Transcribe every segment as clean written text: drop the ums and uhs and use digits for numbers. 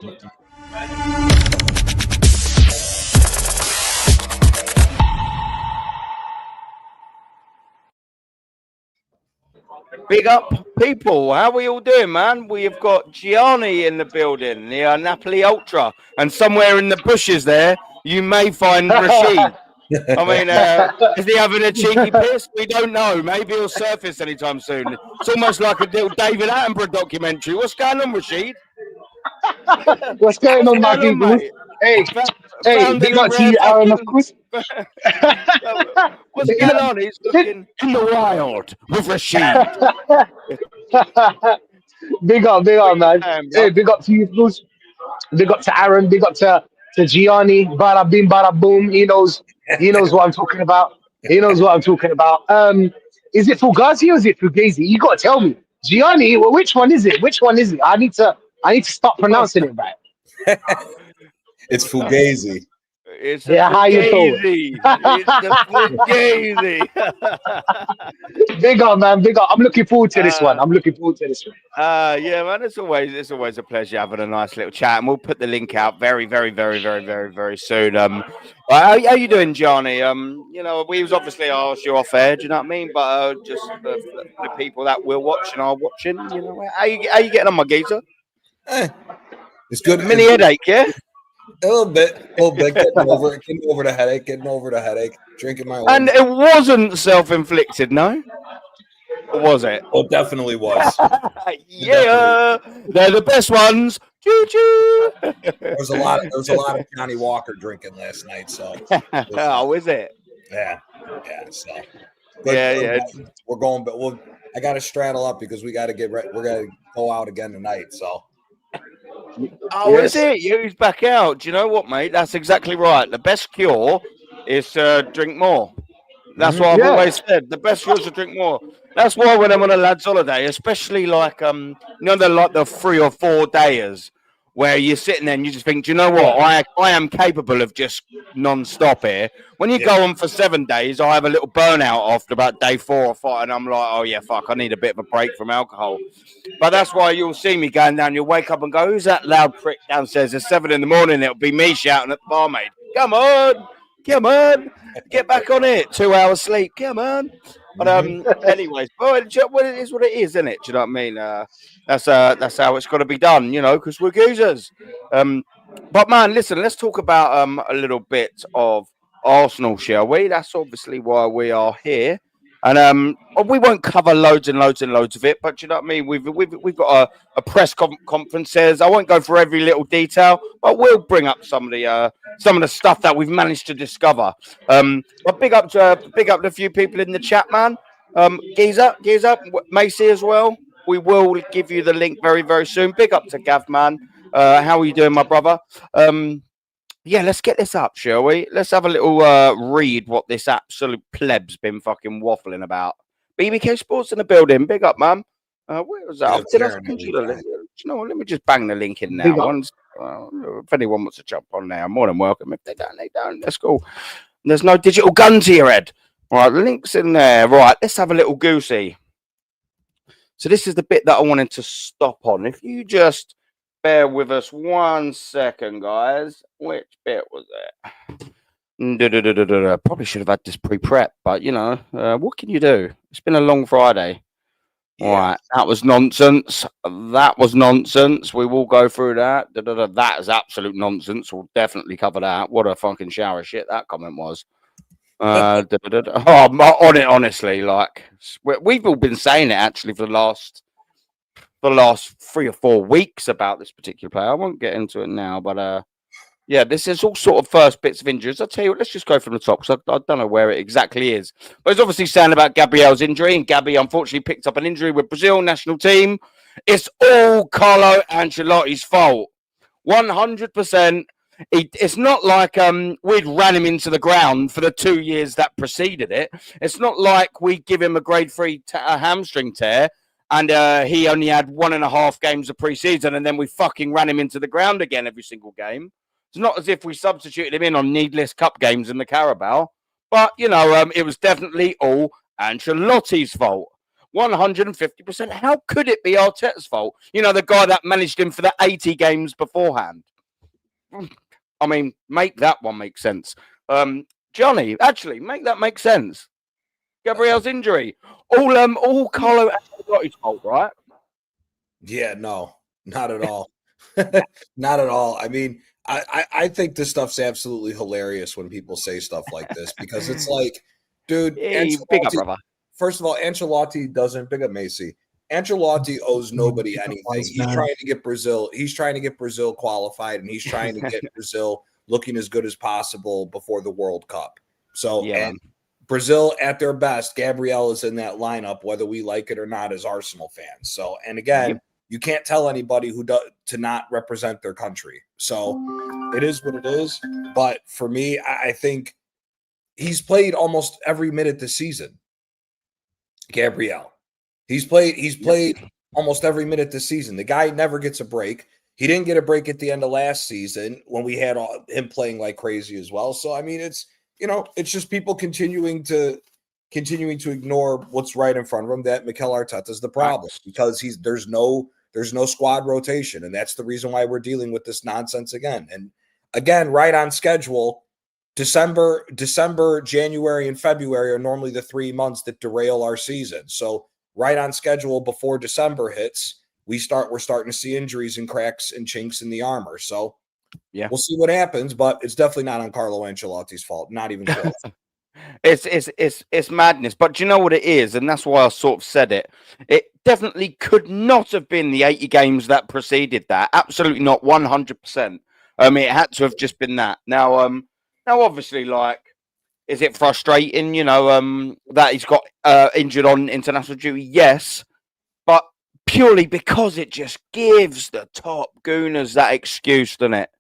Big up, people. How are we all doing, man? We have got Gianni in the building, the Napoli Ultra. And somewhere in the bushes there, you may find Rashid. I mean, is he having a cheeky piss? We don't know. Maybe he'll surface anytime soon. It's almost like a little David Attenborough documentary. What's going on, Rashid? What's going on, my people? Hey, big up to you, Aaron, of course. What's going on? He's looking in the wild with Rashid. Big up, man. Hey, big up to you, Bruce. Big up to Aaron. Big up to Gianni. Bada bing, bada boom. He knows what I'm talking about. He knows what I'm talking about. Is it Fugazi or is it Fugazi? You gotta tell me, Gianni. Well, which one is it? I need to start pronouncing it right. It's Fugazi. It's how you Fugazi. It's the Fugazi. Big up, man. Big up. I'm looking forward to this one. Yeah, man. It's always a pleasure having a nice little chat, and we'll put the link out very, very, very, very, very, very soon. How you doing, Johnny? We was obviously asked you off air. Do you know what I mean? But just the people that we're watching are watching. You know, how you getting on, my geezer? It's good. Mini headache, yeah. A little bit. Getting over the headache. Drinking my own. And it wasn't self-inflicted, no? Or was it? Oh, definitely was. Yeah, they're the best ones. Choo-choo. There was a lot of Johnny Walker drinking last night. So, oh, is it? Yeah. So, we're going, but I got to straddle up because we got to get ready. We're gonna go out again tonight. So. Oh, yes. Is it? You's back out. Do you know what, mate? That's exactly right. The best cure is to drink more. That's what I've always said. The best cure is to drink more. That's why when I'm on a lads' holiday, especially like they're like the 3 or 4 days where you're sitting there and you just think, do you know what? I am capable of just non-stop here. When you go on for 7 days, I have a little burnout after about day 4 or 5, and I'm like, oh yeah, fuck, I need a bit of a break from alcohol. But that's why you'll see me going down. You'll wake up and go, who's that loud prick downstairs? It's 7 in the morning. It'll be me shouting at the barmaid. Come on, get back on it. 2 hours sleep. Come on. But anyways, it is what it is, isn't it? Do you know what I mean? That's how it's got to be done, because we're goozers. But man, listen, let's talk about a little bit of Arsenal, shall we? That's obviously why we are here. And we won't cover loads and loads and loads of it, but you know what I mean? We've got a press conferences. I won't go for every little detail, but we'll bring up some of the stuff that we've managed to discover. But big up to a few people in the chat, man. Geezer, Macy as well. We will give you the link very, very soon. Big up to Gav, man. How are you doing, my brother? Yeah, let's get this up, shall we? Let's have a little read what this absolute pleb's been fucking waffling about. BBK Sports in the building. Big up, man. Where was that? Did I send you the link? You know what? Let me just bang the link in now. If anyone wants to jump on now, more than welcome. If they don't, they don't. That's cool. There's no digital gun to your head. All right, the link's in there. Right, let's have a little goosey. So this is the bit that I wanted to stop on. If you just bear with us 1 second, guys. Which bit was it? Probably should have had this pre-prep, but what can you do? It's been a long Friday. Yeah. All right, that was nonsense. We will go through that. That is absolute nonsense. We'll definitely cover that. What a fucking shower of shit that comment was. I'm on it, honestly. Like we've all been saying it actually for the last 3 or 4 weeks about this particular player. I won't get into it now, but this is all sort of first bits of injuries. I'll tell you what, let's just go from the top because I don't know where it exactly is. But it's obviously saying about Gabriel's injury, and Gabby unfortunately picked up an injury with Brazil national team. It's all Carlo Ancelotti's fault. 100%. It's not like we'd ran him into the ground for the 2 years that preceded it. It's not like we give him a grade 3 hamstring tear and he only had 1.5 games of pre-season and then we fucking ran him into the ground again every single game. It's not as if we substituted him in on needless cup games in the Carabao. But, it was definitely all Ancelotti's fault. 150%. How could it be Arteta's fault? You know, the guy that managed him for the 80 games beforehand. I mean, make that one make sense. Johnny, actually, make that make sense. Gabriel's injury. All Carlo Ancelotti's fault, right? Yeah, no, not at all. Not at all. I mean, I think this stuff's absolutely hilarious when people say stuff like this because it's like, dude, Hey, big up, brother. First of all, Ancelotti doesn't, big up Macy. Ancelotti owes nobody anything. He's trying to get Brazil. He's trying to get Brazil qualified, and he's trying to get Brazil looking as good as possible before the World Cup. So, and Brazil at their best, Gabriel is in that lineup, whether we like it or not, as Arsenal fans. So, and again, you can't tell anybody who does to not represent their country. So it is what it is. But for me, I think he's played almost every minute this season. Gabriel. He's played almost every minute this season. The guy never gets a break. He didn't get a break at the end of last season when we had him playing like crazy as well. So I mean, it's just people continuing to ignore what's right in front of them. That Mikel Arteta is the problem because there's no squad rotation, and that's the reason why we're dealing with this nonsense again. And again, right on schedule. December, January, and February are normally the 3 months that derail our season. So right on schedule before December hits, we're starting to see injuries and cracks and chinks in the armor. So we'll see what happens, but it's definitely not on Carlo Ancelotti's fault. Not even close. It's madness. But do you know what it is? And that's why I sort of said it. It definitely could not have been the 80 games that preceded that. Absolutely not, 100%. It had to have just been that. Now, obviously, like, is it frustrating, that he's got injured on international duty? Yes, but purely because it just gives the top gooners that excuse, doesn't it?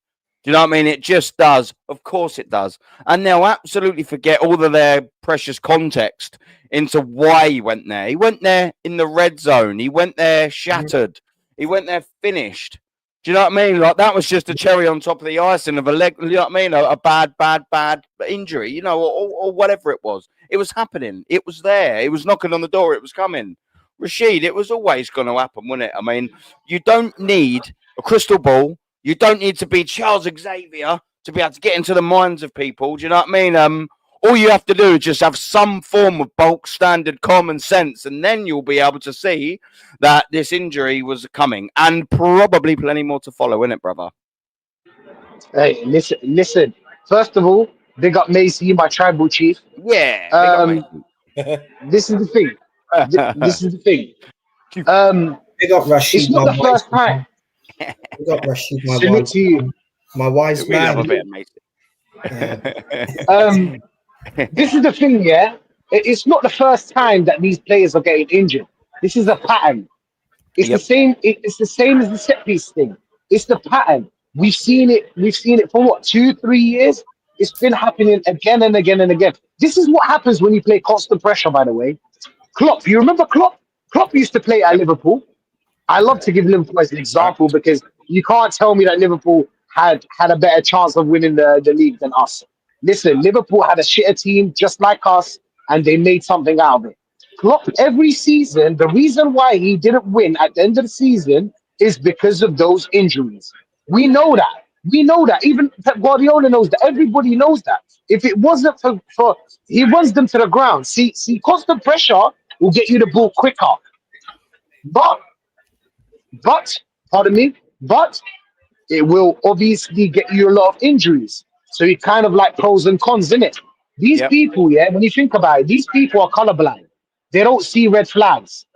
Do you know what I mean? It just does. Of course it does. And they'll absolutely forget all of their precious context into why he went there. He went there in the red zone. He went there shattered. He went there finished. Do you know what I mean? Like, that was just a cherry on top of the icing of a leg, you know what I mean? A bad injury, or whatever it was. It was happening. It was there. It was knocking on the door. It was coming. Rashid, it was always going to happen, wasn't it? I mean, you don't need a crystal ball. You don't need to be Charles Xavier to be able to get into the minds of people. Do you know what I mean? All you have to do is just have some form of bulk standard common sense, and then you'll be able to see that this injury was coming, and probably plenty more to follow, innit, brother? Hey, listen. First of all, big up Macy, my tribal chief. Yeah. This is the thing. This is the thing. Big up Rashid. It's not the first time. Big up Rashid, my wise man. This is the thing, yeah. It's not the first time that these players are getting injured. This is a pattern. It's the same. It's the same as the set piece thing. It's the pattern. We've seen it. We've seen it for what, 2-3 years. It's been happening again and again and again. This is what happens when you play constant pressure. By the way, Klopp. You remember Klopp? Klopp used to play at Liverpool. I love to give Liverpool as an example because you can't tell me that Liverpool had a better chance of winning the league than us. Listen, Liverpool had a shitter team just like us, and they made something out of it. Klopp, every season, the reason why he didn't win at the end of the season is because of those injuries. We know that. We know that. Even Pep Guardiola knows that. Everybody knows that. If it wasn't for he runs them to the ground. See, constant pressure will get you the ball quicker. But, pardon me, but it will obviously get you a lot of injuries. So you kind of like pros and cons, innit? These people, when you think about it, these people are colorblind. They don't see red flags.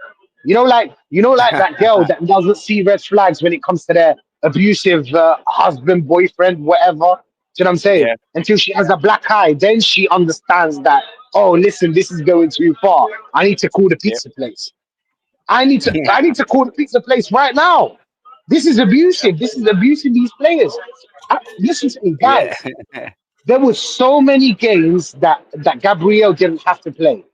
Like that girl that doesn't see red flags when it comes to their abusive husband, boyfriend, whatever. Do you know what I'm saying? Yeah. Until she has a black eye, then she understands that, oh, listen, this is going too far. I need to call the pizza place. I need to call the pizza place right now. This is abusive. This is abusing these players. Listen to me, guys. Yeah. There were so many games that Gabriel didn't have to play.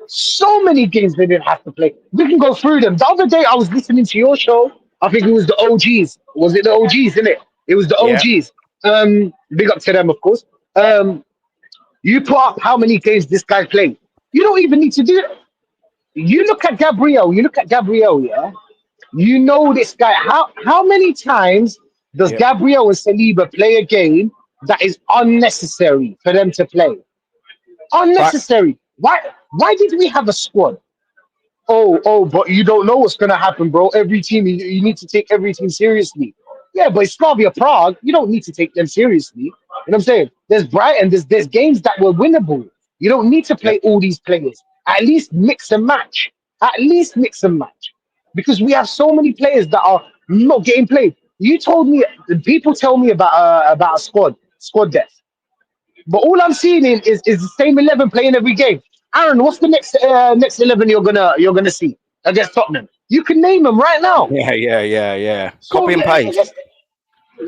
So many games they didn't have to play. We can go through them. The other day I was listening to your show. I think it was the OGs. Was it the OGs, innit? It was the OGs. Big up to them, of course. You put up how many games this guy played. You don't even need to do that. You look at Gabriel. Yeah. You know this guy. How many times does Yep. Gabriel and Saliba play a game that is unnecessary for them to play? Fact. Unnecessary. Why did we have a squad? But you don't know what's gonna happen, bro. Every team, you need to take every team seriously. Yeah, but it's Slavia Prague. You don't need to take them seriously. You know what I'm saying? There's Brighton. There's games that were winnable. You don't need to Yep. play all these players. At least mix and match. At least mix and match. Because we have so many players that are not getting played. You told me, people tell me about a squad depth. But all I'm seeing is the same 11 playing every game. Aaron, what's the next 11 you're gonna see against Tottenham? You can name them right now. Yeah. So Copy and paste.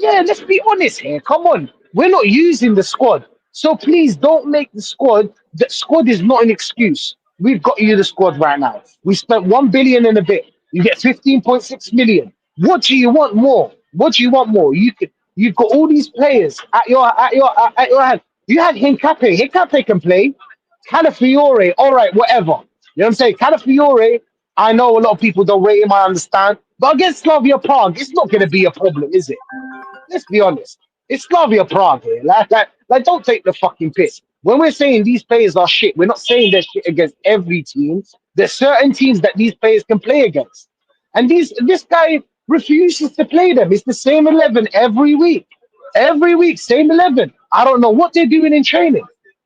let's be honest here. Come on. We're not using the squad. So please don't make the squad. The squad is not an excuse. We've got you the squad right now. We spent 1 billion and a bit. You get 15.6 million. What do you want more? What do you want more? You've got all these players at your hand. You had Hincapié. Hincapié can play. Calafiore, all right, whatever. You know what I'm saying? Calafiore, I know a lot of people don't rate him, I understand. But against Slavia Prague, it's not going to be a problem, is it? Let's be honest. It's Slavia Prague here. Like, don't take the fucking piss. When we're saying these players are shit, we're not saying they're shit against every team. There's certain teams that these players can play against. And this guy refuses to play them. It's the same 11 every week. Every week, same 11. I don't know what they're doing in training.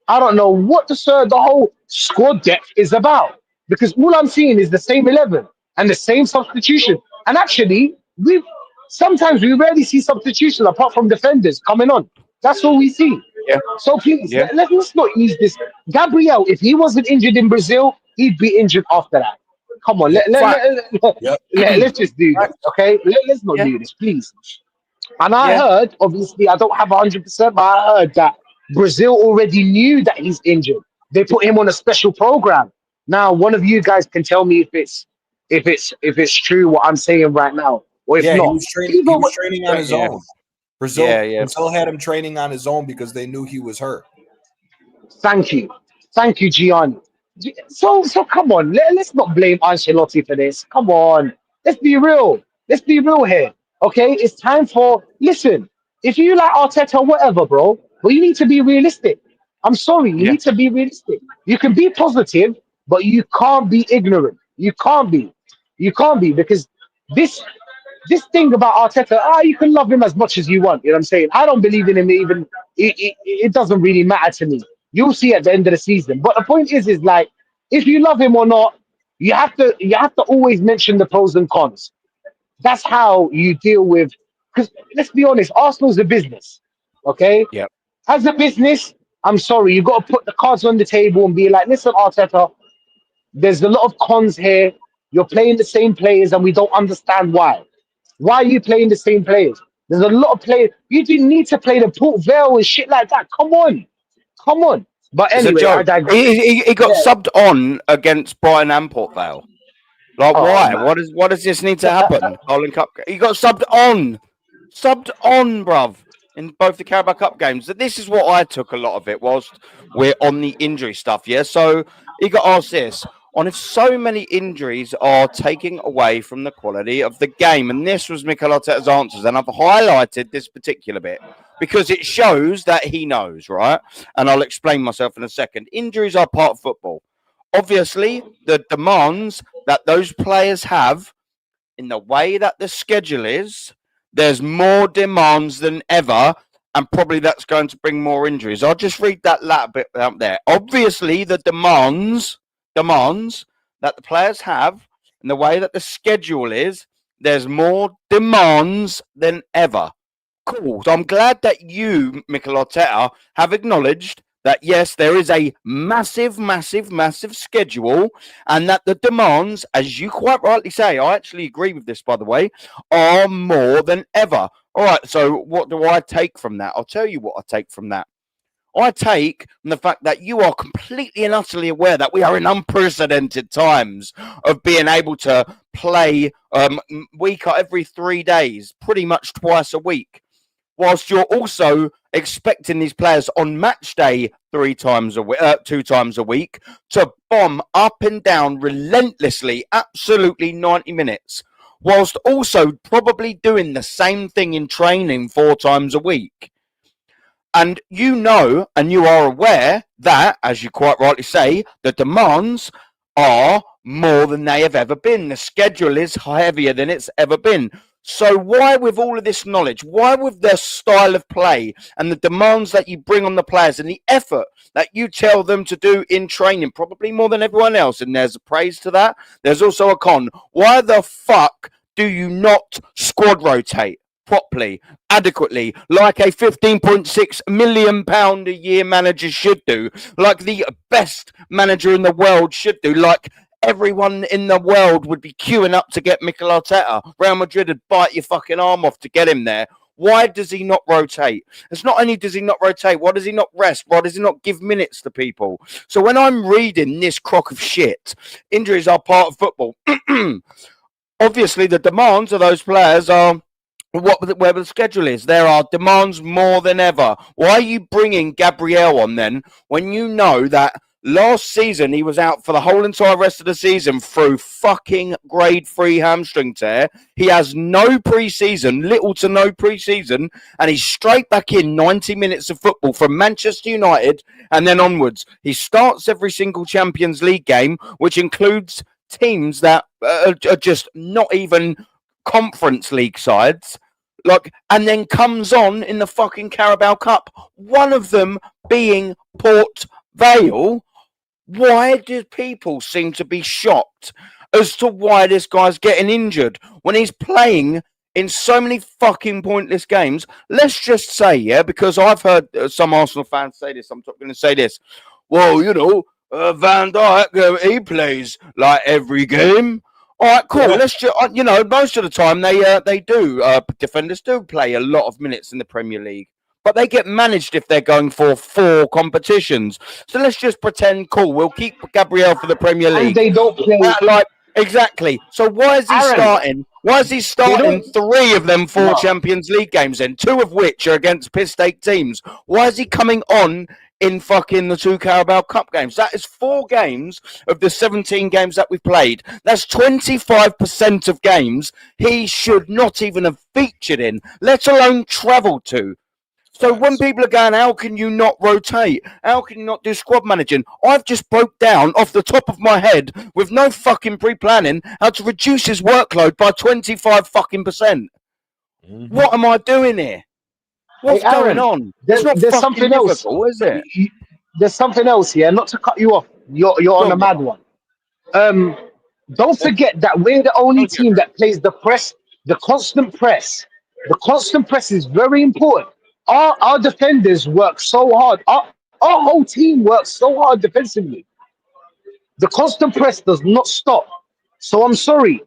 I don't know what the whole squad depth is about. Because all I'm seeing is the same 11 and the same substitution. And actually, sometimes we rarely see substitution apart from defenders coming on. That's all we see. Yeah. So please, Yeah. let's not use this. Gabriel, if he wasn't injured in Brazil, he'd be injured after that. Come on, Fact. let's just do this, okay? Let's not Yeah. do this, please. And I Yeah. heard, obviously, I don't have 100%, but I heard that Brazil already knew that he's injured. They put him on a special program. Now, one of you guys can tell me if it's true what I'm saying right now, or if Yeah, he not. was training. He Even was training on his Yeah. own. Brazil Yeah. had him training on his own because they knew he was hurt. Thank you, Gianni. So come on, let's not blame Ancelotti for this. Come on, let's be real. Let's be real here. Okay, it's time for listen. If you like Arteta, whatever, bro, but you need to be realistic. I'm sorry, you Yeah. need to be realistic. You can be positive, but you can't be ignorant. You can't be. You can't be because this this thing about Arteta, you can love him as much as you want. You know what I'm saying? I don't believe in him even. It doesn't really matter to me. You'll see at the end of the season. But the point is like, if you love him or not, you have to always mention the pros and cons. That's how you deal with. Because let's be honest, Arsenal's a business. Okay, Yeah. as a business, I'm sorry, you got to put the cards on the table and be like, listen, Arteta, there's a lot of cons here. You're playing the same players, and we don't understand why. Why are you playing the same players? There's a lot of players. You didn't need to play the Port Vale and shit like that. Come on. Come on. But It's a anyway, I joke. digress. He got Yeah. subbed on against Brighton and Port Vale. Like, Oh, why? man. What does this need to happen? Carling Cup. He got subbed on, bruv, in both the Carabao Cup games. This is what I took a lot of it whilst we're on the injury stuff. Yeah. So he got asked this on if so many injuries are taking away from the quality of the game, and this was Mikel Arteta's answers, and I've highlighted this particular bit because it shows that he knows, right? And I'll explain myself in a second. Injuries are part of football. Obviously, the demands that those players have in the way that the schedule is, there's more demands than ever, and probably that's going to bring more injuries. I'll just read that latter bit out there. Obviously, the demands that the players have in the way that the schedule is, there's more demands than ever. Cool. So I'm glad that you, Mikel Arteta, have acknowledged that yes, there is a massive schedule, and that the demands, as you quite rightly say, I actually agree with this, by the way, are more than ever. All right, so what do I take from that? I'll tell you what I take from that. I take from the fact that you are completely and utterly aware that we are in unprecedented times of being able to play every 3 days, pretty much twice a week, whilst you're also expecting these players on match day 2 times a week to bomb up and down relentlessly, absolutely 90 minutes, whilst also probably doing the same thing in training 4 times a week. And you know, and you are aware that, as you quite rightly say, the demands are more than they have ever been. The schedule is heavier than it's ever been. So why, with all of this knowledge, why with the style of play and the demands that you bring on the players and the effort that you tell them to do in training, probably more than everyone else, and there's a praise to that, there's also a con. Why the fuck do you not squad rotate properly, adequately, like a £15.6 million a year manager should do, like the best manager in the world should do, like everyone in the world would be queuing up to get Mikel Arteta? Real Madrid would bite your fucking arm off to get him there. Why does he not rotate? It's not only does he not rotate, why does he not rest? Why does he not give minutes to people? So when I'm reading this crock of shit, injuries are part of football. Obviously, the demands of those players are where the schedule is. There are demands more than ever. Why are you bringing Gabriel on then when you know that last season he was out for the whole entire rest of the season through fucking grade 3 hamstring tear? He has no pre-season, little to no pre-season, and he's straight back in 90 minutes of football from Manchester United and then onwards. He starts every single Champions League game, which includes teams that are just not even Conference League sides, and then comes on in the fucking Carabao Cup, one of them being Port Vale. Why do people seem to be shocked as to why this guy's getting injured when he's playing in so many fucking pointless games? Let's just say, because I've heard some Arsenal fans say this, I'm going to say this. Well, Van Dijk, he plays like every game. All right, cool. Let's just, most of the time they do. Defenders do play a lot of minutes in the Premier League, but they get managed if they're going for 4 competitions. So let's just pretend, cool, we'll keep Gabriel for the Premier League. And they don't play. Exactly. So why is he starting? Why is he starting 3 of them 4 Champions League games then, 2 of which are against piss-take teams? Why is he coming on in fucking the 2 Carabao Cup games? That is 4 games of the 17 games that we've played. That's 25% of games he should not even have featured in, let alone travelled to. So when people are going, how can you not rotate? How can you not do squad managing? I've just broke down off the top of my head with no fucking pre-planning how to reduce his workload by 25 fucking %. Mm-hmm. What am I doing here? What's going on? There's something else, is it? There's something else here. Not to cut you off. You're on a mad one. Don't forget that we're the only team that plays the press, the constant press. The constant press is very important. Our defenders work so hard. Our whole team works so hard defensively. The constant press does not stop. So I'm sorry,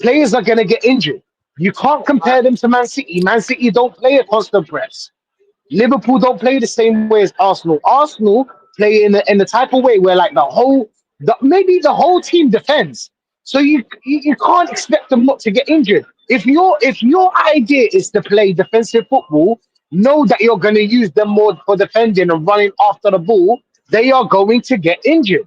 players are going to get injured. You can't compare them to Man City. Man City don't play a constant press. Liverpool don't play the same way as Arsenal. Arsenal play in the type of way where maybe the whole team defends. So you can't expect them not to get injured. If your idea is to play defensive football, know that you're going to use them more for defending and running after the ball. They are going to get injured.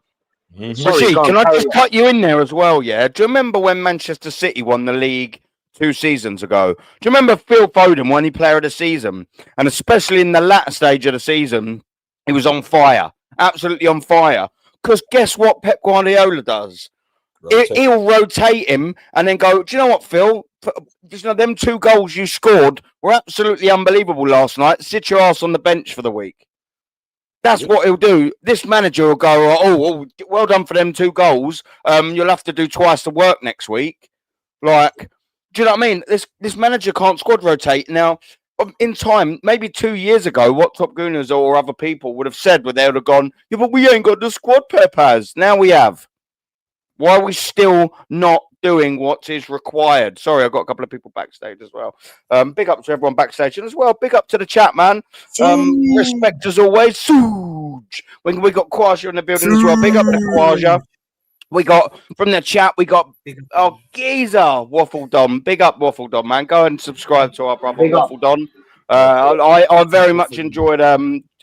Mm-hmm. Sorry, can I just cut you in there as well? Yeah. Do you remember when Manchester City won the league 2 seasons ago? Do you remember Phil Foden won Player of the Season? And especially in the latter stage of the season, he was on fire, absolutely on fire. Because guess what Pep Guardiola does? He'll rotate him and then go, do you know what, Phil? Them 2 goals you scored were absolutely unbelievable last night. Sit your ass on the bench for the week. That's what he'll do. This manager will go, oh, well done for them 2 goals. You'll have to do twice the work next week. Do you know what I mean? This manager can't squad rotate. Now, in time, maybe 2 years ago, what Top Gooners or other people would have said, they would have gone, yeah, but we ain't got the squad Pep has. Now we have. Why are we still not doing what is required? Sorry, I've got a couple of people backstage as well. Big up to everyone backstage and as well. Big up to the chat, man. Respect as always. Suge. We got Quasha in the building as well. Big up to Quasha. We got from the chat. We got Geezer Waffle Don. Big up Waffle Don, man. Go and subscribe to our brother Waffle Don. I very much enjoyed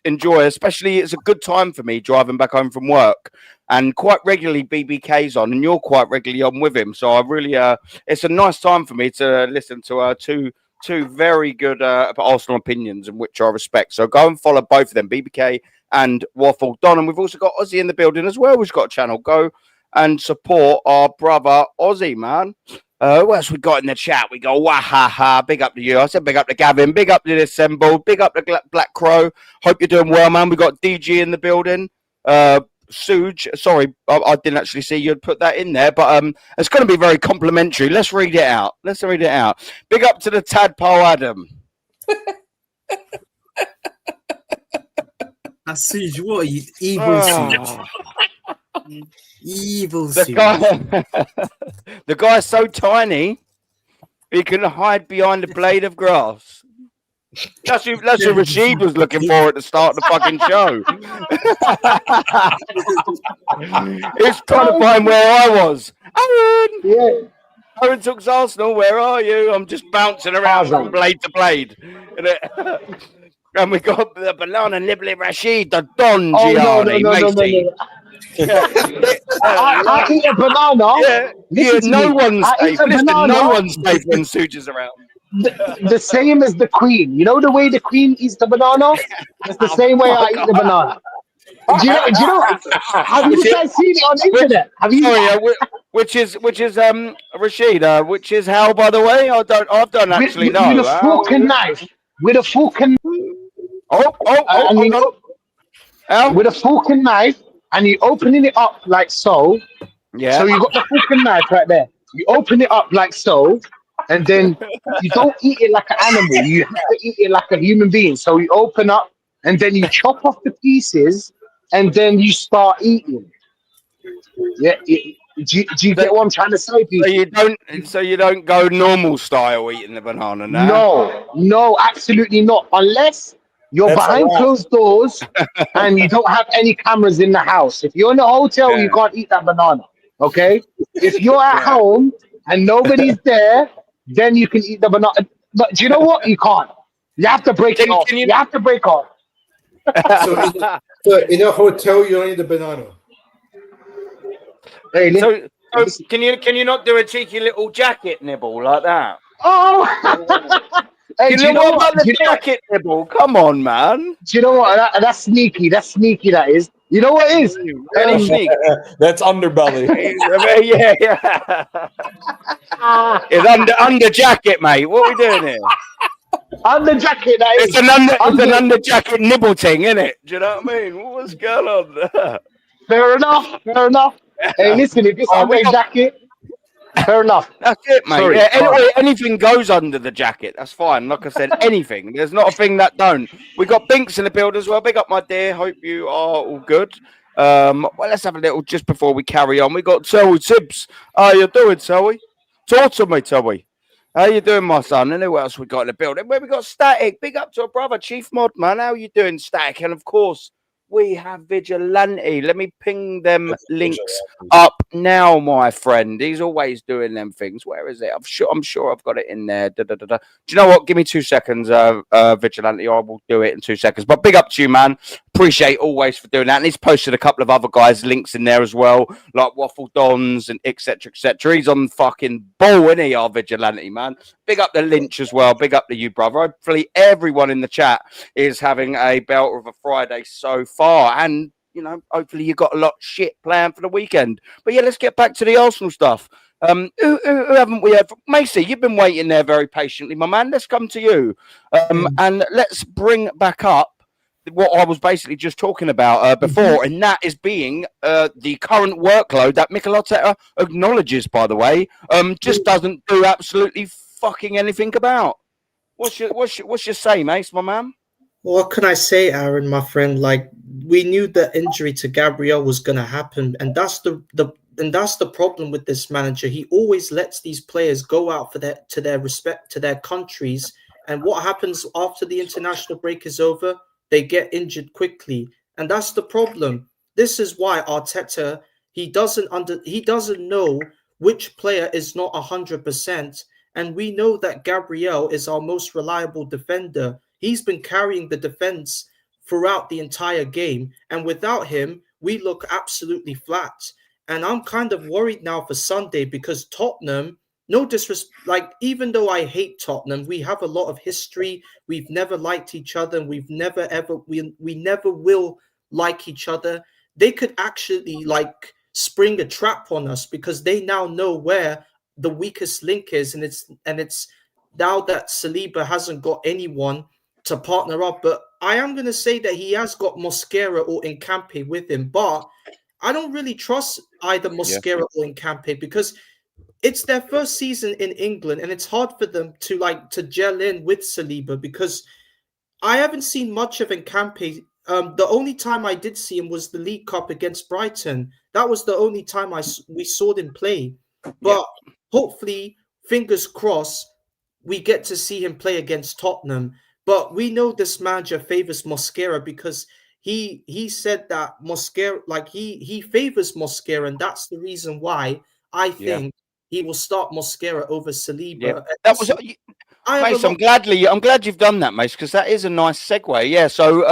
enjoy, especially it's a good time for me driving back home from work, and quite regularly BBK's on, and you're quite regularly on with him. So I really, it's a nice time for me to listen to two very good Arsenal opinions, in which I respect. So go and follow both of them, BBK and Waffle Don. And we've also got Ozzy in the building as well, who's got a channel. Go and support our brother Ozzy, man. What else we got in the chat? We go, wahaha, big up to you. I said big up to Gavin, big up to the assembled, big up to Black Crow. Hope you're doing well, man. We got DG in the building. Suge, sorry, I didn't actually see you'd put that in there, but it's going to be very complimentary. Let's read it out. Big up to the tadpole Adam. Suge, what are you? Evil Suge. Evil Suge. The guy's so tiny, he can hide behind a blade of grass. That's what Rashid was looking for at the start of the fucking show. He's trying to find where I was. Aaron! Yeah. Aaron took Arsenal. Where are you? I'm just bouncing around from blade to blade. And we got the banana nibbly Rashid, the Don Gianni. I eat a banana. Yeah, no one's safe. No one's safe when Suge is around. The same as the Queen. You know the way the Queen eats the banana? It's the same way I eat the banana. Do you know? Have you guys seen it on the internet? Have you? Sorry, which is Rashid? Which is how, by the way? I don't actually know. With a fork and knife. With a fork and with a fork and knife, and you opening it up like so. Yeah. So you got the fork and knife right there. You open it up like so. And then you don't eat it like an animal. You have to eat it like a human being. So you open up and then you chop off the pieces and then you start eating. Yeah. Do you get what I'm trying to say? So you don't go normal style eating the banana now? No, absolutely not. Unless you're behind closed doors and you don't have any cameras in the house. If you're in a hotel, you can't eat that banana. Okay? If you're at home and nobody's there, then you can eat the banana. But do you know what? You can't. You have to break it off. You have to break off. So in a hotel, you don't eat the banana. Hey, so can you not do a cheeky little jacket nibble like that? Oh! Hey, do you know what about the jacket nibble? Come on, man. Do you know what? That's sneaky. That's sneaky, that is. You know what it is? Really sneaky. That's underbelly. Yeah. It's under jacket, mate. What are we doing here? Under jacket, that is. It's an under jacket nibble thing, isn't it? Do you know what I mean? What's going on there? Fair enough. Hey, listen, if it's under jacket, fair enough. That's it, mate. Sorry. Yeah, anything goes under the jacket. That's fine. Like I said, anything. There's not a thing that don't. We got Binks in the build as well. Big up, my dear. Hope you are all good. Well, let's have a little just before we carry on. We got Selly Tibbs. How you doing, Selly? Talk to me, Selly. How you doing, my son? And who else we got in the building? Where we got Static. Big up to our brother, Chief Mod, man. How you doing, Static? And of course, we have Vigilante. Let me ping them links up now, my friend. He's always doing them things. Where is it? I'm sure I've got it in there. Do you know what? Give me 2 seconds, Vigilante. I will do it in 2 seconds. But big up to you, man. Appreciate always for doing that. And he's posted a couple of other guys' links in there as well, like Waffle Dons and etc. etc. He's on fucking ball, isn't he, our Vigilante, man? Big up to Lynch as well. Big up to you, brother. Hopefully everyone in the chat is having a belter of a Friday so far. And, you know, hopefully you got a lot of shit planned for the weekend. But yeah, let's get back to the Arsenal stuff. Who haven't we had? Macy, you've been waiting there very patiently, my man. Let's come to you. And let's bring back up what I was basically just talking about before, and that is being the current workload that Mikel Arteta acknowledges, by the way, just doesn't do absolutely fucking anything about. What's your say, Mace, my man? What can I say, Aaron, my friend? Like, we knew the injury to Gabriel was going to happen, and that's the problem with this manager. He always lets these players go out for their countries, and what happens after the international break is over? They get injured quickly, and that's the problem. This is why Arteta he doesn't know which player is not 100%, and we know that Gabriel is our most reliable defender. He's been carrying the defense throughout the entire game. And without him, we look absolutely flat. And I'm kind of worried now for Sunday because Tottenham, no disrespect, like even though I hate Tottenham, we have a lot of history. We've never liked each other, and we've never ever we never will like each other. They could actually like spring a trap on us because they now know where the weakest link is, and it's now that Saliba hasn't got anyone to partner up. But I am going to say that he has got Mosquera or Nkempe with him, but I don't really trust either Mosquera or Nkempe because it's their first season in England, and it's hard for them to gel in with Saliba because I haven't seen much of Nkempe. The only time I did see him was the League Cup against Brighton. That was the only time we saw him play. But hopefully, fingers crossed, we get to see him play against Tottenham. But we know this manager favors Mosquera because he said that Mosquera, like he favors Mosquera, and that's the reason why I think he will start Mosquera over Saliba. Yeah. That was. Mace, I'm glad you've done that, Mace, because that is a nice segue. Yeah. So,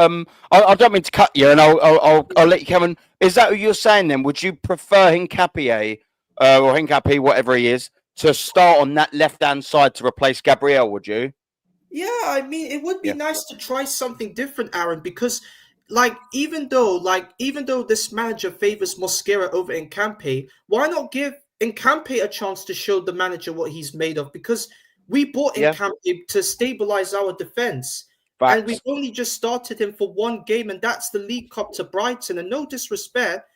I don't mean to cut you, and I'll let you come. And is that what you're saying? Then, would you prefer Hincapié, or Hincapié, whatever he is, to start on that left-hand side to replace Gabriel? Would you? Yeah, I mean, it would be nice to try something different, Aaron, because even though this manager favors Mosquera over Nkempe, why not give Nkempe a chance to show the manager what he's made of? Because we bought Nkempe to stabilize our defense. Facts. And we've only just started him for one game, and that's the League Cup to Brighton. And no disrespect,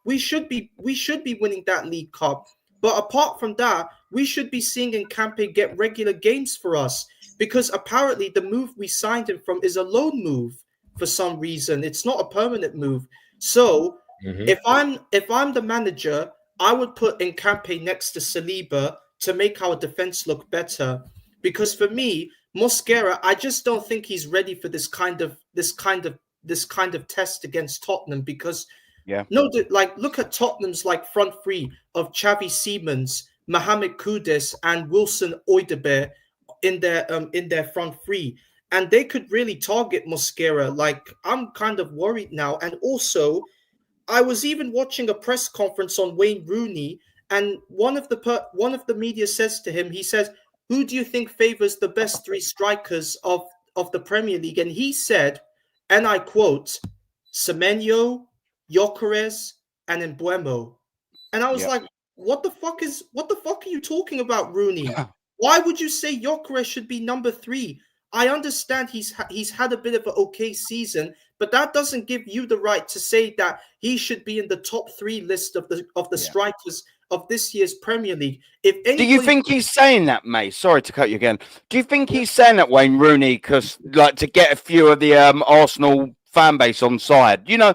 we should be winning that League Cup. But apart from that, we should be seeing Nkempe get regular games for us. Because apparently the move we signed him from is a loan move for some reason. It's not a permanent move. So if I'm the manager, I would put Nkempe next to Saliba to make our defense look better. Because for me, Mosquera, I just don't think he's ready for this kind of test against Tottenham. Because look at Tottenham's front three of Xavi Simons, Mohamed Kudus, and Wilson Oidebe in their front three, and they could really target Mosquera. I'm kind of worried now. And also, I was even watching a press conference on Wayne Rooney, and one of the media says to him, he says, "Who do you think favors the best three strikers of the Premier League?" And he said, and I quote, Semenyo, Gyökeres, and Mbeumo. And I was like, what the fuck are you talking about, Rooney? Why would you say Gyökeres should be number 3? I understand he's had a bit of an okay season, but that doesn't give you the right to say that he should be in the top 3 list of the strikers of this year's Premier League. Do you think he's saying that, mate? Sorry to cut you again. Do you think he's saying that, Wayne Rooney, because to get a few of the Arsenal fan base on side? You know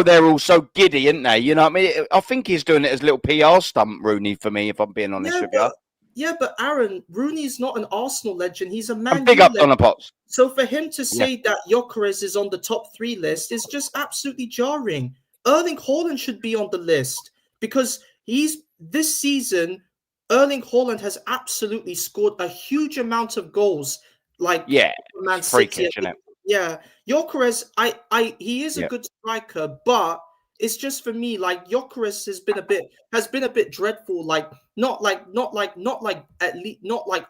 they're all so giddy, aren't they? You know what I mean? I think he's doing it as a little PR stunt, Rooney, for me, if I'm being honest with you. Yeah, but Aaron, Rooney's not an Arsenal legend. He's a Man U big up on the Pots. So for him to say that Gyökeres is on the top 3 list is just absolutely jarring. Erling Haaland should be on the list because this season, Erling Haaland has absolutely scored a huge amount of goals. Man freakish, isn't it? Yeah, Gyökeres, he is a good striker, but it's just for me, Gyökeres has been a bit dreadful, not like a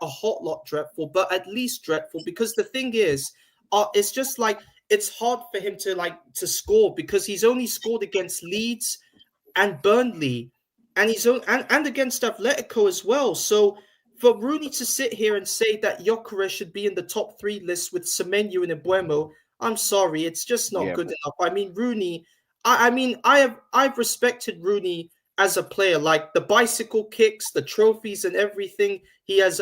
hot lot dreadful, but at least dreadful. Because the thing is, it's just it's hard for him to score because he's only scored against Leeds and Burnley, and and against Atletico as well. So for Rooney to sit here and say that Gyökeres should be in the top 3 list with Semenyo and Mbeumo, I'm sorry, it's just not good enough. I mean, Rooney. I've respected Rooney as a player, the bicycle kicks, the trophies, and everything he has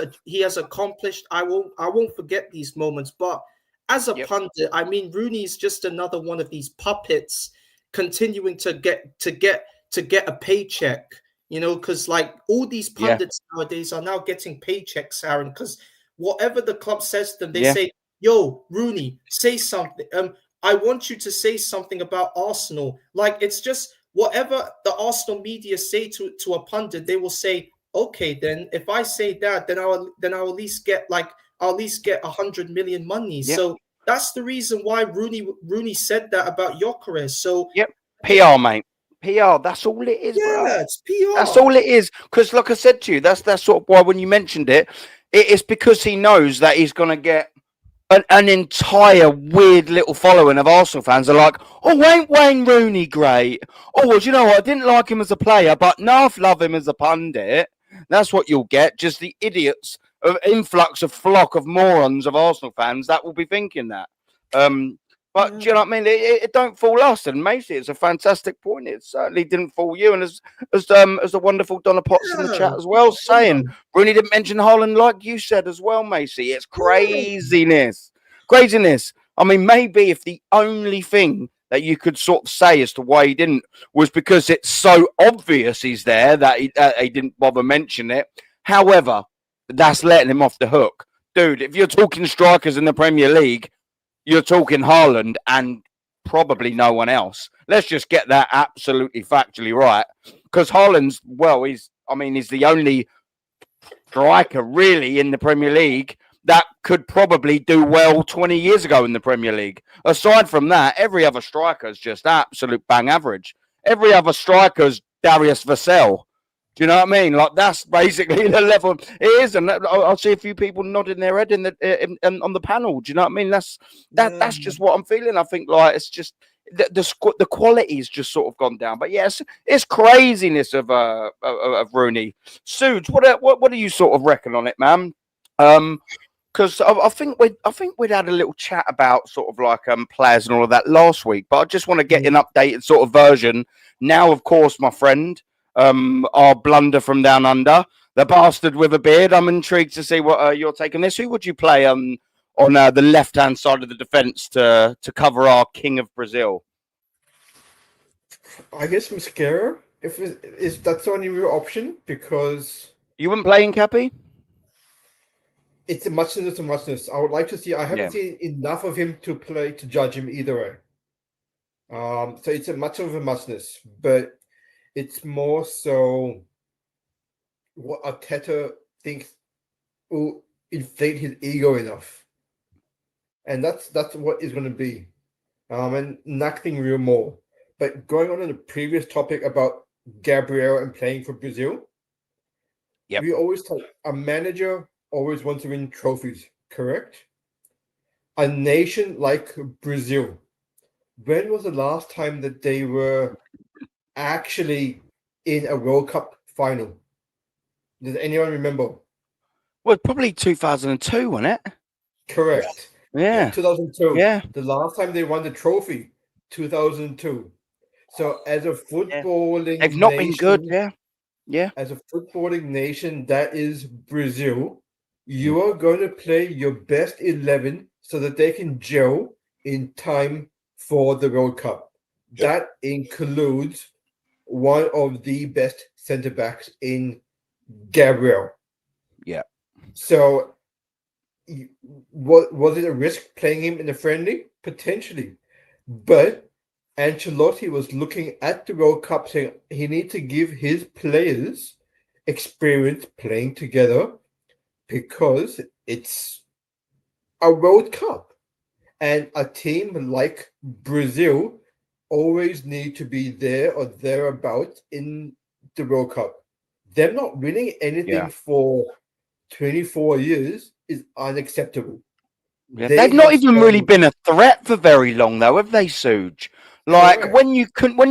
accomplished. I won't forget these moments. But as a pundit, I mean, Rooney's just another one of these puppets continuing to get a paycheck. Because all these pundits nowadays are now getting paychecks, Aaron. Because whatever the club says to them, they say, "Yo, Rooney, say something." I want you to say something about Arsenal. It's just whatever the Arsenal media say to a pundit, they will say, okay, then if I say that, then I'll at least get 100 million money. Yeah. So That's the reason why Rooney said that about Gyökeres. So yep, PR, mate. PR. That's all it is, bro. yeah, it's PR. That's all it is. Because, like I said to you, that's sort of why when you mentioned it, it's because he knows that he's going to get an entire weird little following of Arsenal fans are like, oh, ain't Wayne Rooney great? Oh, well, do you know what? I didn't like him as a player, but Narf love him as a pundit. That's what you'll get. Just the idiots, of influx of flock of morons of Arsenal fans that will be thinking that. But do you know what I mean? It don't fool us, and Macy, it's a fantastic point. It certainly didn't fool you, and as the wonderful Donna Potts in the chat as well, saying Rooney didn't mention Holland, like you said as well, Macy. It's craziness. I mean, maybe if the only thing that you could sort of say as to why he didn't was because it's so obvious he's there that he didn't bother mentioning it. However, that's letting him off the hook, dude. If you're talking strikers in the Premier League, you're talking Haaland and probably no one else. Let's just get that absolutely factually right. Because Haaland's, well, he's the only striker really in the Premier League that could probably do well 20 years ago in the Premier League. Aside from that, every other striker is just absolute bang average. Every other striker's Darius Vassell. Do you know what I mean? Like, that's basically the level it is, and I'll see a few people nodding their head on the panel. Do you know what I mean? That's just what I'm feeling. I think like it's just the quality's just sort of gone down. But yes, it's craziness of Rooney. Sudes, what do you sort of reckon on it, man? Because I think we'd had a little chat about sort of like players and all of that last week, but I just want to get an updated sort of version now. Of course, my friend. Our blunder from down under, the bastard with a beard. I'm intrigued to see what your take on this. Who would you play on the left-hand side of the defence to cover our king of Brazil? I guess Mascara, if that's the only real option, because you wouldn't play in Cappy? It's a muchness. I would like to see. I haven't seen enough of him to judge him either way. So it's a much of a muchness, but it's more so what Arteta thinks will inflate his ego enough. And that's what it's going to be. And nothing real more. But going on to the previous topic about Gabriel and playing for Brazil, we always talk, a manager always wants to win trophies, correct? A nation like Brazil, when was the last time that they were actually in a World Cup final? Does anyone remember? Well, probably 2002, wasn't it? Correct. Yeah. 2002. Yeah. The last time they won the trophy, 2002. So as a footballing they've not been good, yeah. As a footballing nation that is Brazil, you are going to play your best 11 so that they can gel in time for the World Cup. That includes one of the best centre backs in Gabriel. Yeah. So, was it a risk playing him in a friendly? Potentially. But Ancelotti was looking at the World Cup saying he needs to give his players experience playing together because it's a World Cup. And a team like Brazil always need to be there or thereabouts in the World Cup. Them not winning anything for 24 years is unacceptable. Yeah, they've not even really been a threat for very long, though, have they, Suge? Like when you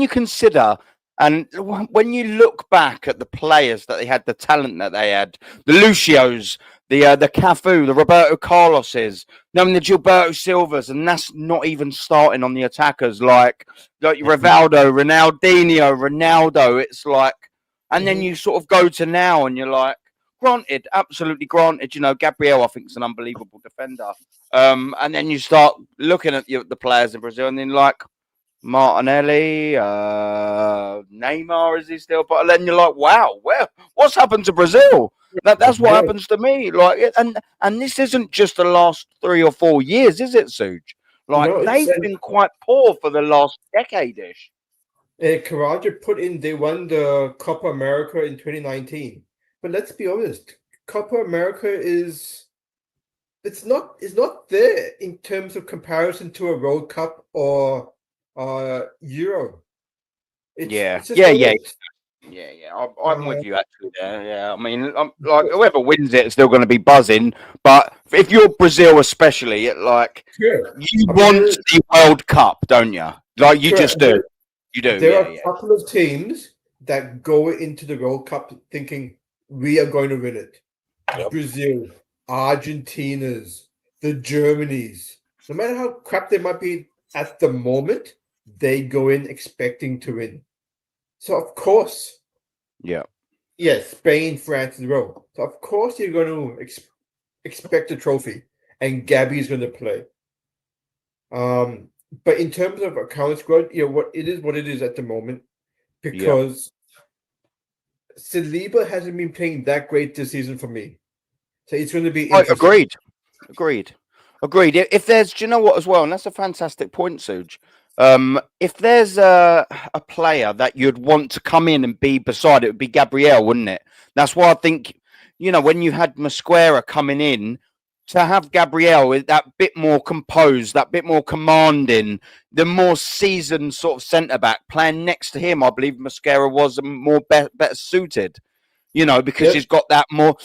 consider and when you look back at the players that they had, the talent that they had, the Lucios, the Cafu, the Roberto Carloses, the Gilberto Silvas, and that's not even starting on the attackers like Rivaldo, Ronaldo. It's like, and then you sort of go to now, and you're like, absolutely granted. You know, Gabriel, I think, is an unbelievable defender. And then you start looking at the players in Brazil, and then like Martinelli, Neymar, is he still? But then you're like, wow, what's happened to Brazil? That's what happens to me. Like, and this isn't just the last 3 or 4 years, is it, Suge? Like, they've been quite poor for the last decade-ish. Karaja they won the Copa America in 2019. But let's be honest, Copa America is it's not there in terms of comparison to a World Cup or Euro. It's just I'm with you actually there. Yeah, I mean, like whoever wins it is still going to be buzzing. But if you're Brazil, especially, you want the World Cup, don't you? Like you just do. You do. There are a couple of teams that go into the World Cup thinking we are going to win it. Yep. Brazil, Argentina's, the Germany's. No matter how crap they might be at the moment, they go in expecting to win. So of course, Spain, France as well. So of course you're going to expect a trophy, and Gabby's going to play. But in terms of a current squad, what it is at the moment, because Saliba hasn't been playing that great this season for me. So it's going to be interesting. Agreed. If there's, do you know what as well? And that's a fantastic point, Suj. If there's a player that you'd want to come in and be beside, it would be Gabriel, wouldn't it? That's why I think, when you had Mosquera coming in, to have Gabriel with that bit more composed, that bit more commanding, the more seasoned sort of centre-back playing next to him, I believe Mosquera was more better suited, because he's got that more.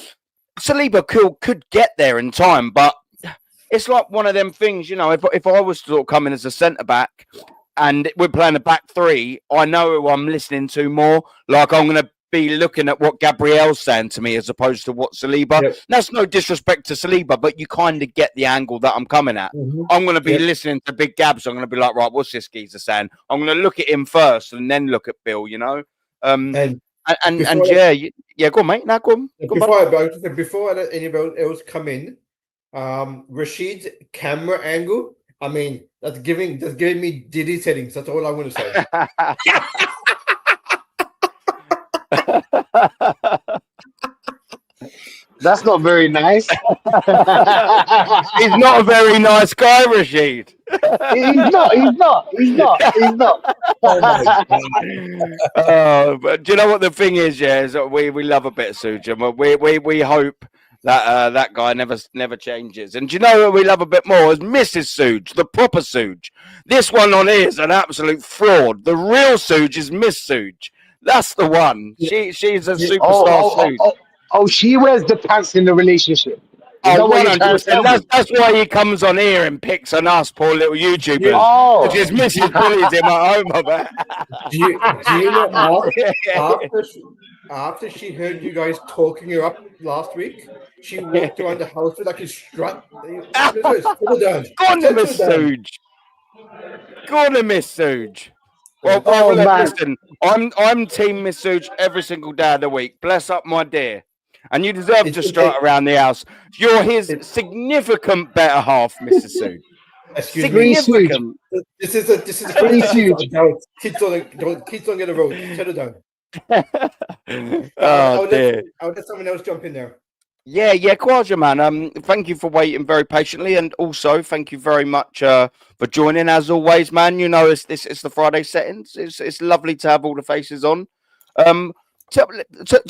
Saliba could get there in time, but it's like one of them things, if I was to sort of come in as a centre-back and we're playing a back three, I know who I'm listening to more. Like I'm going to be looking at what Gabriel's saying to me as opposed to what Saliba. Yep. That's no disrespect to Saliba, but you kind of get the angle that I'm coming at. Mm-hmm. I'm going to be listening to Big Gabs. I'm going to be like, right, what's this geezer saying? I'm going to look at him first and then look at Bill, Go on, mate. No, go on. Before anybody else come in, Rashid's camera angle, I mean, that's giving me Diddy settings. That's all I want to say. That's not very nice. He's not a very nice guy, Rashid. He's not. Oh my God. But do you know what the thing is? Yeah, is that we love a bit of Suja. We hope that that guy never changes. And do you know what we love a bit more is Mrs. Suge, the proper Suge. This one on here is an absolute fraud. The real Suge is Miss Suge. That's the one. She's a superstar Suge. She wears the pants in the relationship. That's why he comes on here and picks on us, poor little YouTubers. Because Mrs. bullies him at home, I bet. Do you know after she heard you guys talking her up last week, she walked around the house with like a strut. Go on to Miss Suge. Well, listen, I'm Team Miss Suge every single day of the week. Bless up, my dear. And you deserve to strut around the house. You're his significant better half, Mr. Suge. Significant. This is a Suge. Kids don't get a road. Shut it down. I'll let someone else jump in there. Yeah, Kwaja, man. Thank you for waiting very patiently, and also thank you very much for joining. As always, man. It's the Friday settings. It's lovely to have all the faces on. To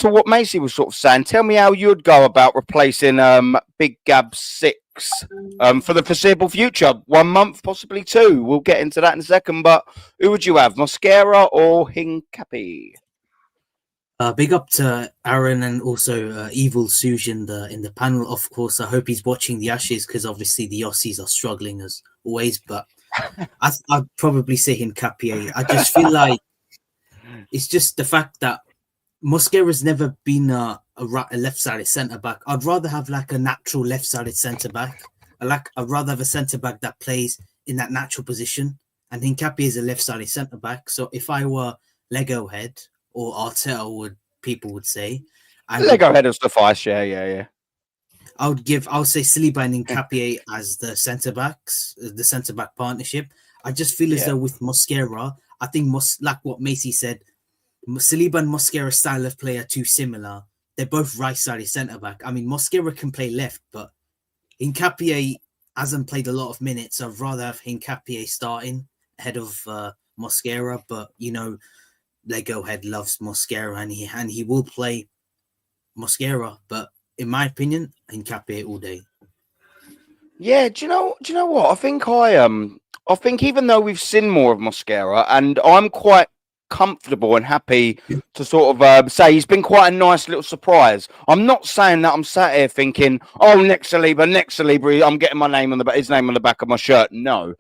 what Macy was sort of saying, tell me how you'd go about replacing Big Gab 6 for the foreseeable future. 1 month, possibly 2. We'll get into that in a second. But who would you have, Mosquera or Hincapi? Big up to Aaron and also Evil Suge in the panel. Of course, I hope he's watching the Ashes because obviously the Aussies are struggling as always. But I'd probably say Hincapi. I just feel like it's just the fact that Mosquera's never been a left-sided centre-back. I'd rather have like a natural left-sided centre-back. I'd rather have a centre-back that plays in that natural position. And Hincapi is a left-sided centre-back. So if I were Lego Head or Arteta, people would say, Lego Head will suffice. Yeah. I would say Saliba and Hincapi as the centre-backs, the centre-back partnership. I just feel as though with Mosquera, I think like what Macy said, Saliba and Mosquera's style of play are too similar. They're both right-sided centre-back. I mean, Mosquera can play left, but Hincapi hasn't played a lot of minutes. I'd rather have Hincapi starting ahead of Mosquera, but, Lego Head loves Mosquera and he will play Mosquera, but in my opinion, Hincapi all day. Yeah, do you know what? I think even though we've seen more of Mosquera, and I'm quite comfortable and happy to sort of say he's been quite a nice little surprise. I'm not saying that I'm sat here thinking, oh, next Saliba, I'm getting my name on his name on the back of my shirt. No,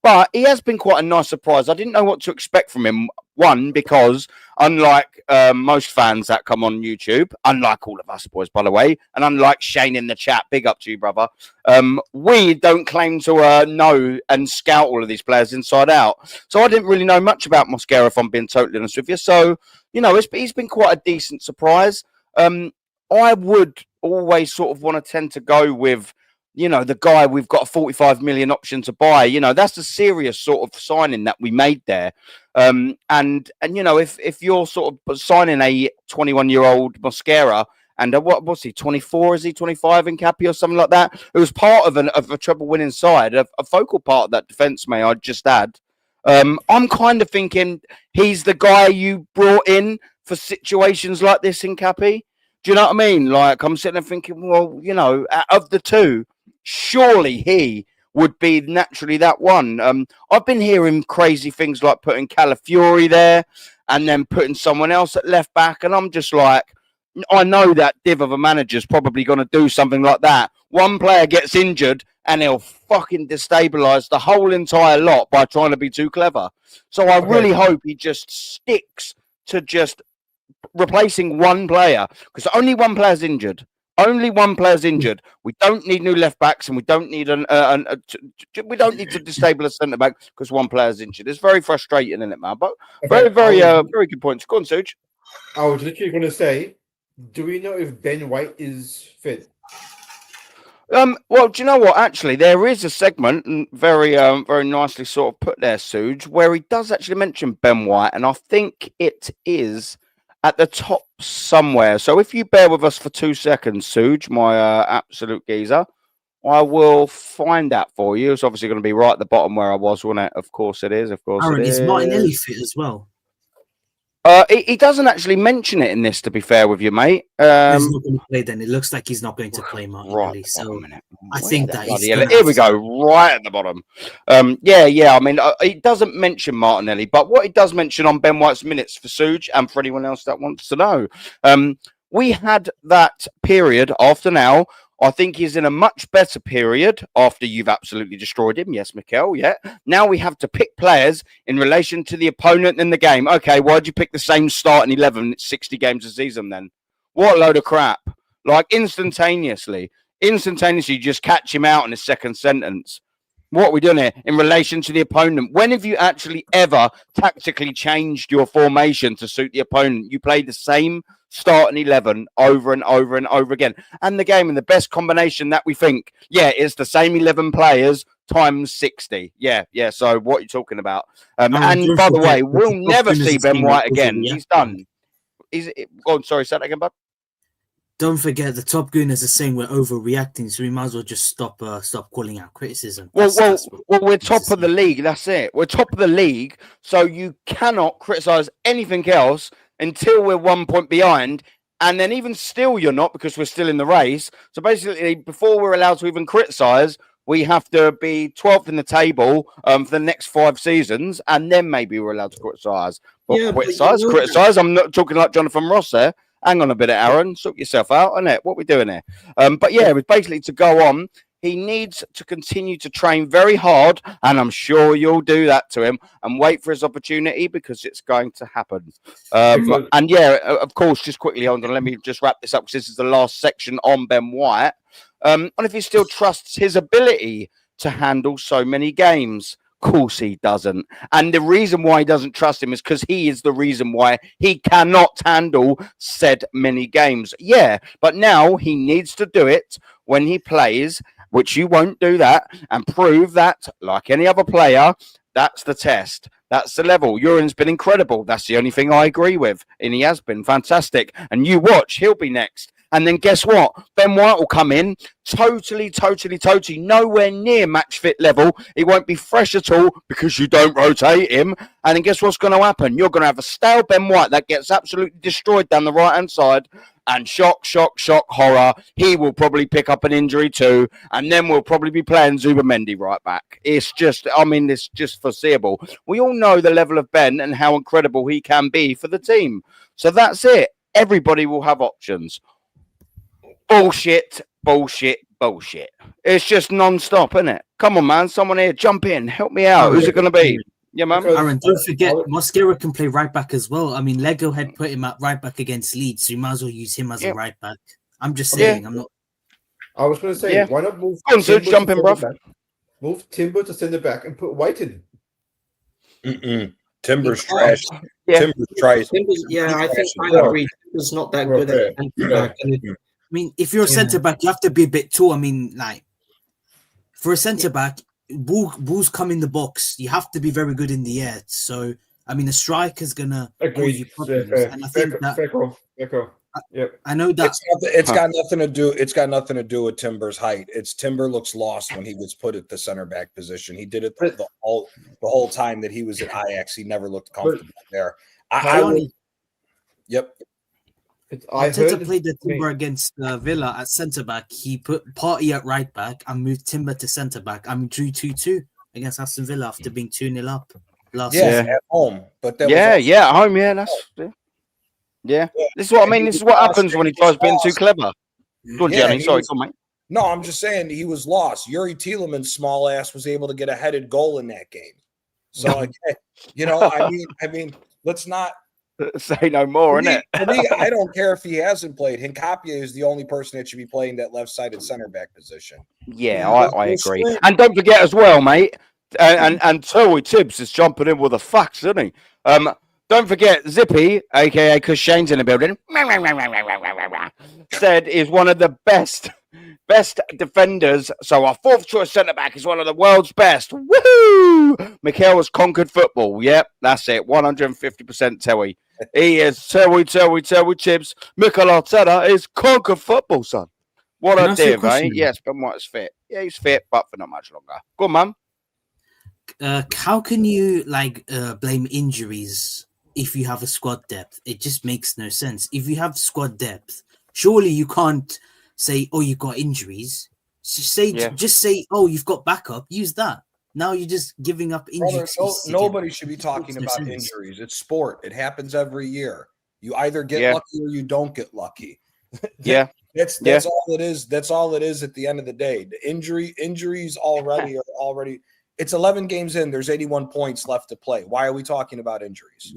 but he has been quite a nice surprise. I didn't know what to expect from him. One, because unlike most fans that come on YouTube, unlike all of us boys, by the way, and unlike Shane in the chat, big up to you, brother. We don't claim to know and scout all of these players inside out. So I didn't really know much about Mosquera, if I'm being totally honest with you. So, he's been quite a decent surprise. I would always sort of want to tend to go with, the guy we've got a 45 million option to buy. That's a serious sort of signing that we made there. And if you're sort of signing a 21-year-old Mosquera, and what was he, 24? Is he 25 in Cappy or something like that? It was part of a treble-winning side, a focal part of that defence, may I just add. I'm kind of thinking he's the guy you brought in for situations like this in Cappy. Do you know what I mean? Like, I'm sitting there thinking, well, of the two, surely he would be naturally that one. I've been hearing crazy things like putting Calafiori there and then putting someone else at left back, and I'm just like, I know that div of a manager's probably going to do something like that. One player gets injured and he'll fucking destabilise the whole entire lot by trying to be too clever. So I really hope he just sticks to just replacing one player, because only one player's injured. Only one player's injured. We don't need new left backs, and we don't need we don't need to destabilise centre back because one player's injured. It's very frustrating, isn't it, man? But very good points. Go on, Suj. I was literally going to say, do we know if Ben White is fit? Well, do you know what? Actually, there is a segment, and very nicely sort of put there, Suj, where he does actually mention Ben White, and I think it is at the top somewhere. So if you bear with us for 2 seconds, Suj, my absolute geezer, I will find that for you. It's obviously going to be right at the bottom where I was, wasn't it? Of course it is. Of course Aaron, it is. Is Martinelli fit as well? He doesn't actually mention it in this, to be fair with you, mate. He's not going to play then. It looks like he's not going to play Martinelli. Right, so I think that he's here we go, right at the bottom. Yeah. I mean, he doesn't mention Martinelli, but what he does mention on Ben White's minutes for Suj and for anyone else that wants to know, we had that period after now. I think he's in a much better period after you've absolutely destroyed him. Yes, Mikel, yeah. Now we have to pick players in relation to the opponent in the game. Okay, why'd you pick the same starting 11 at 60 games a season then? What a load of crap. Like, instantaneously, you just catch him out in his second sentence. What are we doing here in relation to the opponent? When have you actually ever tactically changed your formation to suit the opponent? You play the same starting 11 over and over and over again. And the game in the best combination that we think, is the same 11 players times 60. Yeah. So what are you talking about? And by the way, we'll never see Ben White again. He's done. Sorry, say that again, bud. Don't forget, the top gooners are saying we're overreacting, so we might as well just stop calling out criticism. Well, we're top of the league. That's it. We're top of the league, so you cannot criticize anything else until we're 1 point behind, and then even still you're not, because we're still in the race. So basically, before we're allowed to even criticize, we have to be 12th in the table for the next 5 seasons, and then maybe we're allowed to criticize. But criticize. I'm not talking like Jonathan Ross there. Hang on a bit, Aaron. Sort yourself out, innit? What are we doing here? But yeah, it was basically to go on. He needs to continue to train very hard, and I'm sure you'll do that to him, and wait for his opportunity, because it's going to happen. And yeah, of course, just quickly, hold on, let me just wrap this up, because this is the last section on Ben White. And if he still trusts his ability to handle so many games. Of course he doesn't. And the reason why he doesn't trust him is because he is the reason why he cannot handle said many games. Yeah, but now he needs to do it when he plays, which you won't do that, and prove that, like any other player, that's the test. That's the level. Urin's been incredible. That's the only thing I agree with. And he has been fantastic. And you watch, he'll be next. And then guess what? Ben White will come in totally nowhere near match fit level. He won't be fresh at all because you don't rotate him. And then guess what's going to happen? You're going to have a stale Ben White that gets absolutely destroyed down the right-hand side. and shock, horror, he will probably pick up an injury too, and then we'll probably be playing Zubimendi right back. It's just foreseeable. We all know the level of Ben and how incredible he can be for the team. So that's it. Everybody will have options. Bullshit. It's just non-stop, isn't it? Come on, man. Someone here, jump in. Help me out. Who's it going to be? Yeah, man. Aaron, don't forget, Mosquera can play right back as well. I mean, Lego had put him at right back against Leeds, so you might as well use him as a right back. I'm just saying, I'm not. I was going to say, why not move? Go on, so jump in, bruv. Move Timber to centre back and put White in. Timber's trash. Timber's trash. I think I agree. Timber's not that good at centre back. I mean, if you're a centre back, you have to be a bit tall. I mean, like for a centre back, balls come in the box. You have to be very good in the air. So, I mean, a striker's gonna cause you problems. And I think that. Yep. I know that it's got nothing to do. It's got nothing to do with Timber's height. It's Timber looks lost when he was put at the center back position. He did it the whole time that he was at Ajax. He never looked comfortable there. Yep. Arteta played the Timber against Villa at centre back. He put Partey at right back and moved Timber to centre back. I mean, drew 2-2 against Aston Villa after being 2-0 up last season. At home. But at home. Yeah, this is what I mean. This is what happens when he tries being too clever. Go on, Johnny. Sorry, go on, mate. No, I'm just saying he was lost. Yuri Tielemans' small ass was able to get a headed goal in that game. So, I mean, let's not say no more, innit? For me, I don't care if he hasn't played. Hincapie is the only person that should be playing that left-sided center back position. Yeah, I agree. And don't forget as well, mate. And Terry Tibbs is jumping in with the facts, isn't he? Don't forget, Zippy, a.k.a. because Shane's in the building, said is one of the best defenders. So our fourth choice centre-back is one of the world's best. Woohoo! Mikel has conquered football. Yep, that's it. 150% Terry. He is Terry Tibbs. Mikel Arteta is conquered football, son. What a div, eh? Yes, Ben White is fit. Yeah, he's fit, but for not much longer. Go on, man. How can you blame injuries if you have a squad depth? It just makes no sense. If you have squad depth, surely you can't say, "Oh, you've got injuries." Just say, "Oh, you've got backup." Use that. Now you're just giving up injuries. Nobody should be talking about injuries. It's sport. It happens every year. You either get lucky or you don't get lucky. Yeah. That's all it is. That's all it is at the end of the day. The injuries already. It's 11 games in. There's 81 points left to play. Why are we talking about injuries?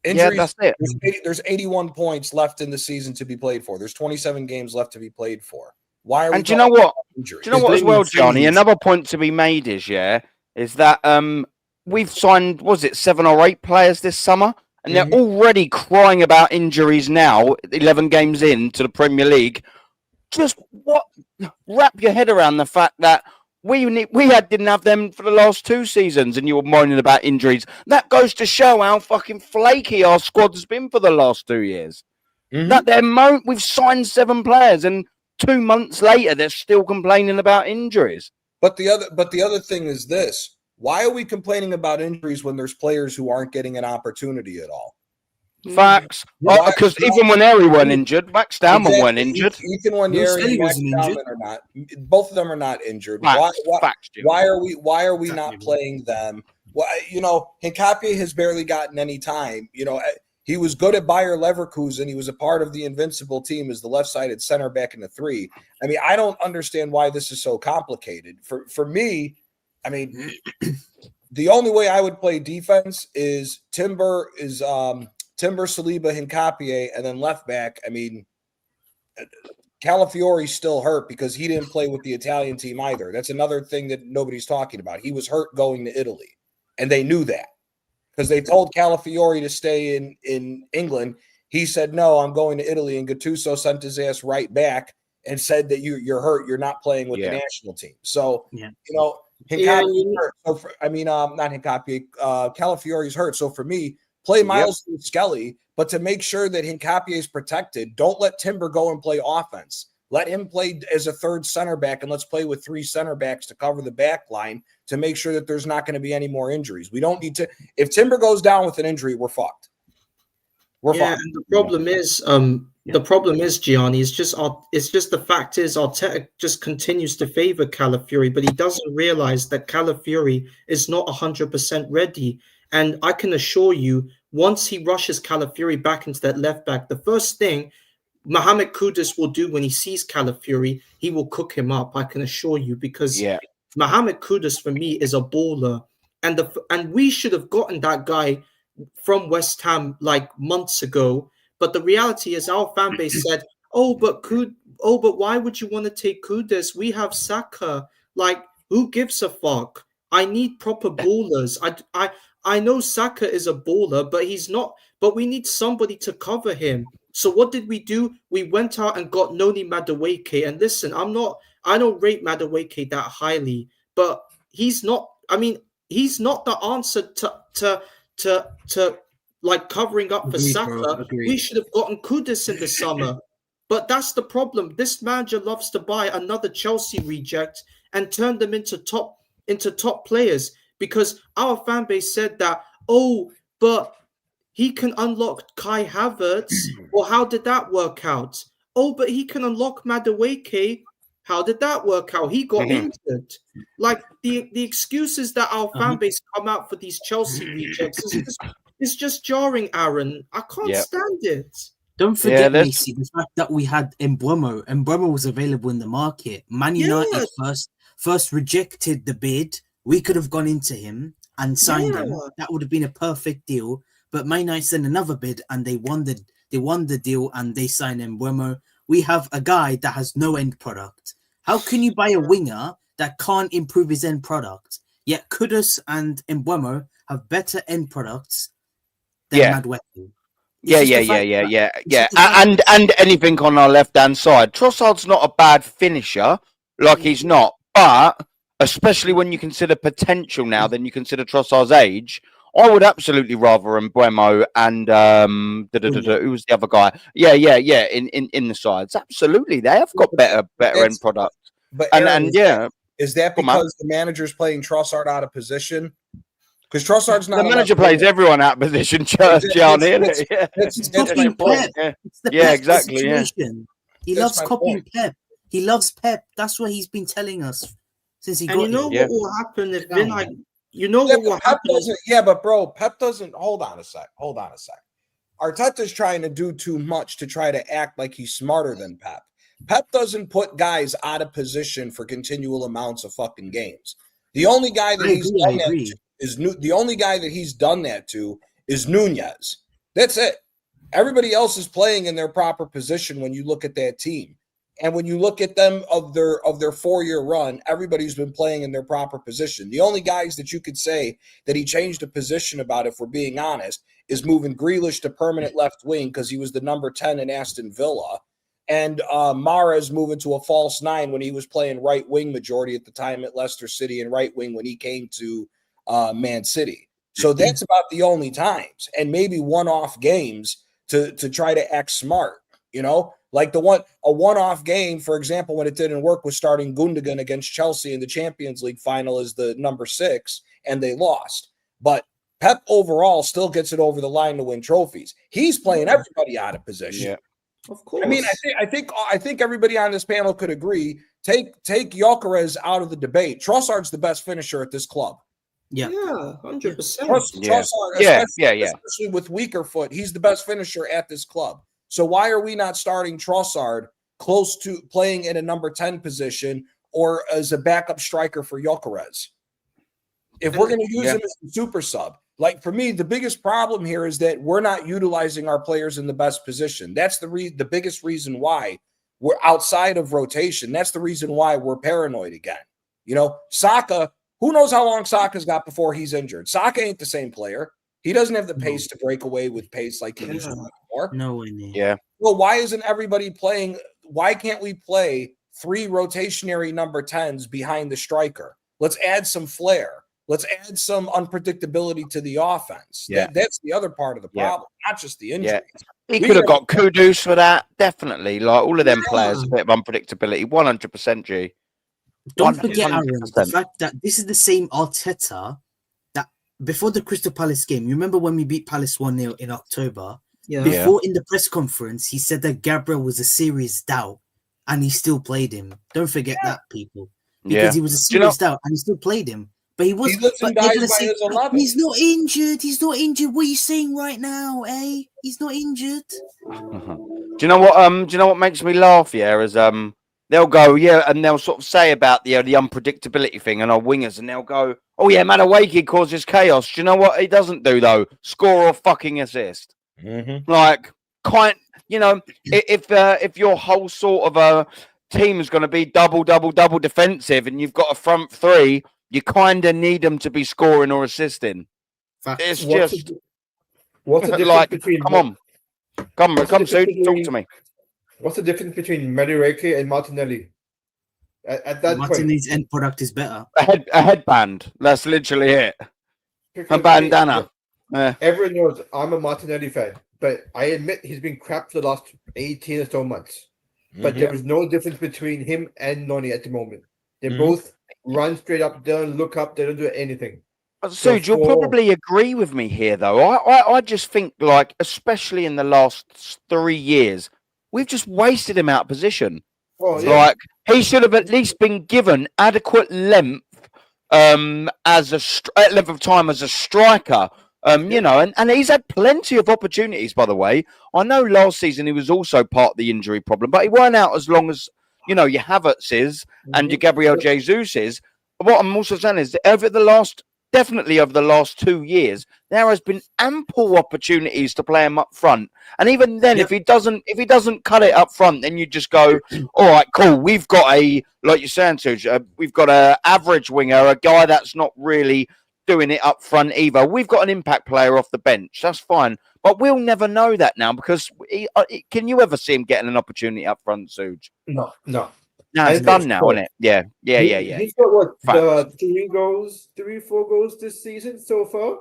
That's it. There's 81 points left in the season to be played for. There's 27 games left to be played for. Why are we? And do you know what? Do you know what as well, Johnny? Another point to be made is that we've signed 7 or 8 players this summer, and they're already crying about injuries now. 11 games into the Premier League. Just wrap your head around the fact that we didn't have them for the last 2 seasons, and you were moaning about injuries. That goes to show how fucking flaky our squad has been for the last 2 years. That we've signed 7 players, and 2 months later they're still complaining about injuries. But the other thing is this: why are we complaining about injuries when there's players who aren't getting an opportunity at all? Facts. Because even when Harry went injured, Max Stalman went injured. Even when Harry wasn't injured, or not, both of them are not injured. Why are we not playing them? Why, Hincapie has barely gotten any time. He was good at Bayer Leverkusen. He was a part of the invincible team as the left-sided center back in the 3. I mean, I don't understand why this is so complicated. For me, I mean, the only way I would play defense is Timber, Saliba, Hincapie, and then left back. I mean, Calafiori's still hurt because he didn't play with the Italian team either. That's another thing that nobody's talking about. He was hurt going to Italy, and they knew that because they told Calafiori to stay in England. He said, "No, I'm going to Italy," and Gattuso sent his ass right back and said that you're hurt. You're not playing with the national team. So, Hincapie's hurt. So not Hincapie. Calafiori's hurt. So for me, play Miles Skelly, but to make sure that Hincapie is protected, don't let Timber go and play offense. Let him play as a third center back, and let's play with 3 center backs to cover the back line to make sure that there's not going to be any more injuries. We don't need to – if Timber goes down with an injury, we're fucked. We're Yeah, fine. and the problem is, Gianni, it's just the fact is Arteta just continues to favor Calafiori, but he doesn't realize that Calafiori is not 100% ready. And I can assure you, once he rushes Calafiori back into that left back, the first thing Mohamed Kudus will do when he sees Calafiori, he will cook him up. I can assure you, because Mohamed Kudus for me is a baller, and we should have gotten that guy from West Ham like months ago. But the reality is, our fan base said, but why would you want to take Kudus? We have Saka. Like, who gives a fuck? I need proper ballers. I know Saka is a baller, but he's not. But we need somebody to cover him. So what did we do? We went out and got Noni Madueke. And listen, I don't rate Madueke that highly, but he's not. I mean, he's not the answer to like covering up for Saka. We should have gotten Kudus in the summer. But that's the problem. This manager loves to buy another Chelsea reject and turn them into top players, because our fan base said that, but he can unlock Kai Havertz. Well, how did that work out? But he can unlock Madueke. How did that work out? He got injured. Like, the excuses that our fan base come out for these Chelsea rejects is just jarring, Aaron. I can't stand it. Don't forget, Macy, the fact that we had Mbeumo. Mbeumo was available in the market. Man United first rejected the bid. We could have gone into him and signed him. That would have been a perfect deal. But Man United sent another bid and they won the deal and they signed Mbeumo. We have a guy that has no end product. How can you buy a winger that can't improve his end product? Yet Kudus and Mbeumo have better end products than Madueke. And anything on our left hand side. Trossard's not a bad finisher, he's not, but especially when you consider potential now, then you consider Trossard's age. I would absolutely rather Mbeumo and who was the other guy? In the sides. Absolutely, they have got better end product. But Aaron, is that because the manager's playing Trossard out of position? Because Trossard's not. The manager plays everyone out of position, Gianni. It's copying Pep. Exactly. Yeah. He loves copying Pep. He loves Pep. That's what he's been telling us since he got here. You know what will happen if what will happen? But bro, Pep doesn't. Hold on a sec. Arteta's trying to do too much to try to act like he's smarter than Pep. Pep doesn't put guys out of position for continual amounts of fucking games. The only guy that he's done that to is Nunez. That's it. Everybody else is playing in their proper position when you look at that team. And when you look at them of their 4-year run, everybody's been playing in their proper position. The only guys that you could say that he changed a position about, if we're being honest, is moving Grealish to permanent left wing because he was the number 10 in Aston Villa. And Mahrez moving to a false 9 when he was playing right wing majority at the time at Leicester City, and right wing when he came to Man City. So that's about the only times, and maybe one-off games to try to act smart, like a one-off game, for example, when it didn't work, was starting Gundogan against Chelsea in the Champions League final as the number 6, and they lost. But Pep overall still gets it over the line to win trophies. He's playing everybody out of position. Yeah. Of course. I mean, I think everybody on this panel could agree. Take Gyökeres out of the debate. Trossard's the best finisher at this club. Yeah, 100%. Trossard, especially with weaker foot, he's the best finisher at this club. So why are we not starting Trossard close to playing in a number 10 position or as a backup striker for Gyökeres? If we're going to use him as a super sub. Like, for me, the biggest problem here is that we're not utilizing our players in the best position. That's the biggest reason why we're outside of rotation. That's the reason why we're paranoid again. Saka, who knows how long Saka's got before he's injured? Saka ain't the same player. He doesn't have the pace to break away with pace like he used to before. No way. Yeah. Well, why isn't everybody playing? Why can't we play 3 rotationary number 10s behind the striker? Let's add some flair. Let's add some unpredictability to the offense. Yeah. That's the other part of the problem, not just the injuries. Yeah. He could have got Kudus for that, definitely. Like, all of them players, a bit of unpredictability, 100%, G. Don't forget, Aaron, the fact that this is the same Arteta that before the Crystal Palace game, you remember when we beat Palace 1-0 in October? Before in the press conference, he said that Gabriel was a serious doubt, and he still played him. Don't forget that, people, because he was a serious doubt, and he still played him. But he was. He lives and dies by his 11. He's not injured. He's not injured. What are you saying right now, eh? He's not injured. Do you know what? Do you know what makes me laugh? Yeah, is they'll go, and they'll sort of say about the unpredictability thing and our wingers, and they'll go, oh yeah, Madueke causes chaos. Do you know what he doesn't do though? Score or fucking assist. Like, if your whole sort of a team is going to be double defensive, and you've got a front three, you kind of need them to be scoring or assisting. It's what's the difference between? Come, Sue, talk to me. What's the difference between Madueke and Martinelli? At that Martinelli's end product is better. A headband. That's literally it. A bandana. Everyone knows I'm a Martinelli fan, but I admit he's been crap for the last 18 or so months. But there is no difference between him and Noni at the moment. They both run straight up, they don't look up, they don't do anything. So you'll probably agree with me here, though. I just think, like, especially in the last 3 years, we've just wasted him out of position. Like, he should have at least been given adequate length length of time as a striker. And he's had plenty of opportunities, by the way. I know last season he was also part of the injury problem, but he weren't out as long as, your Havertz's and your Gabriel Jesus's. What I'm also saying is definitely over the last 2 years, there has been ample opportunities to play him up front. And even then, if he doesn't cut it up front, then you just go, all right, cool. We've got like you're saying, Suj, we've got an average winger, a guy that's not really doing it up front either. We've got an impact player off the bench. That's fine. But we'll never know that now because can you ever see him getting an opportunity up front, Suj? No. No, it's done now, isn't it? Yeah. He's got what, 4 goals this season so far.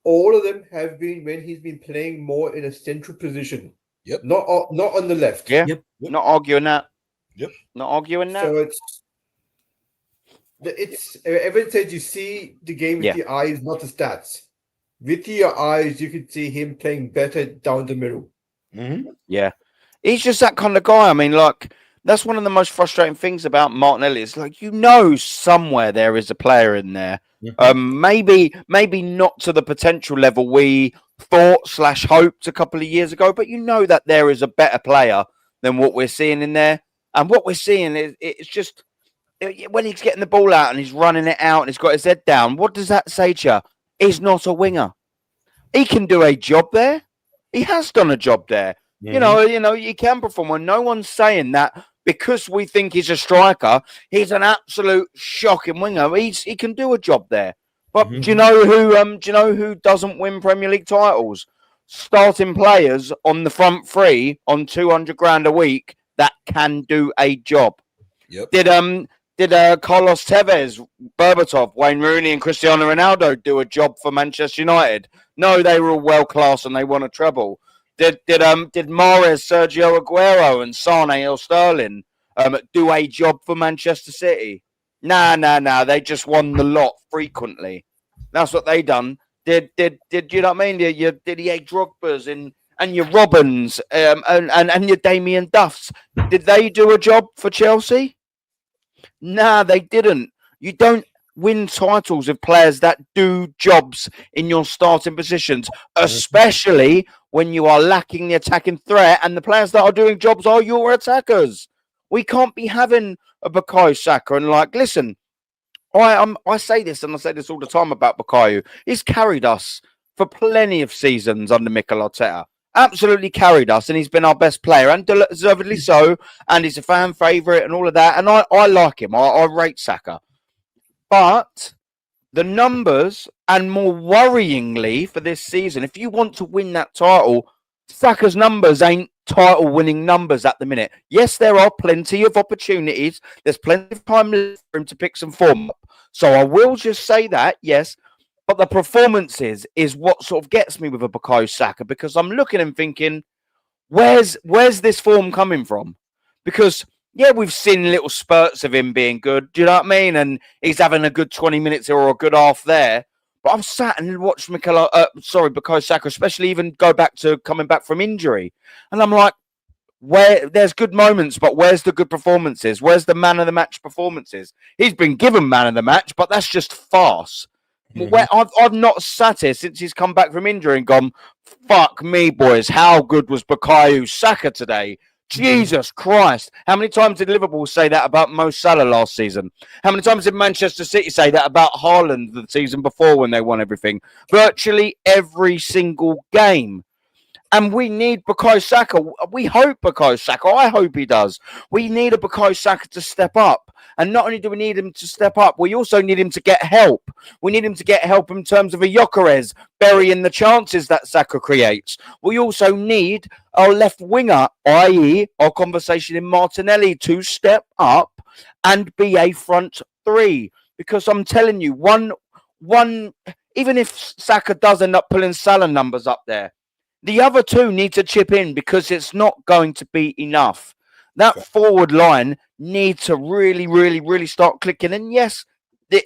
All of them have been when he's been playing more in a central position. Yep. Not on the left. Yeah. Yep. Not arguing that. Yep. Not arguing that. So it's everyone says you see the game with your eyes, not the stats. With your eyes, you can see him playing better down the middle. Yeah. He's just that kind of guy. I mean, like, that's one of the most frustrating things about Martinelli. It's like, somewhere there is a player in there. Maybe not to the potential level we thought/hoped a couple of years ago, but that there is a better player than what we're seeing in there. And what we're seeing is it's just when he's getting the ball out and he's running it out and he's got his head down. What does that say to you? He's not a winger. He can do a job there. He has done a job there. You can perform. And no one's saying that because we think he's a striker, he's an absolute shocking winger. He can do a job there. But do you know who doesn't win Premier League titles? Starting players on the front three on 200 grand a week that can do a job. Yep. Did Carlos Tevez, Berbatov, Wayne Rooney, and Cristiano Ronaldo do a job for Manchester United? No, they were all world class and they won a treble. Did Mahrez, Sergio Aguero, and Sane or Sterling do a job for Manchester City? Nah. They just won the lot frequently. That's what they done. Did you know what I mean? Your Didier Drogba's and your Robins and your Damien Duffs. Did they do a job for Chelsea? Nah, they didn't. You don't win titles with players that do jobs in your starting positions, especially when you are lacking the attacking threat and the players that are doing jobs are your attackers. We can't be having a Bukayo Saka and listen, I say this and I say this all the time about Bukayo. He's carried us for plenty of seasons under Mikel Arteta. Absolutely carried us, and he's been our best player, and deservedly so, and he's a fan favourite and all of that, and I like him. I rate Saka. But the numbers, and more worryingly for this season, if you want to win that title, Saka's numbers ain't title-winning numbers at the minute. Yes, there are plenty of opportunities. There's plenty of time left for him to pick some form up. So I will just say that, yes. But the performances is what sort of gets me with a Bukayo Saka, because I'm looking and thinking, where's this form coming from? Because, yeah, we've seen little spurts of him being good. Do you know what I mean? And he's having a good 20 minutes or a good half there. But I've sat and watched Bukayo Saka, especially even go back to coming back from injury, and I'm like, where there's good moments, but where's the good performances? Where's the man of the match performances? He's been given man of the match, but that's just farce. Where I've not sat here since he's come back from injury and gone, fuck me, boys. How good was Bukayo Saka today? Jesus Christ. How many times did Liverpool say that about Mo Salah last season? How many times did Manchester City say that about Haaland the season before when they won everything? Virtually every single game. And we need Bukayo Saka. We hope Bukayo Saka. I hope he does. We need a Bukayo Saka to step up. And not only do we need him to step up, we also need him to get help. We need him to get help in terms of a Gyökeres burying the chances that Saka creates. We also need our left winger, i.e. our conversation in Martinelli, to step up and be a front three. Because I'm telling you, one, even if Saka does end up pulling Salah numbers up there, the other two need to chip in because it's not going to be enough. That forward line needs to really, really, really start clicking. And yes,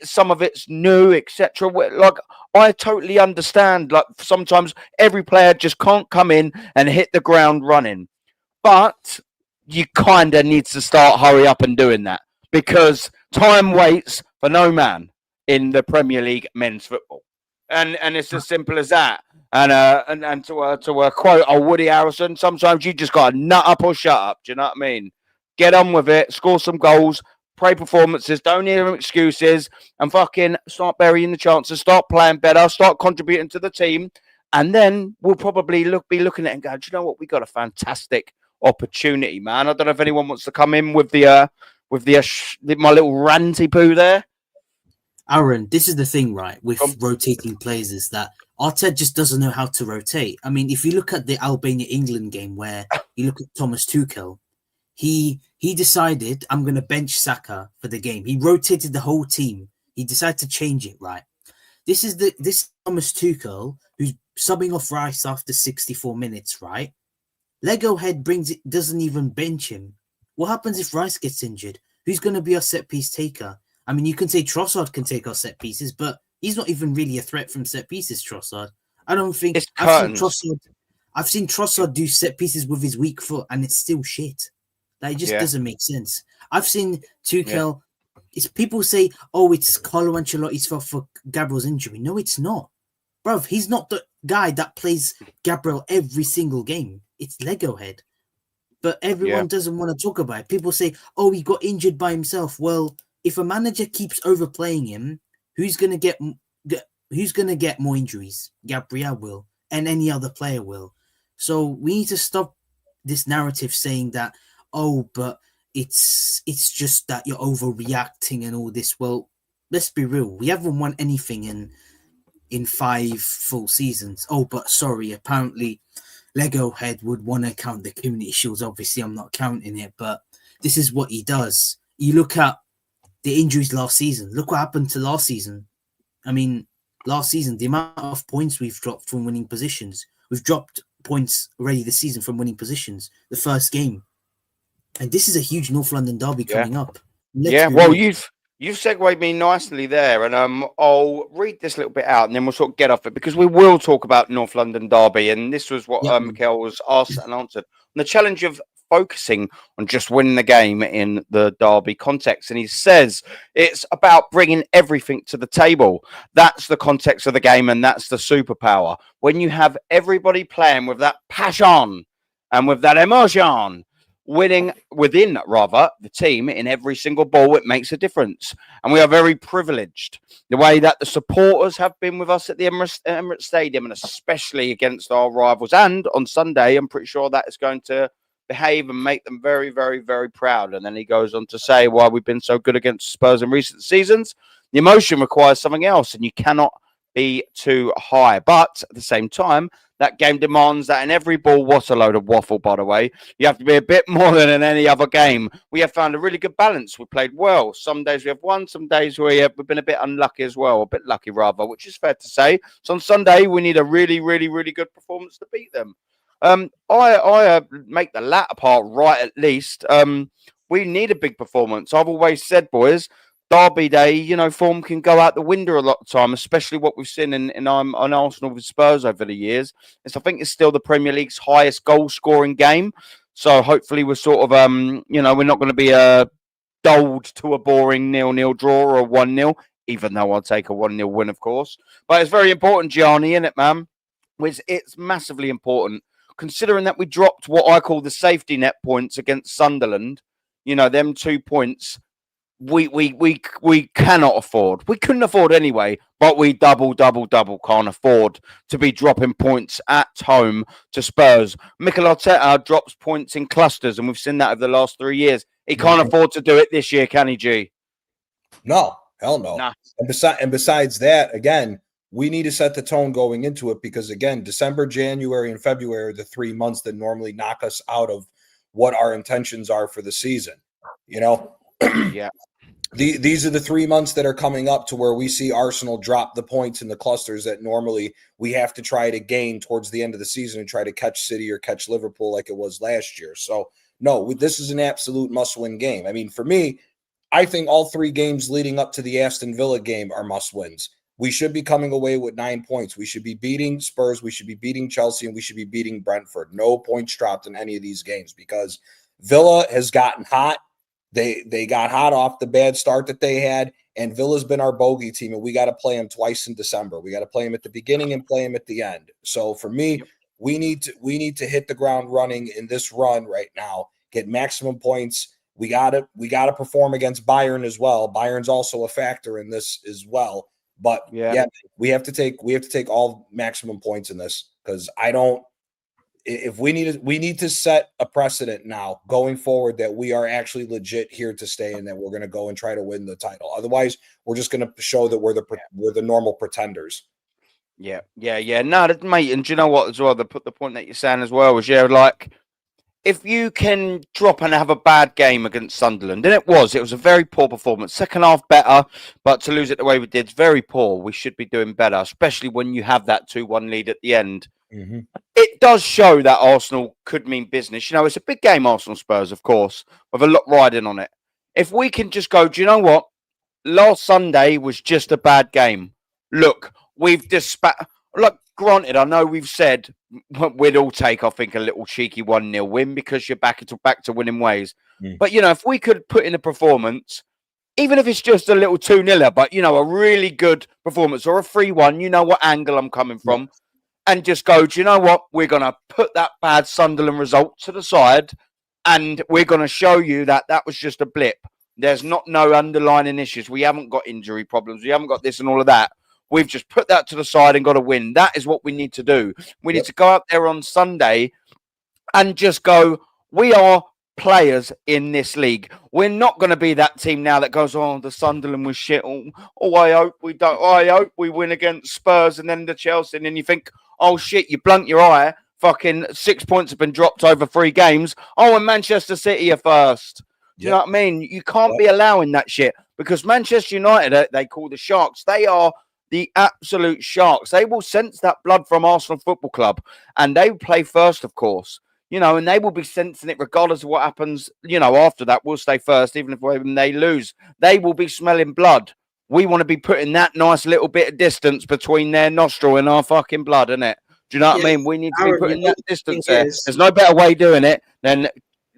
some of it's new, etc. Like, I totally understand. Like, sometimes every player just can't come in and hit the ground running. But you kind of need to start hurry up and doing that because time waits for no man in the Premier League men's football. And it's as simple as that. And to quote old Woody Harrelson, sometimes you just got to nut up or shut up. Do you know what I mean? Get on with it, score some goals, play performances, don't hear excuses, and fucking start burying the chances, start playing better, start contributing to the team. And then we'll probably be looking at it and go, do you know what? We got a fantastic opportunity, man. I don't know if anyone wants to come in with my little ranty poo there. Aaron, this is the thing, right, with rotating players is that Arteta just doesn't know how to rotate. I mean, if you look at the Albania-England game where you look at Thomas Tuchel, he decided, I'm going to bench Saka for the game. He rotated the whole team. He decided to change it, right? This Thomas Tuchel, who's subbing off Rice after 64 minutes, right? Lego Head doesn't even bench him. What happens if Rice gets injured? Who's going to be our set-piece taker? I mean, you can say Trossard can take our set pieces, but he's not even really a threat from set pieces, Trossard. I don't think I've seen Trossard do set pieces with his weak foot and it's still shit. Like, it just doesn't make sense. I've seen Tuchel. It's people say, oh, it's Carlo Ancelotti's fault for Gabriel's injury. No, it's not. Bruv, he's not the guy that plays Gabriel every single game. It's Lego Head. But everyone doesn't want to talk about it. People say, oh, he got injured by himself. Well, if a manager keeps overplaying him, who's gonna get more injuries? Gabriel will, and any other player will. So we need to stop this narrative saying that, oh, but it's just that you're overreacting and all this. Well, let's be real. We haven't won anything in 5 full seasons. Oh, but sorry, apparently Lego Head would want to count the Community Shields. Obviously, I'm not counting it, but this is what he does. You look at the injuries last season. Look what happened to last season. I mean, last season, the amount of points we've dropped from winning positions. We've dropped points already this season from winning positions. The first game. And this is a huge North London derby coming up. Well, you've segued me nicely there. And I'll read this little bit out and then we'll sort of get off it because we will talk about North London derby. And this was what Mikel was asked and answered. And the challenge of focusing on just winning the game in the derby context. And he says it's about bringing everything to the table. That's the context of the game and that's the superpower. When you have everybody playing with that passion and with that emotion, winning within the team in every single ball, it makes a difference. And we are very privileged. The way that the supporters have been with us at the Emirates Stadium and especially against our rivals. And on Sunday, I'm pretty sure that is going to behave and make them very, very, very proud. And then he goes on to say why we've been so good against Spurs in recent seasons. The emotion requires something else and you cannot be too high. But at the same time, that game demands that in every ball. What a load of waffle, by the way. You have to be a bit more than in any other game. We have found a really good balance. We played well. Some days we have won. Some days we've been a bit unlucky as well. A bit lucky, rather, which is fair to say. So on Sunday, we need a really, really, really good performance to beat them. I make the latter part right at least. We need a big performance. I've always said, boys, derby day, form can go out the window a lot of time, especially what we've seen in on Arsenal with Spurs over the years. I think it's still the Premier League's highest goal scoring game. So hopefully we're sort of, we're not going to be dulled to a boring 0-0 draw or 1-0, even though I'll take a 1-0 win, of course. But it's very important, Gianni, isn't it, man? It's massively important, considering that we dropped what I call the safety net points against Sunderland. Them 2 points we cannot afford. We couldn't afford anyway, but we double can't afford to be dropping points at home to Spurs. Mikel Arteta drops points in clusters, and we've seen that over the last 3 years. He can't afford to do it this year, can he, G? No, hell no. Nah. And besides that, again, we need to set the tone going into it because, again, December, January, and February are the 3 months that normally knock us out of what our intentions are for the season. Yeah. These are the 3 months that are coming up to where we see Arsenal drop the points in the clusters that normally we have to try to gain towards the end of the season and try to catch City or catch Liverpool like it was last year. So, no, this is an absolute must-win game. I mean, for me, I think all 3 games leading up to the Aston Villa game are must-wins. We should be coming away with 9 points. We should be beating Spurs. We should be beating Chelsea, and we should be beating Brentford. No points dropped in any of these games because Villa has gotten hot. They got hot off the bad start that they had, and Villa's been our bogey team, and we got to play them twice in December. We got to play them at the beginning and play them at the end. So for me, we need to hit the ground running in this run right now, get maximum points. We gotta perform against Bayern as well. Bayern's also a factor in this as well. But yeah, we have to take all maximum points in this because we need to set a precedent now going forward that we are actually legit here to stay and that we're going to go and try to win the title. Otherwise, we're just going to show that we're the normal pretenders. Yeah. No, mate, and do you know what as well? The point that you're saying as well was like if you can drop and have a bad game against Sunderland, and it was a very poor performance. Second half better, but to lose it the way we did, very poor. We should be doing better, especially when you have that 2-1 lead at the end. Mm-hmm. It does show that Arsenal could mean business. It's a big game, Arsenal Spurs, of course, with a lot riding on it. If we can just go, do you know what? Last Sunday was just a bad game. Look, we've look, granted, I know we've said we'd all take, I think, a little cheeky 1-0 win because you're back to winning ways. Mm. But, if we could put in a performance, even if it's just a little 2-0, but, a really good performance or a 3-1, you know what angle I'm coming from. Yeah. And just go, do you know what? We're going to put that bad Sunderland result to the side and we're going to show you that was just a blip. There's no underlying issues. We haven't got injury problems. We haven't got this and all of that. We've just put that to the side and got to win. That is what we need to do. We need to go out there on Sunday and just go, we are players in this league. We're not going to be that team now that goes, oh, the Sunderland was shit. Oh, I hope we don't. Oh, I hope we win against Spurs and then the Chelsea. And then you think, oh, shit, you blunt your eye. Fucking 6 points have been dropped over 3 games. Oh, and Manchester City are first. Do you know what I mean? You can't be allowing that shit because Manchester United, they call the Sharks. They are the absolute Sharks. They will sense that blood from Arsenal Football Club and they play first, of course. And they will be sensing it regardless of what happens, after that. We'll stay first, even if they lose. They will be smelling blood. We want to be putting that nice little bit of distance between their nostril and our fucking blood, innit? Do you know what I mean? We need to be putting that distance there. There's no better way doing it than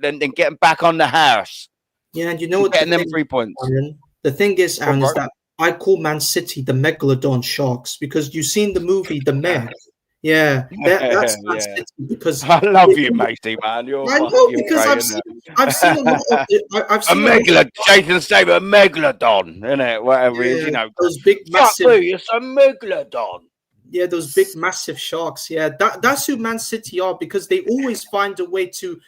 getting back on the house. Yeah, and what? Getting them 3 points. Aaron, the thing is, Aaron, is that I call Man City the Megalodon Sharks because you've seen the movie The Meg. Yeah, that's Man City because I love you, matey, man. I know because I've seen a lot of I've seen a megalodon. Jason Statham, a megalodon, innit? Whatever it is, those big massive. It's a megalodon. Yeah, those big massive sharks. Yeah, that's who Man City are because they always find a way to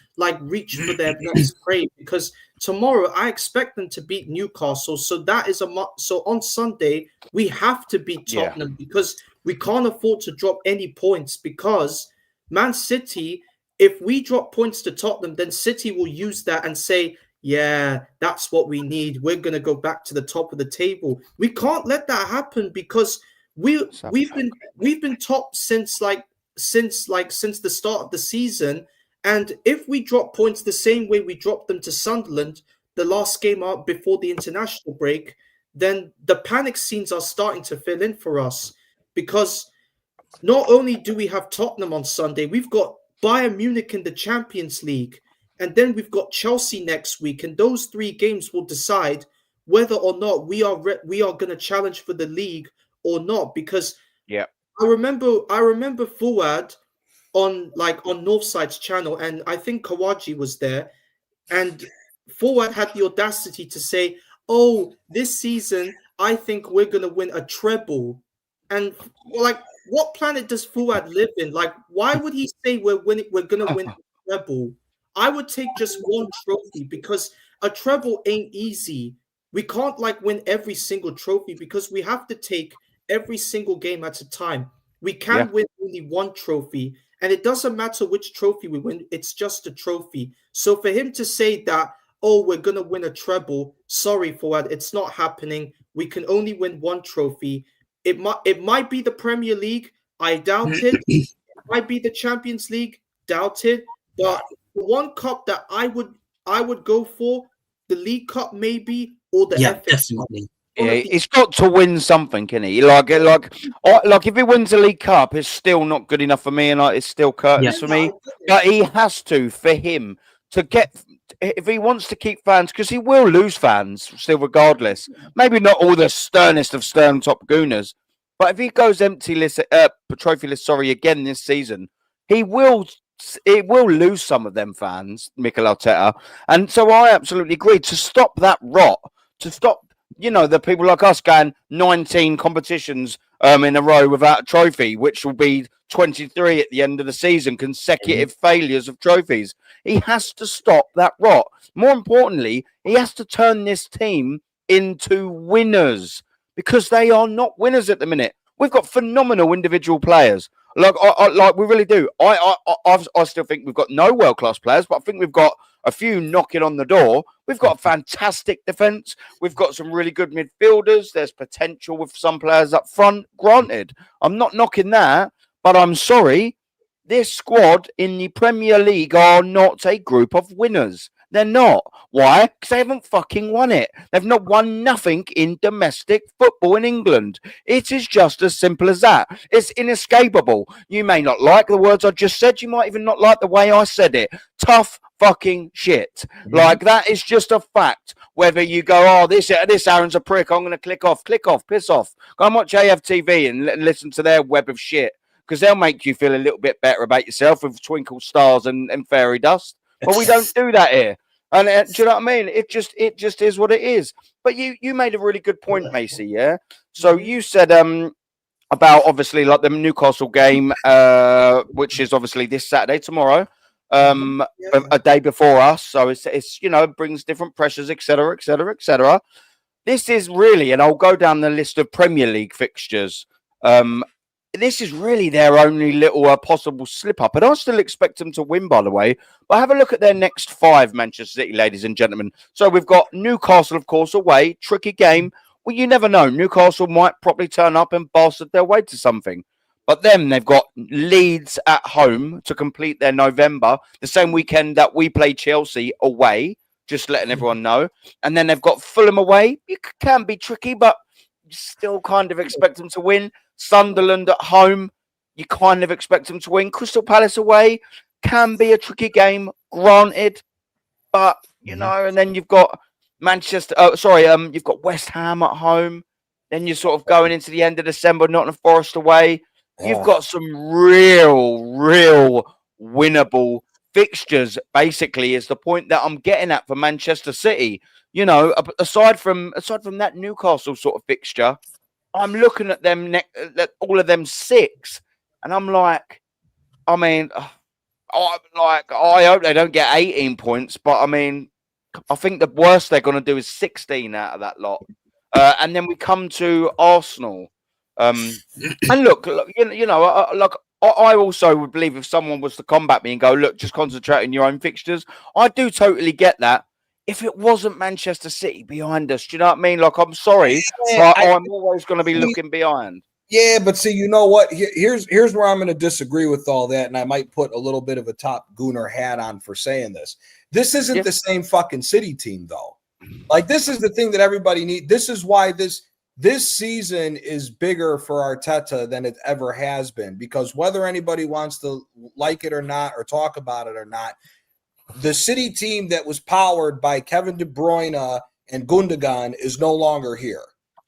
reach for their next prey. Because tomorrow I expect them to beat Newcastle, so that is so on Sunday we have to beat Tottenham because we can't afford to drop any points because Man City, if we drop points to Tottenham, then City will use that and say, yeah, that's what we need. We're going to go back to the top of the table. We can't let that happen because we've been top since the start of the season. And if we drop points the same way we dropped them to Sunderland, the last game out before the international break, then the panic scenes are starting to fill in for us, because not only do we have Tottenham on Sunday, we've got Bayern Munich in the Champions League, and then we've got Chelsea next week, and those 3 games will decide whether or not we are going to challenge for the league or not. Because I remember Fuad on Northside's channel, and I think Kawaji was there, and Fuad had the audacity to say, "Oh, this season I think we're going to win a treble," and like, what planet does Fuad live in? Like, why would he say we're going to win a treble? I would take just one trophy, because a treble ain't easy. We can't win every single trophy, because we have to take every single game at a time. We can win only one trophy, and it doesn't matter which trophy we win. It's just a trophy. So for him to say that, oh, we're going to win a treble, sorry, Fuad, it's not happening. We can only win one trophy. It might be the Premier League. I doubt it. It might be the Champions League. Doubt it. But the one cup that I would go for, the League Cup maybe, or the FA definitely. Cup. Yeah, he's got to win something, can he? Like if he wins the League Cup, it's still not good enough for me, and it's still curtains for me. But he has to, for him to get, if he wants to keep fans, because he will lose fans still, regardless. Maybe not all the sternest of stern top gooners, but if he goes trophyless, again this season, it will lose some of them fans, Mikel Arteta. And so I absolutely agree, to stop that rot, to stop, the people like us going 19 competitions in a row without a trophy, which will be 23 at the end of the season, consecutive failures of trophies. He has to stop that rot. More importantly, he has to turn this team into winners, because they are not winners at the minute. We've got phenomenal individual players. Like we really do. I still think we've got no world-class players, but I think we've got a few knocking on the door. We've got a fantastic defence. We've got some really good midfielders. There's potential with some players up front. Granted, I'm not knocking that, but I'm sorry. This squad in the Premier League are not a group of winners. They're not. Why? Because they haven't fucking won it. They've not won nothing in domestic football in England. It is just as simple as that. It's inescapable. You may not like the words I just said. You might even not like the way I said it. Tough fucking shit. Like, that is just a fact. Whether you go, oh, this Aaron's a prick, I'm going to click off, piss off. Go and watch AFTV and listen to their web of shit, because they'll make you feel a little bit better about yourself with twinkle stars and fairy dust. But we don't do that here. And do you know what I mean? It just is what it is. But you made a really good point, Macy, yeah? So you said about, obviously, like the Newcastle game, which is obviously this Saturday, tomorrow, a day before us. So it's brings different pressures, etc., etc., etc. This is really, and I'll go down the list of Premier League fixtures. This is really their only little possible slip-up. And I still expect them to win, by the way. But have a look at their next 5, Manchester City, ladies and gentlemen. So we've got Newcastle, of course, away. Tricky game. Well, you never know. Newcastle might probably turn up and bastard their way to something. But then they've got Leeds at home to complete their November, the same weekend that we play Chelsea away, just letting everyone know. And then they've got Fulham away. It can be tricky, but you still kind of expect them to win. Sunderland at home, you kind of expect them to win. Crystal Palace away can be a tricky game, granted, but and then you've got you've got West Ham at home. Then you're sort of going into the end of December, Nottingham Forest away. You've got some real winnable fixtures, basically, is the point that I'm getting at for Manchester City. Aside from that Newcastle sort of fixture, I'm looking at them, all of them 6, and I'm like, I hope they don't get 18 points, but I think the worst they're going to do is 16 out of that lot. And then we come to Arsenal. And look, I also would believe if someone was to combat me and go, look, just concentrate on your own fixtures. I do totally get that. If it wasn't Manchester City behind us, do you know what I mean? Like, I'm sorry, but I'm always going to be looking behind. Yeah, but see, you know what? Here's where I'm going to disagree with all that, and I might put a little bit of a top gooner hat on for saying this. This isn't the same fucking City team, though. Like, this is the thing that everybody needs. This is why this season is bigger for Arteta than it ever has been, because whether anybody wants to like it or not, or talk about it or not, the City team that was powered by Kevin De Bruyne and Gundogan is no longer here.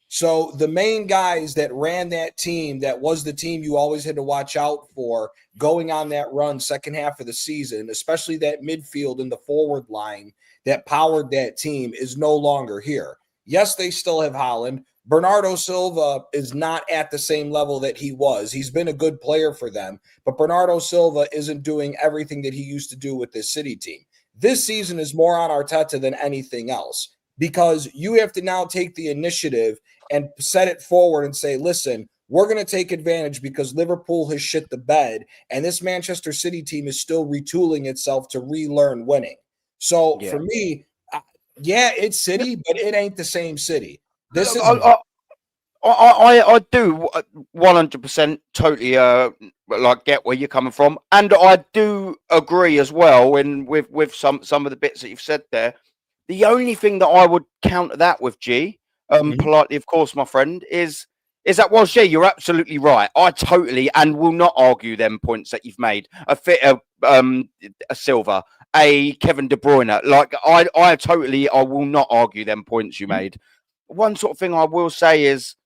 So the main guys that ran that team, that was the team you always had to watch out for going on that run second half of the season, especially that midfield and the forward line that powered that team, is no longer here. Yes, they still have Haaland. Bernardo Silva is not at the same level that he was. He's been a good player for them, but Bernardo Silva isn't doing everything that he used to do with this City team. This season is more on Arteta than anything else, because you have to now take the initiative and set it forward and say, listen, we're going to take advantage because Liverpool has shit the bed, and this Manchester City team is still retooling itself to relearn winning. So for me, it's City, but it ain't the same City. This is I do 100% totally like get where you're coming from, and I do agree as well with some of the bits that you've said there. The only thing that I would counter that with, politely, of course, my friend, is that, well, you're absolutely right. I totally and will not argue them points that you've made. A Silva, a Kevin De Bruyne. Like, I will not argue them points you made. One sort of thing I will say is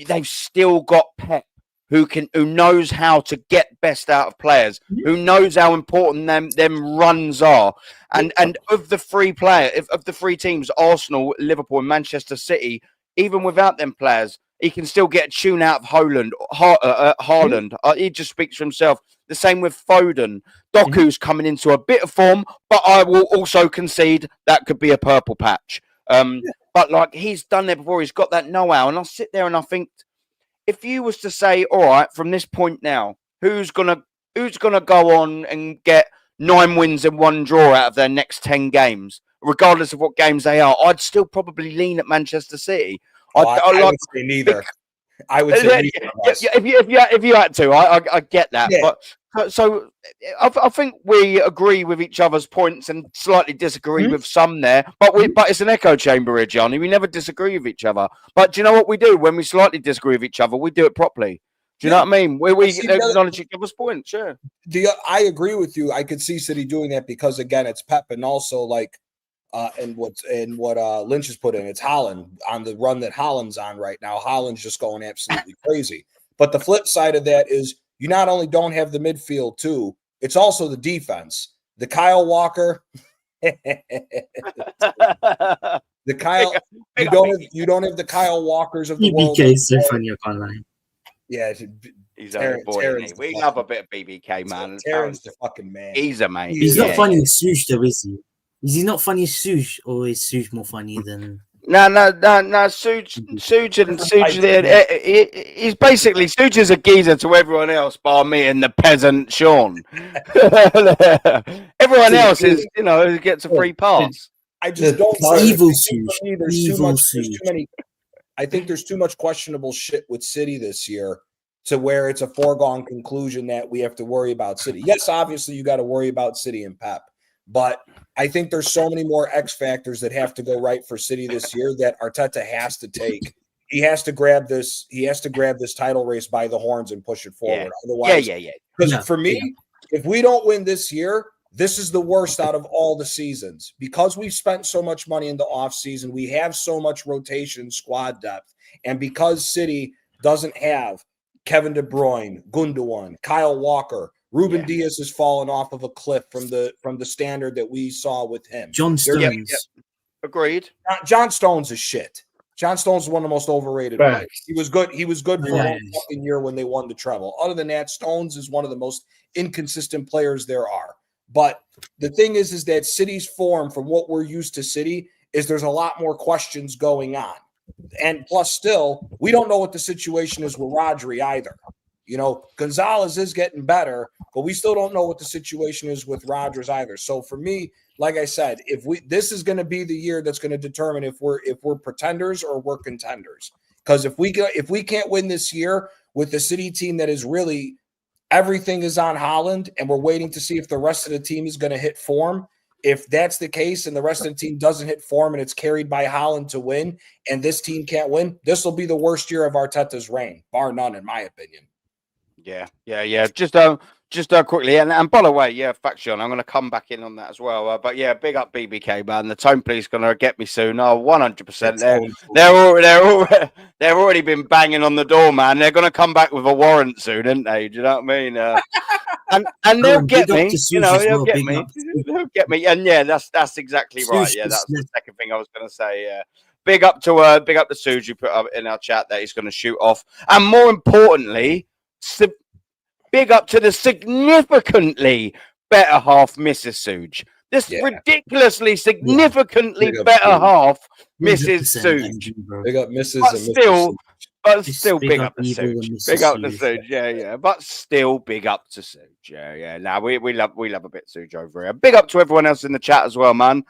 they've still got Pep, who knows how to get best out of players, who knows how important them runs are, and of the three teams, Arsenal, Liverpool, and Manchester City, even without them players, he can still get a tune out of Haaland. He just speaks for himself. The same with Foden. Doku's coming into a bit of form, but I will also concede that could be a purple patch. But like, he's done there before. He's got that know-how, and I sit there and I think, if you was to say, all right, from this point now, who's gonna go on and get 9 wins and 1 draw out of their next 10 games, regardless of what games they are, I'd still probably lean at Manchester City. I would say neither. I would say neither. If you had to, I get that, but. So I think we agree with each other's points and slightly disagree with some there, but it's an echo chamber here, Johnny. We never disagree with each other. But do you know what we do when we slightly disagree with each other? We do it properly. Do you know what I mean? We acknowledge each other's points. Sure. I agree with you. I could see City doing that because, again, it's Pep, and also like and what Lynch has put in, it's Haaland on the run that Haaland's on right now. Haaland's just going absolutely crazy. But the flip side of that is, you not only don't have the midfield too, it's also the defense. The Kyle Walker, you don't have the Kyle Walkers of the world. BBK is so funny, I can't lie. Yeah, he's a boy. We love a bit of BBK, man. Terran's the fucking man. He's a mate. He's not funny as Suj, though, is he? Is he not funny as Suj, or is Suj more funny than? No. Suj he's basically, Suj is a geezer to everyone else, bar me and the peasant Sean. Everyone else is, gets a free pass. I just don't. Evil Suj. I think there's too much questionable shit with City this year to where it's a foregone conclusion that we have to worry about City. Yes, obviously you got to worry about City and Pep, but I think there's so many more X factors that have to go right for City this year that Arteta has to take. He has to grab this. He has to grab this title race by the horns and push it forward. Otherwise, Because for me, if we don't win this year, this is the worst out of all the seasons, because we've spent so much money in the offseason. We have so much rotation, squad depth, and because City doesn't have Kevin De Bruyne, Gundogan, Kyle Walker. Ruben Diaz has fallen off of a cliff from the standard that we saw with him. John Stones. Agreed. John Stones is shit. John Stones is one of the most overrated players. He was good. He was good for one fucking year when they won the treble. Other than that, Stones is one of the most inconsistent players there are. But the thing is that City's form, from what we're used to City, is there's a lot more questions going on. And plus, still, we don't know what the situation is with Rodri either. Gonzalez is getting better, but we still don't know what the situation is with Rodgers either. So for me, like I said, this is going to be the year that's going to determine if we're pretenders or we're contenders. Because if we can't win this year with the City team that is really everything is on Haaland, and we're waiting to see if the rest of the team is going to hit form, if that's the case and the rest of the team doesn't hit form and it's carried by Haaland to win, and this team can't win, this will be the worst year of Arteta's reign, bar none, in my opinion. Yeah. Just quickly, and by the way, yeah, faction. I'm going to come back in on that as well. But yeah, big up BBK, man. The tone police going to get me soon. Oh, 100%. They're already been banging on the door, man. They're going to come back with a warrant soon, aren't they? Do you know what I mean? And they'll get me. You know, they'll get me. They'll get me. And yeah, that's exactly right. Yeah, that's the second thing I was going to say. Yeah. Big up to Suj who put up in our chat that he's going to shoot off, and more importantly, big up to the significantly better half, Mrs. Suj. This ridiculously significantly better half, Mrs. Suj. Big up Mrs. But still big up to Suj. Big up to Suj. Yeah. But still big up to Suj. Yeah. Now we love a bit Suj over here. Big up to everyone else in the chat as well, man.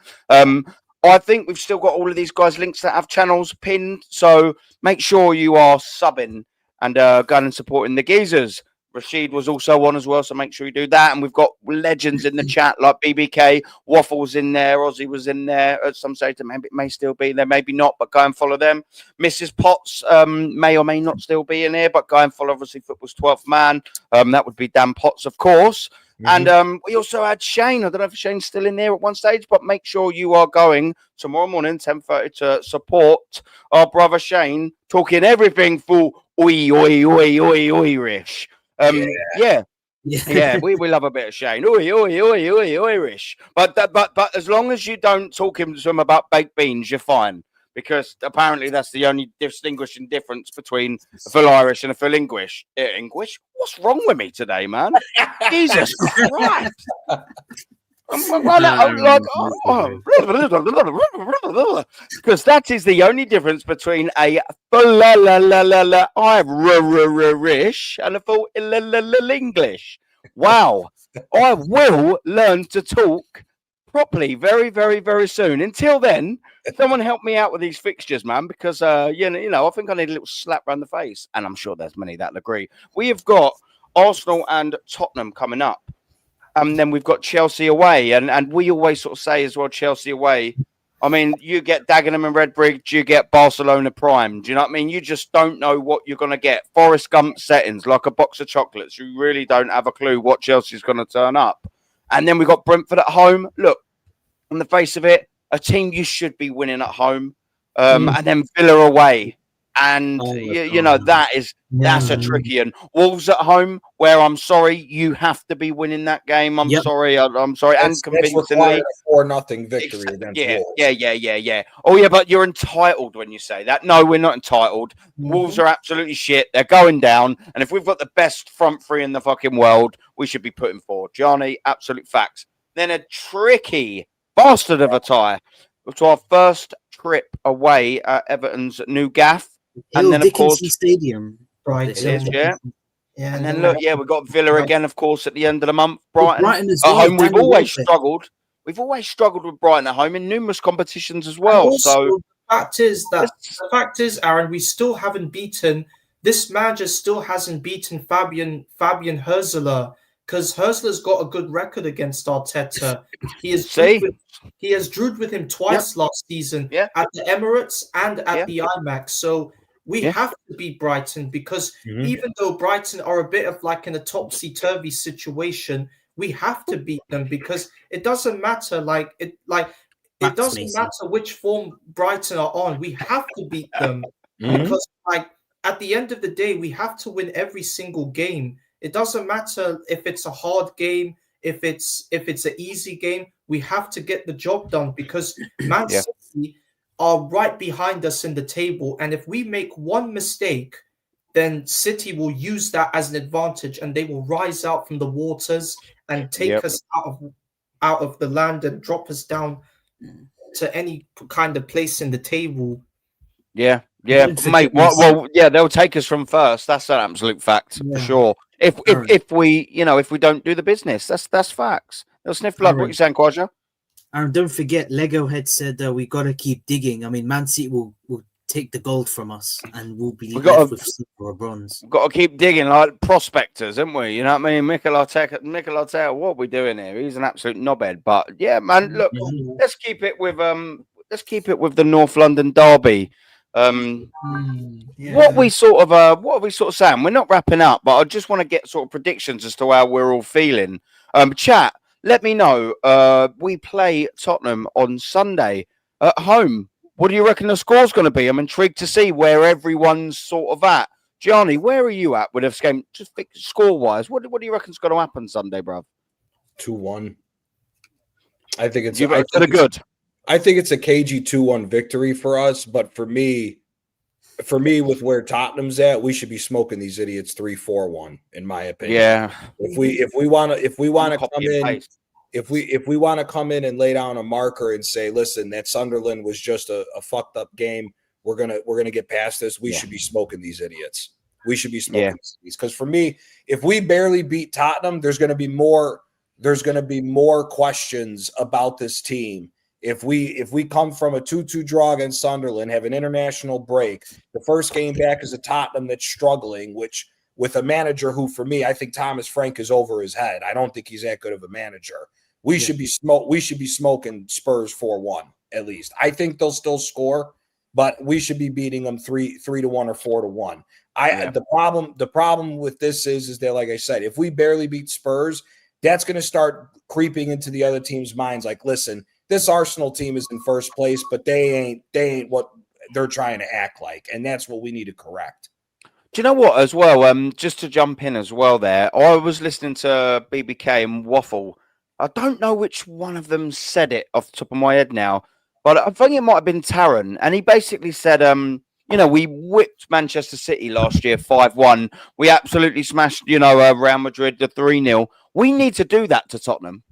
I think we've still got all of these guys' links that have channels pinned, so make sure you are subbing and going and supporting the geezers. Rashid was also on as well, so make sure you do that. And we've got legends in the chat like BBK, Waffles in there, Ozzy was in there. At some stage, maybe it may still be there, maybe not, but go and follow them. Mrs. Potts may or may not still be in here, but go and follow, obviously, Football's 12th man. That would be Dan Potts, of course. And we also had Shane. I don't know if Shane's still in there at one stage, but make sure you are going tomorrow morning, 10:30, to support our brother Shane, talking everything for Irish. Yeah. We love a bit of Shane. Irish. But as long as you don't talk to him about baked beans, you're fine. Because apparently that's the only distinguishing difference between a full Irish and a full English. English? What's wrong with me today, man? Jesus Christ! Because that is the only difference between a full Irish and a full English. Wow! I will learn to talk properly very, very, very soon. Until then, someone help me out with these fixtures, man, because I think I need a little slap around the face, and I'm sure there's many that'll agree. We have got Arsenal and Tottenham coming up, and then we've got Chelsea away, and we always sort of say as well, Chelsea away. I mean, you get Dagenham and Redbridge, you get Barcelona Prime. Do you know what I mean? You just don't know what you're going to get. Forrest Gump settings, like a box of chocolates. You really don't have a clue what Chelsea's going to turn up. And then we've got Brentford at home. Look, on the face of it, a team you should be winning at home. And then Villa away. And, that's a tricky one. Wolves at home, where I'm sorry, you have to be winning that game. I'm sorry. I'm sorry. And convincingly. 4-0 victory against Wolves. Yeah. Oh, yeah, but you're entitled when you say that. No, we're not entitled. Wolves are absolutely shit. They're going down. And if we've got the best front three in the fucking world, we should be putting forward. Johnny, absolute facts. Then a tricky bastard of a tie to our first trip away at Everton's new gaff. And then, of course, Stadium. Brighton. And then, look, we've got Villa again, of course, at the end of the month. Brighton as well. At home, we've always struggled. We've always struggled with Brighton at home in numerous competitions as well. Also, the fact is, Aaron, we still haven't beaten. This manager still hasn't beaten Fabian Hürzeler, because Hürzeler's got a good record against Arteta. He has drewed with him twice last season at the Emirates and at the IMAX. So we have to beat Brighton, because even though Brighton are a bit of like in a topsy-turvy situation, we have to beat them, because it doesn't matter. It doesn't matter which form Brighton are on. We have to beat them because, at the end of the day, we have to win every single game. It doesn't matter if it's a hard game, if it's an easy game. We have to get the job done, because Man City are right behind us in the table. And if we make one mistake, then City will use that as an advantage, and they will rise out from the waters and take us out of the land and drop us down to any kind of place in the table. Yeah, mate. Well, they'll take us from first. That's an absolute fact for sure. If we don't do the business, that's facts. They'll sniff blood. What are you saying, Quadra? And don't forget, Lego Head said we got to keep digging. I mean, Man City will take the gold from us, and we'll be We left with silver or bronze. We've got to keep digging like prospectors, haven't we? You know what I mean? Mikel Arteta, what are we doing here? He's an absolute knobhead. But yeah, man, look, let's keep it with the North London derby. What we sort of saying? We're not wrapping up, but I just want to get sort of predictions as to how we're all feeling. Chat, let me know. We play Tottenham on Sunday at home. What do you reckon the score's going to be? I'm intrigued to see where everyone's sort of at. Gianni, where are you at with this game? Just score-wise, what do you reckon's going to happen Sunday, bro? 2-1. I think it's good. I think it's a cagey 2-1 victory for us, but for me, with where Tottenham's at, we should be smoking these idiots 3-4-1, in my opinion. Yeah. If we want to come in, if we want to come in and lay down a marker and say, listen, that Sunderland was just a fucked up game. We're gonna get past this. We should be smoking these idiots. We should be smoking these, because for me, if we barely beat Tottenham, there's gonna be more questions about this team. If we come from a 2-2 draw against Sunderland, have an international break, the first game back is a Tottenham that's struggling, which with a manager who, for me, I think Thomas Frank is over his head. I don't think he's that good of a manager. We should be smoking Spurs 4-1 at least. I think they'll still score, but we should be beating them 3-1 or 4-1. The problem with this is that, like I said, if we barely beat Spurs, that's going to start creeping into the other team's minds. Like, listen, this Arsenal team is in first place, but they ain't what they're trying to act like, and that's what we need to correct. Do you know what, as well? Just to jump in as well there, I was listening to BBK and Waffle. I don't know which one of them said it off the top of my head now, but I think it might have been Taron, and he basically said, we whipped Manchester City last year 5-1. We absolutely smashed, Real Madrid the 3-0. We need to do that to Tottenham.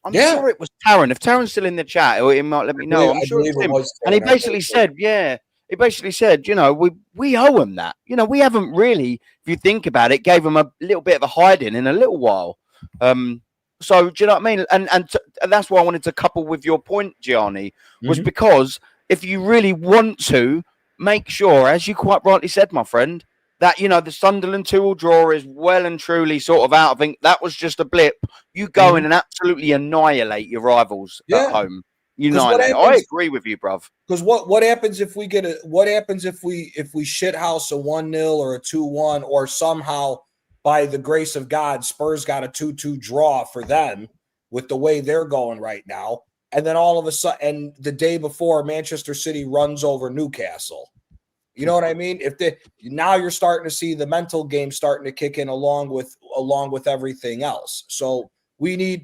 I'm sure it was Taron. If Taron's still in the chat, he might let me know. I'm sure it's him. And he basically said, we owe them that. We haven't really, if you think about it, gave them a little bit of a hiding in a little while. So do you know what I mean? And that's why I wanted to couple with your point, Gianni, was because if you really want to make sure, as you quite rightly said, my friend, that, the Sunderland 2-2 draw is well and truly sort of out. I think that was just a blip. You go in and absolutely annihilate your rivals at home. I agree with you, bruv. Because what happens if we get if we shithouse a 1-0 or a 2-1, or somehow by the grace of God, Spurs got a 2-2 draw for them with the way they're going right now, and then all of a sudden, and the day before, Manchester City runs over Newcastle. You know what I mean? Now you're starting to see the mental game starting to kick in along with everything else. So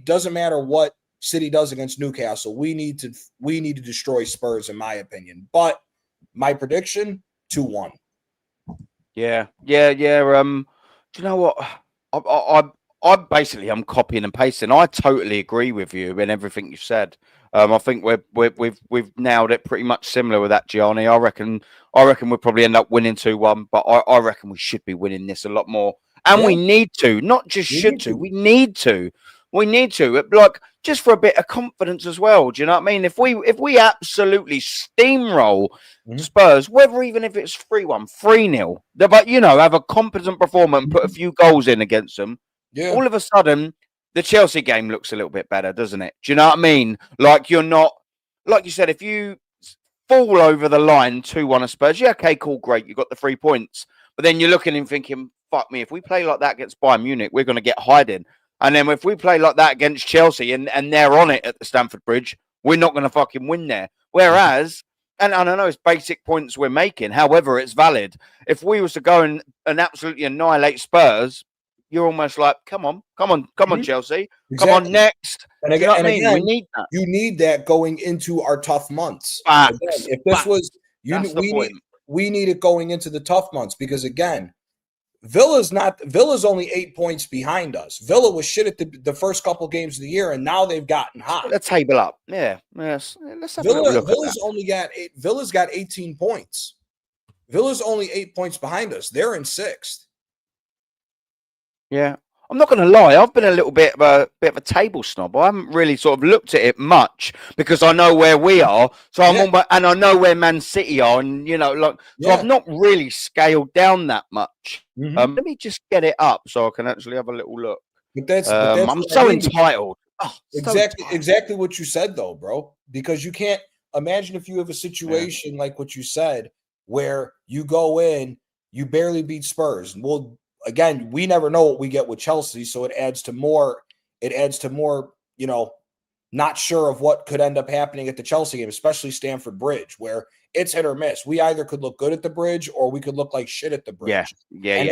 doesn't matter what City does against Newcastle, we need to destroy Spurs, in my opinion. But my prediction, 2-1. Yeah. Do you know what? I'm copying and pasting. I totally agree with you in everything you said. I think we've nailed it pretty much similar with that, Gianni. I reckon we'll probably end up winning 2-1, but I reckon we should be winning this a lot more. And we need to, not just we need to. We need to, like, just for a bit of confidence as well. Do you know what I mean? If we absolutely steamroll Spurs, even if it's 3-1, 3-0, but have a competent performance and put a few goals in against them, all of a sudden the Chelsea game looks a little bit better, doesn't it? Do you know what I mean? Like, you're not, like you said, if you fall over the line 2-1 at Spurs, okay, cool, great, you got the 3 points. But then you're looking and thinking, fuck me, if we play like that against Bayern Munich, we're going to get hiding. And then if we play like that against Chelsea and they're on it at the Stamford Bridge, we're not going to fucking win there. Whereas, and I know it's basic points we're making, however, it's valid. If we was to go and absolutely annihilate Spurs, you're almost like, come on, Chelsea. Exactly. Come on, next. And again, we need that. You need that going into our tough months. Facts. Again, if this was, we need it going into the tough months, because again, Villa's only 8 points behind us. Villa was shit at the first couple games of the year, and now they've gotten hot. Let's table up. Yeah. Yes. Let's have a look. Villa's got 18 points. Villa's only 8 points behind us. They're in 6th. Yeah. I'm not going to lie. I've been a little bit of a table snob. I haven't really sort of looked at it much because I know where we are. So and I know where Man City are, and so I've not really scaled down that much. Let me just get it up so I can actually have a little look. But I'm so entitled. Oh, exactly what you said, though, bro. Because you can't imagine if you have a situation like what you said, where you go in, you barely beat Spurs. Well, again, we never know what we get with Chelsea, so it adds to more. Not sure of what could end up happening at the Chelsea game, especially Stamford Bridge, where it's hit or miss. We either could look good at the bridge or we could look like shit at the bridge. Yeah.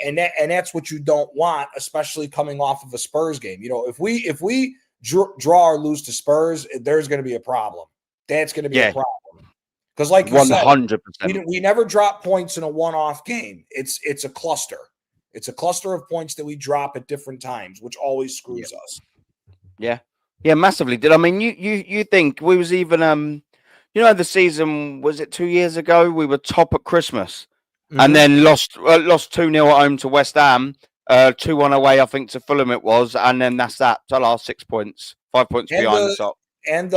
And that's what you don't want, especially coming off of a Spurs game. If we draw or lose to Spurs, there's going to be a problem. That's going to be a problem. Because like you 100%. said, we never drop points in a one-off game. It's a cluster. It's a cluster of points that we drop at different times, which always screws us. Yeah, massively. You think we was even the season, was it 2 years ago? We were top at Christmas and then lost 2-0 at home to West Ham, 2-1 away, I think, to Fulham it was, and then that's that. To last 6 points, 5 points behind the top. And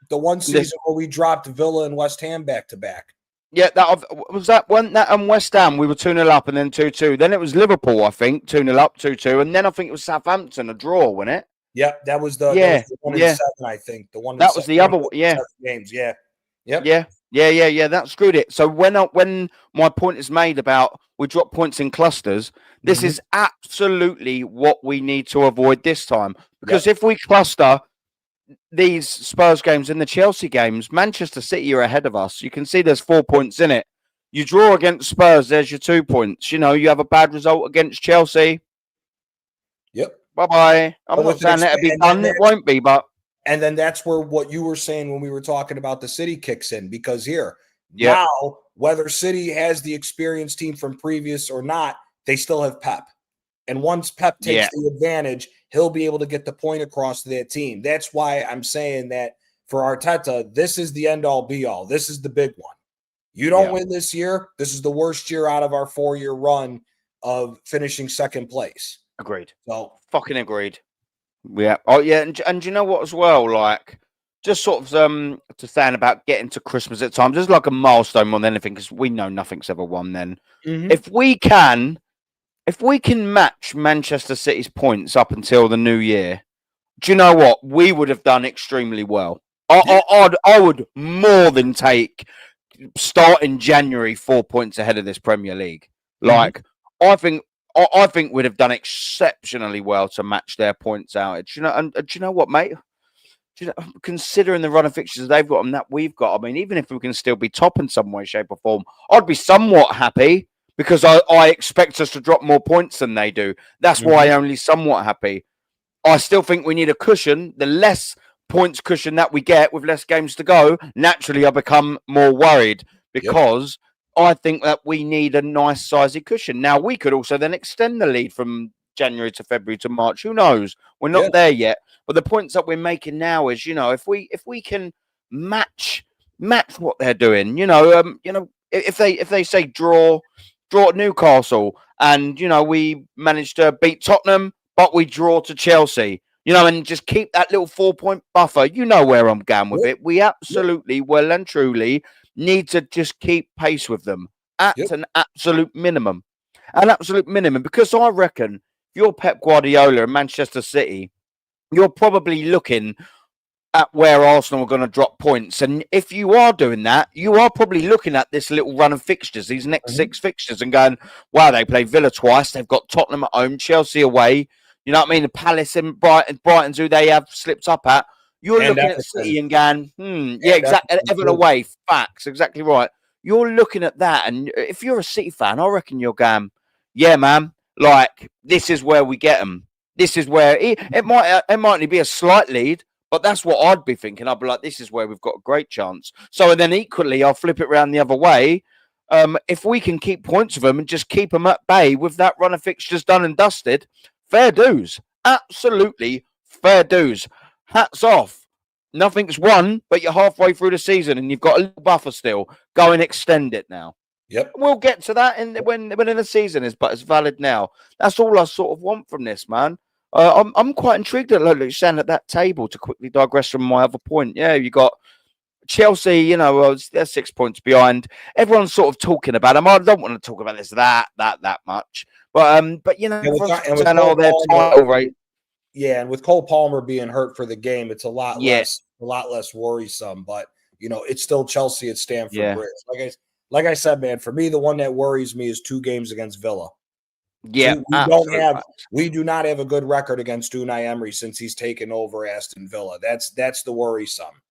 the one season where we dropped Villa and West Ham back to back. Yeah, that West Ham, we were 2-0 up and then 2-2. Then it was Liverpool, I think, 2-0 up, 2-2, and then I think it was Southampton, a draw, wasn't it? Yeah, that was the 1 in 7, I think. The one that was the other games. Yeah. Yep. Yeah. That screwed it. So when my point is made about we drop points in clusters, this is absolutely what we need to avoid this time. Because if we cluster these Spurs games and the Chelsea games, Manchester City are ahead of us. You can see there's 4 points in it. You draw against Spurs, there's your 2 points. You have a bad result against Chelsea. Yep. Bye-bye. I'm not saying that'll be done. It won't be, but... And then that's where what you were saying when we were talking about the City kicks in. Because now, whether City has the experienced team from previous or not, they still have Pep. And once Pep takes the advantage, he'll be able to get the point across to that team. That's why I'm saying that for Arteta, this is the end-all, be-all. This is the big one. You don't win this year, this is the worst year out of our 4-year run of finishing second place. Agreed. So fucking agreed. Yeah. Oh yeah, and you know what as well? Like, just sort of to saying about getting to Christmas at times, there's like a milestone more than anything because we know nothing's ever won. Then if we can match Manchester City's points up until the new year, do you know what? We would have done extremely well. I would more than take starting January 4 points ahead of this Premier League. Like, I think we'd have done exceptionally well to match their points out. Do you know what, mate? Considering the run of fixtures they've got and that we've got, I mean, even if we can still be top in some way, shape, or form, I'd be somewhat happy because I expect us to drop more points than they do. That's why I'm only somewhat happy. I still think we need a cushion. The less points cushion that we get with less games to go, naturally I become more worried because I think that we need a nice sizey cushion. Now, we could also then extend the lead from January to February to March. Who knows? We're not there yet. But the points that we're making now is, if we can match what they're doing, if they say draw at Newcastle and, we manage to beat Tottenham, but we draw to Chelsea, and just keep that little 4 point buffer. You know where I'm going with it. We absolutely, well and truly, need to just keep pace with them at an absolute minimum. Because I reckon if you're Pep Guardiola and Manchester City, you're probably looking at where Arsenal are going to drop points. And if you are doing that, you are probably looking at this little run of fixtures, these next 6 fixtures, and going, wow, they play Villa twice. They've got Tottenham at home, Chelsea away. You know what I mean? The Palace and Brighton's who they have slipped up at. You're looking at City and going, exactly. Everton away, facts, exactly right. You're looking at that, and if you're a City fan, I reckon you're going, yeah, man, like, this is where we get them. This is where it might only be a slight lead, but that's what I'd be thinking. I'd be like, this is where we've got a great chance. So, and then equally, I'll flip it around the other way. If we can keep points of them and just keep them at bay with that run of fixtures done and dusted, fair dues. Absolutely fair dues. Hats off. Nothing's won, but you're halfway through the season and you've got a little buffer still. Go and extend it now. Yep. We'll get to that when the season is, but it's valid now. That's all I sort of want from this, man. I'm quite intrigued at what you're saying at that table. To quickly digress from my other point, yeah, you got Chelsea. You know, they're 6 points behind. Everyone's sort of talking about them. I don't want to talk about this that much, but you know, their title rate. Yeah, and with Cole Palmer being hurt for the game, it's a lot less worrisome. But you know, it's still Chelsea at Stamford Bridge. Like I said, man, for me, the one that worries me is 2 games against Villa. Yeah, we do not have a good record against Unai Emery since he's taken over Aston Villa. That's the worrisome.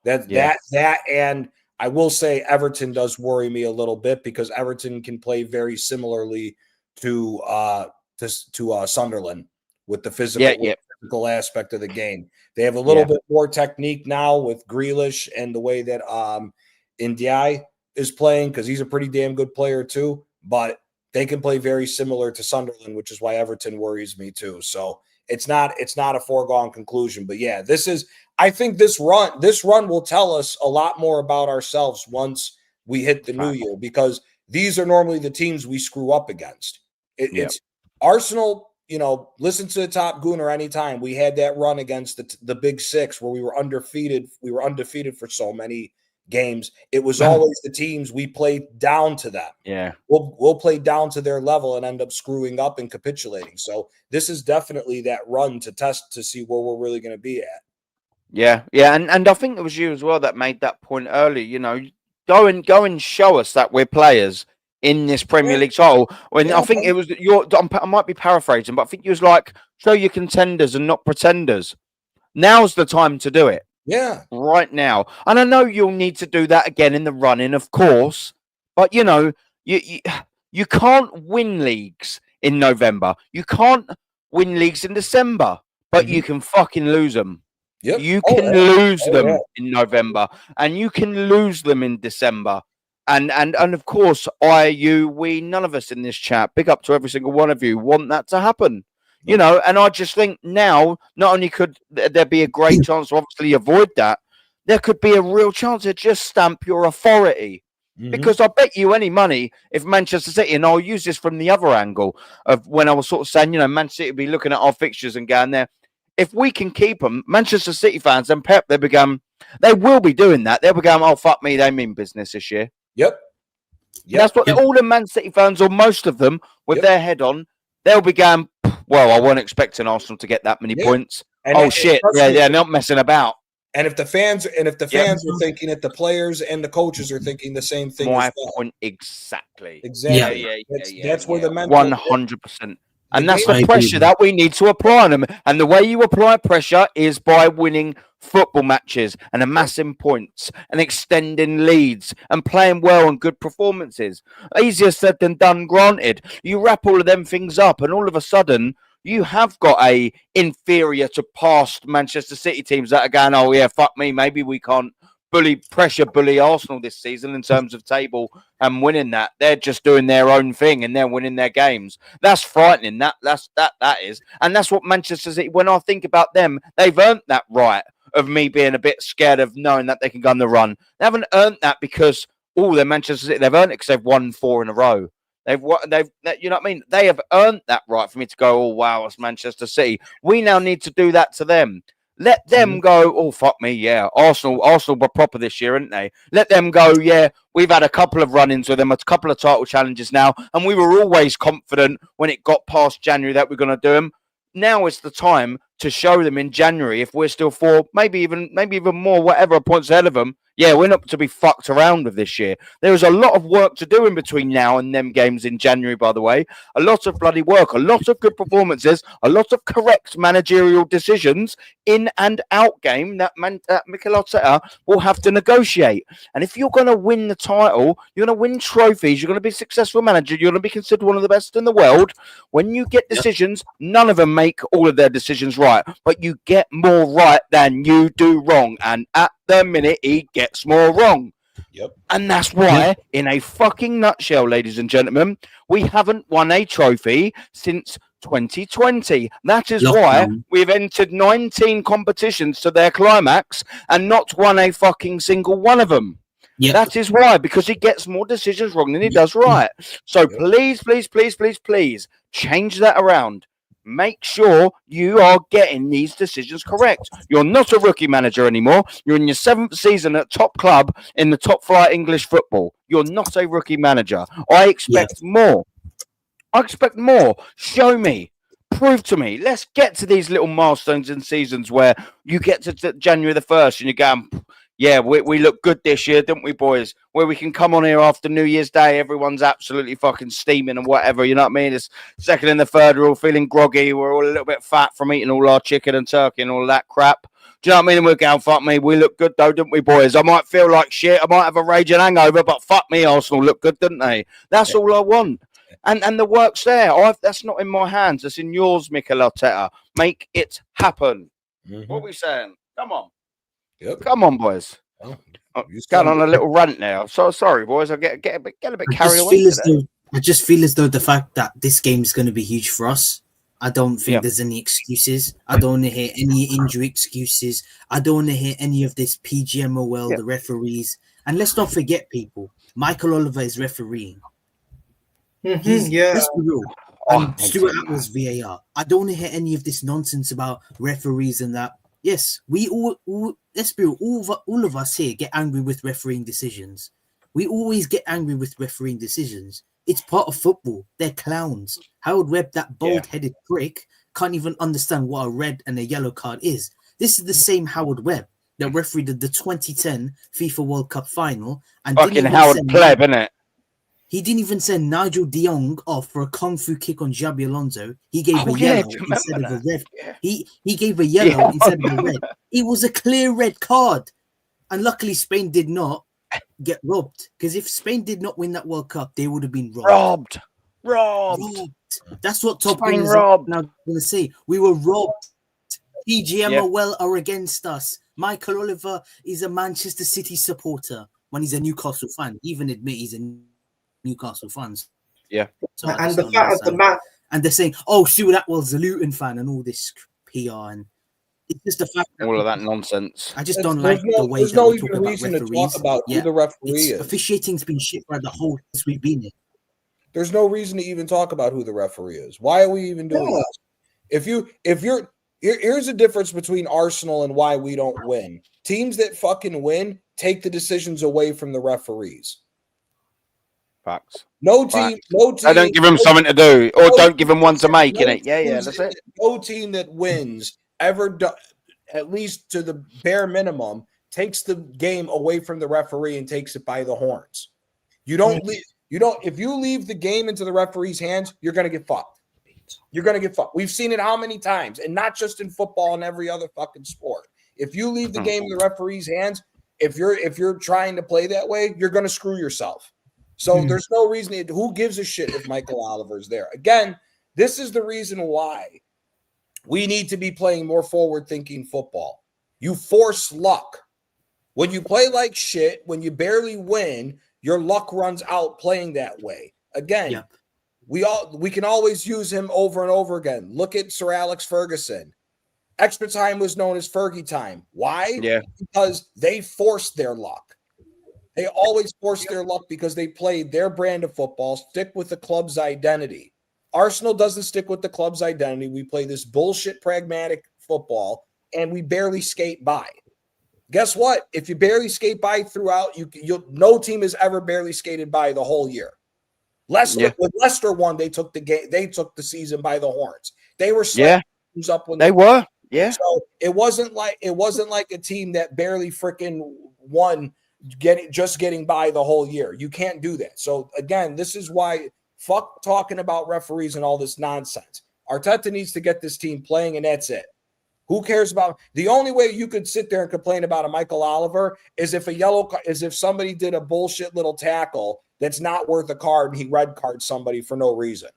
That and I will say Everton does worry me a little bit because Everton can play very similarly to Sunderland with the physical aspect of the game. They have a little bit more technique now with Grealish and the way that Ndiaye is playing, because he's a pretty damn good player too, but they can play very similar to Sunderland, which is why Everton worries me too. So it's not a foregone conclusion, but yeah, I think this run will tell us a lot more about ourselves once we hit the new year, because these are normally the teams we screw up against. It's Arsenal. You know, listen to the Top Gooner anytime. We had that run against the Big Six where we were undefeated. We were undefeated for so many games. It was always the teams we played down to them. Yeah, we'll play down to their level and end up screwing up and capitulating. So this is definitely that run to test to see where we're really going to be at. Yeah, and I think it was you as well that made that point early. You know, go and show us that we're players in this Premier League title. When I think it was I might be paraphrasing, but I think it was like, show your contenders and not pretenders. Now's the time to do it. Yeah, right now. And I know you'll need to do that again in the running, of course. But you know, you can't win leagues in November. You can't win leagues in December, but you can fucking lose them. Yep. You can lose them in November, and you can lose them in December. And of course, we, none of us in this chat, big up to every single one of you, want that to happen. You know, and I just think now, not only could there be a great chance to obviously avoid that, there could be a real chance to just stamp your authority. Because I bet you any money if Manchester City, and I'll use this from the other angle of when I was sort of saying, you know, Man City will be looking at our fixtures and going there. If we can keep them, Manchester City fans and Pep, they will be doing that. They'll be going, oh, fuck me, they mean business this year. Yep. That's what all the Man City fans, or most of them, with their head on, they'll be going, well, I wasn't expecting Arsenal to get that many points. And shit, they're not messing about. And if the fans are thinking it, the players and the coaches are thinking the same thing. My point exactly. That's where the mental 100%. And that's the pressure that we need to apply on them. And the way you apply pressure is by winning football matches and amassing points and extending leads and playing well and good performances. Easier said than done, granted. You wrap all of them things up and all of a sudden you have got a inferior to past Manchester City teams that are going, oh yeah, fuck me, maybe we can't bully Arsenal this season in terms of table and winning that. They're just doing their own thing and they're winning their games. That's frightening. That is. And that's what Manchester City, when I think about them, they've earned that right of me being a bit scared of knowing that they can go on the run. They haven't earned that because they're Manchester City. They've earned it because they've won 4 in a row. You know what I mean? They have earned that right for me to go, oh wow, it's Manchester City. We now need to do that to them. Let them go, oh, fuck me, yeah. Arsenal were proper this year, aren't they? Let them go, yeah, we've had a couple of run-ins with them, a couple of title challenges now, and we were always confident when it got past January that we're going to do them. Now is the time to show them in January, if we're still 4, maybe even more, whatever points ahead of them. Yeah, we're not to be fucked around with this year. There is a lot of work to do in between now and them games in January, by the way. A lot of bloody work, a lot of good performances, a lot of correct managerial decisions in and out game that Mikel Arteta will have to negotiate. And if you're going to win the title, you're going to win trophies, you're going to be a successful manager, you're going to be considered one of the best in the world. When you get decisions, none of them make all of their decisions right, but you get more right than you do wrong. And at the minute, he gets more wrong. Yep. And that's why, in a fucking nutshell, ladies and gentlemen, we haven't won a trophy since 2020. That is why we've entered 19 competitions to their climax and not won a fucking single one of them. Yeah. That is why, because he gets more decisions wrong than he does right. So please, please, please, please, please change that around. Make sure you are getting these decisions correct. You're not a rookie manager anymore. You're in your 7th season at top club in the top flight English football. You're not a rookie manager. I expect more. I expect more. Show me. Prove to me. Let's get to these little milestones in seasons where you get to January the 1st and you're going, yeah, we look good this year, didn't we, boys? Where we can come on here after New Year's Day, everyone's absolutely fucking steaming and whatever, you know what I mean? It's second and the third, we're all feeling groggy, we're all a little bit fat from eating all our chicken and turkey and all that crap. Do you know what I mean? And we're going, fuck me, we look good though, didn't we, boys? I might feel like shit, I might have a raging hangover, but fuck me, Arsenal look good, didn't they? That's all I want. And the work's there. That's not in my hands, that's in yours, Mikel Arteta. Make it happen. What are we saying? Come on. Yep. Come on, boys. Oh, going on a little rant now. So sorry, boys. I get a bit carried away. I just feel as though the fact that this game is going to be huge for us. I don't think there's any excuses. I don't want to hear any injury excuses. I don't want to hear any of this PGMOL, the referees. And let's not forget, people, Michael Oliver is refereeing. Let's be real. And Stuart Atwell's VAR. I don't want to hear any of this nonsense about referees and that. Yes, we all let's be real, all of us here get angry with refereeing decisions. We always get angry with refereeing decisions. It's part of football. They're clowns. Howard Webb, that bald-headed prick, can't even understand what a red and a yellow card is. This is the same Howard Webb that refereed the 2010 FIFA World Cup final. And fucking Howard Pleb, innit? He didn't even send Nigel de Jong off for a kung fu kick on Xabi Alonso. He gave a yellow instead of a red. He gave a yellow instead of a red. It was a clear red card. And luckily Spain did not get robbed. Because if Spain did not win that World Cup, they would have been robbed. Robbed. That's what Top Wing is now going to say. We were robbed. PGMOL are against us. Michael Oliver is a Manchester City supporter when he's a Newcastle fan. Even admit he's a Newcastle fans. Yeah. So and the fact of the matter, and they're saying, "Oh, Stuart Atwell's a Luton fan," and all this PR, and it's just the fact all of that nonsense. I just don't like the way that we talk about referees. To talk about who the referee is. Officiating's been shit by the whole since we've been here. There's no reason to even talk about who the referee is. Why are we even doing this? Here's the difference between Arsenal and why we don't win. Teams that fucking win take the decisions away from the referees. Facts. No team. I don't give them something to do, or don't give them one to make in it. Yeah, that's it. No team that wins ever, at least to the bare minimum, takes the game away from the referee and takes it by the horns. You don't leave. You don't. If you leave the game into the referee's hands, you're going to get fucked. You're going to get fucked. We've seen it how many times, and not just in football and every other fucking sport. If you leave the game in the referee's hands, if you're trying to play that way, you're going to screw yourself. So there's no reason. Who gives a shit if Michael Oliver's there? Again, this is the reason why we need to be playing more forward-thinking football. You force luck. When you play like shit, when you barely win, your luck runs out playing that way. Again, we can always use him over and over again. Look at Sir Alex Ferguson. Extra time was known as Fergie time. Why? Yeah. Because they forced their luck. They always force their luck because they played their brand of football, stick with the club's identity. Arsenal doesn't stick with the club's identity. We play this bullshit pragmatic football, and we barely skate by. Guess what? If you barely skate by throughout, no team has ever barely skated by the whole year. When Leicester won, they took the game. They took the season by the horns. They were up when they were. Yeah. So it wasn't like a team that barely freaking won. Getting by the whole year. You can't do that. So again, this is why fuck talking about referees and all this nonsense. Arteta needs to get this team playing, and that's it. Who cares about the only way you could sit there and complain about a Michael Oliver is if somebody did a bullshit little tackle that's not worth a card and he red cards somebody for no reason.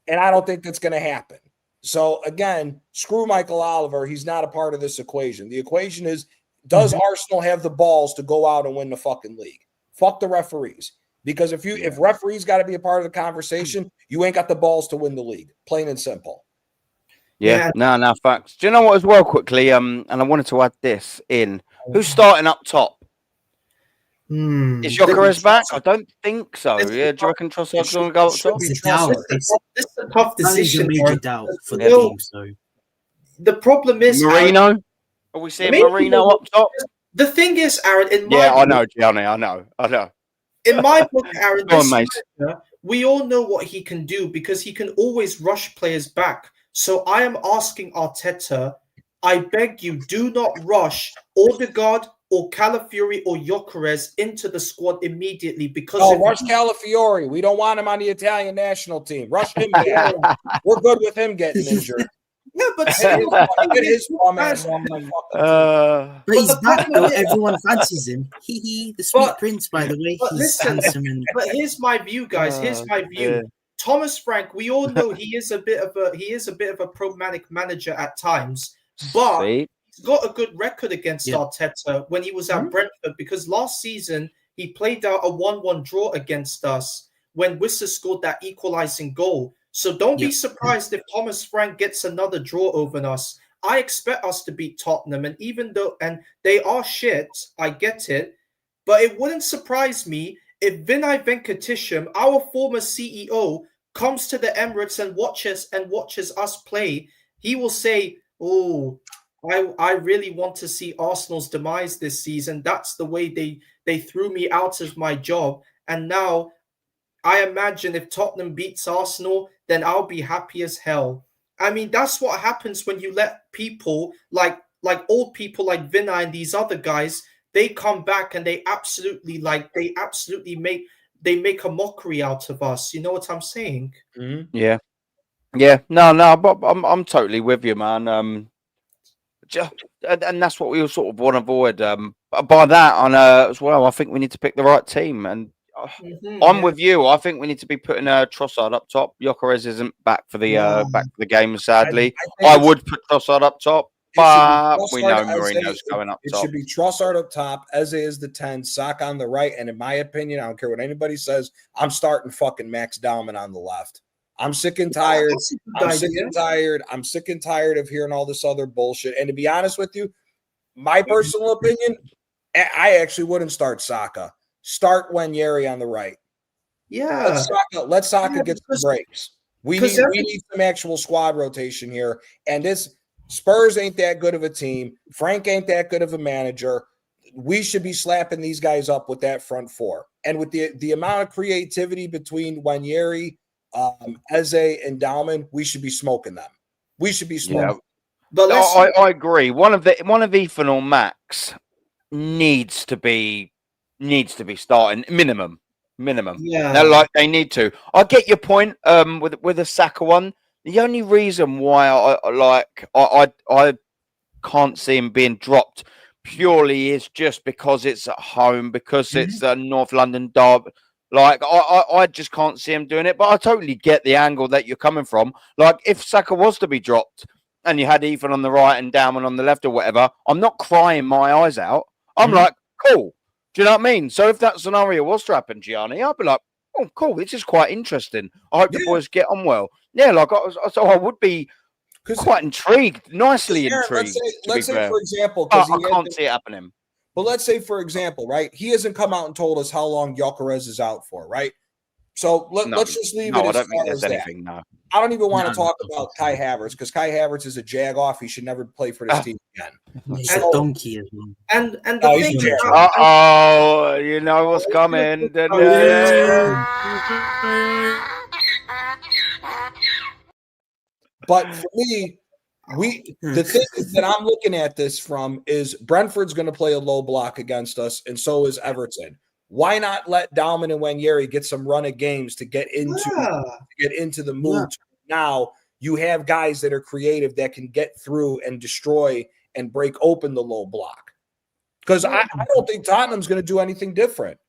And I don't think that's going to happen. So again, screw Michael Oliver. He's not a part of this equation. The equation is, does Arsenal have the balls to go out and win the fucking league? Fuck the referees. Because if referees got to be a part of the conversation, you ain't got the balls to win the league. Plain and simple. Yeah. No, facts. Do you know what as well quickly? And I wanted to add this in. Who's starting up top? Is Gyökeres back? I don't think so. Yeah, do you reckon Trossard's going to go up top? This is a tough decision. A major doubt for the Well, team. So the problem is Marino. Are we seeing Marino up top? The thing is, Aaron, in my I know, Gianni. I know. In my book, Aaron, Go on, mate. we all know what he can do because he can always rush players back. So I am asking Arteta, I beg you, do not rush Odegaard or Calafiori or Gyökeres into the squad immediately because rush Calafiori. We don't want him on the Italian national team. Rush him. We're good with him getting injured. Yeah, but get his bum ass on my fucking but he's back though. Everyone fancies him. The sweet prince, by the way. He's handsome. But here's my view, guys. Here's my view. Yeah. Thomas Frank, we all know he is a bit of a problematic manager at times, but he's got a good record against Arteta when he was at Brentford, because last season he played out a 1-1 draw against us when Wissa scored that equalizing goal. So don't be surprised if Thomas Frank gets another draw over us. I expect us to beat Tottenham, and even though they are shit, I get it, but it wouldn't surprise me if Vinay Venkatesham, our former CEO, comes to the Emirates and watches us play. He will say, "Oh, I really want to see Arsenal's demise this season. That's the way they threw me out of my job, and now I imagine if Tottenham beats Arsenal, then I'll be happy as hell." I mean, that's what happens when you let people like old people like Vinay and these other guys, they come back and they absolutely make a mockery out of us. You know what I'm saying? Mm-hmm. Yeah. No, but I'm totally with you, man. And that's what we all sort of want to avoid. By that, as well, I think we need to pick the right team, and I'm with you. I think we need to be putting Trossard up top. Gyökeres isn't back for the game, sadly. I would put Trossard up top, but we know Mourinho's going up top. It should be Trossard up top. Eze is the 10, Saka on the right, and in my opinion, I don't care what anybody says, I'm starting fucking Max Dallman on the left. I'm sick and tired. I'm sick and tired of hearing all this other bullshit. And to be honest with you, my personal opinion, I actually wouldn't start Saka. Start Wanyeri on the right. Yeah. Let Saka get some breaks. We need some actual squad rotation here. And this Spurs ain't that good of a team. Frank ain't that good of a manager. We should be slapping these guys up with that front four. And with the amount of creativity between Wanyeri, Eze, and Dallman, we should be smoking them. We should be smoking. Yeah. But I agree. One of Ethan or Max needs to be starting minimum. Yeah, they need to. I get your point. With the Saka one, the only reason why I can't see him being dropped purely is just because it's at home, because it's the North London derby. Like I just can't see him doing it. But I totally get the angle that you're coming from. Like if Saka was to be dropped and you had Ethan on the right and Dallman on the left or whatever, I'm not crying my eyes out. I'm like, cool. Do you know what I mean? So if that scenario was to happen, Gianni, I'd be like, oh, cool. This is quite interesting. I hope the boys get on well. Yeah, I would be quite intrigued, nicely intrigued. Let's say for example, I can't see it happening. But let's say, for example, right? He hasn't come out and told us how long Gyökeres is out for, right? So let's just leave it. I don't think there's anything. No, I don't even want to talk about Kai Havertz, because Kai Havertz is a jag off. He should never play for this team again. He's a donkey as well. And the thing, you know what's coming. But for me, the thing that I'm looking at this from is Brentford's going to play a low block against us, and so is Everton. Why not let Dallman and Wanyeri get some run of games to get into the mood? Yeah. Now you have guys that are creative that can get through and destroy and break open the low block. Because I don't think Tottenham's going to do anything different.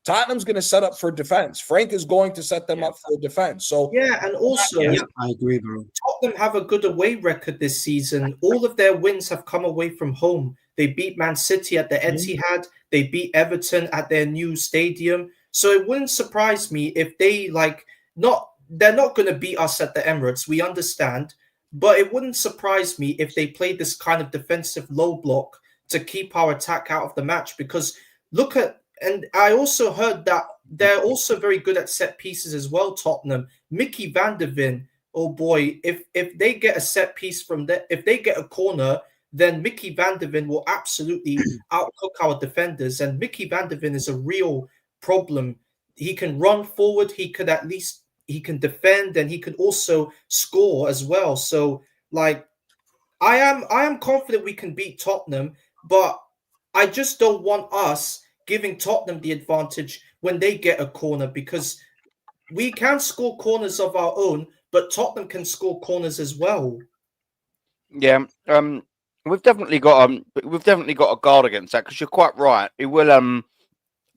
Tottenham's going to set up for defense. Frank is going to set them up for defense. So and also, I agree, bro. Tottenham have a good away record this season. All of their wins have come away from home. They beat Man City at the Etihad. They beat Everton at their new stadium. So it wouldn't surprise me if they they're not going to beat us at the Emirates. We understand. But it wouldn't surprise me if they play this kind of defensive low block to keep our attack out of the match. Because look at And I also heard that they're also very good at set pieces as well, Tottenham. Mickey van der Ven, oh boy, if they get a set piece from there, if they get a corner, then Mickey van der Ven will absolutely outcook our defenders. And Mickey van der Ven is a real problem. He can run forward, he can defend, and he can also score as well. So like I am confident we can beat Tottenham, but I just don't want us giving Tottenham the advantage when they get a corner, because we can score corners of our own, but Tottenham can score corners as well. Yeah, we've definitely got a guard against that, because you're quite right. It will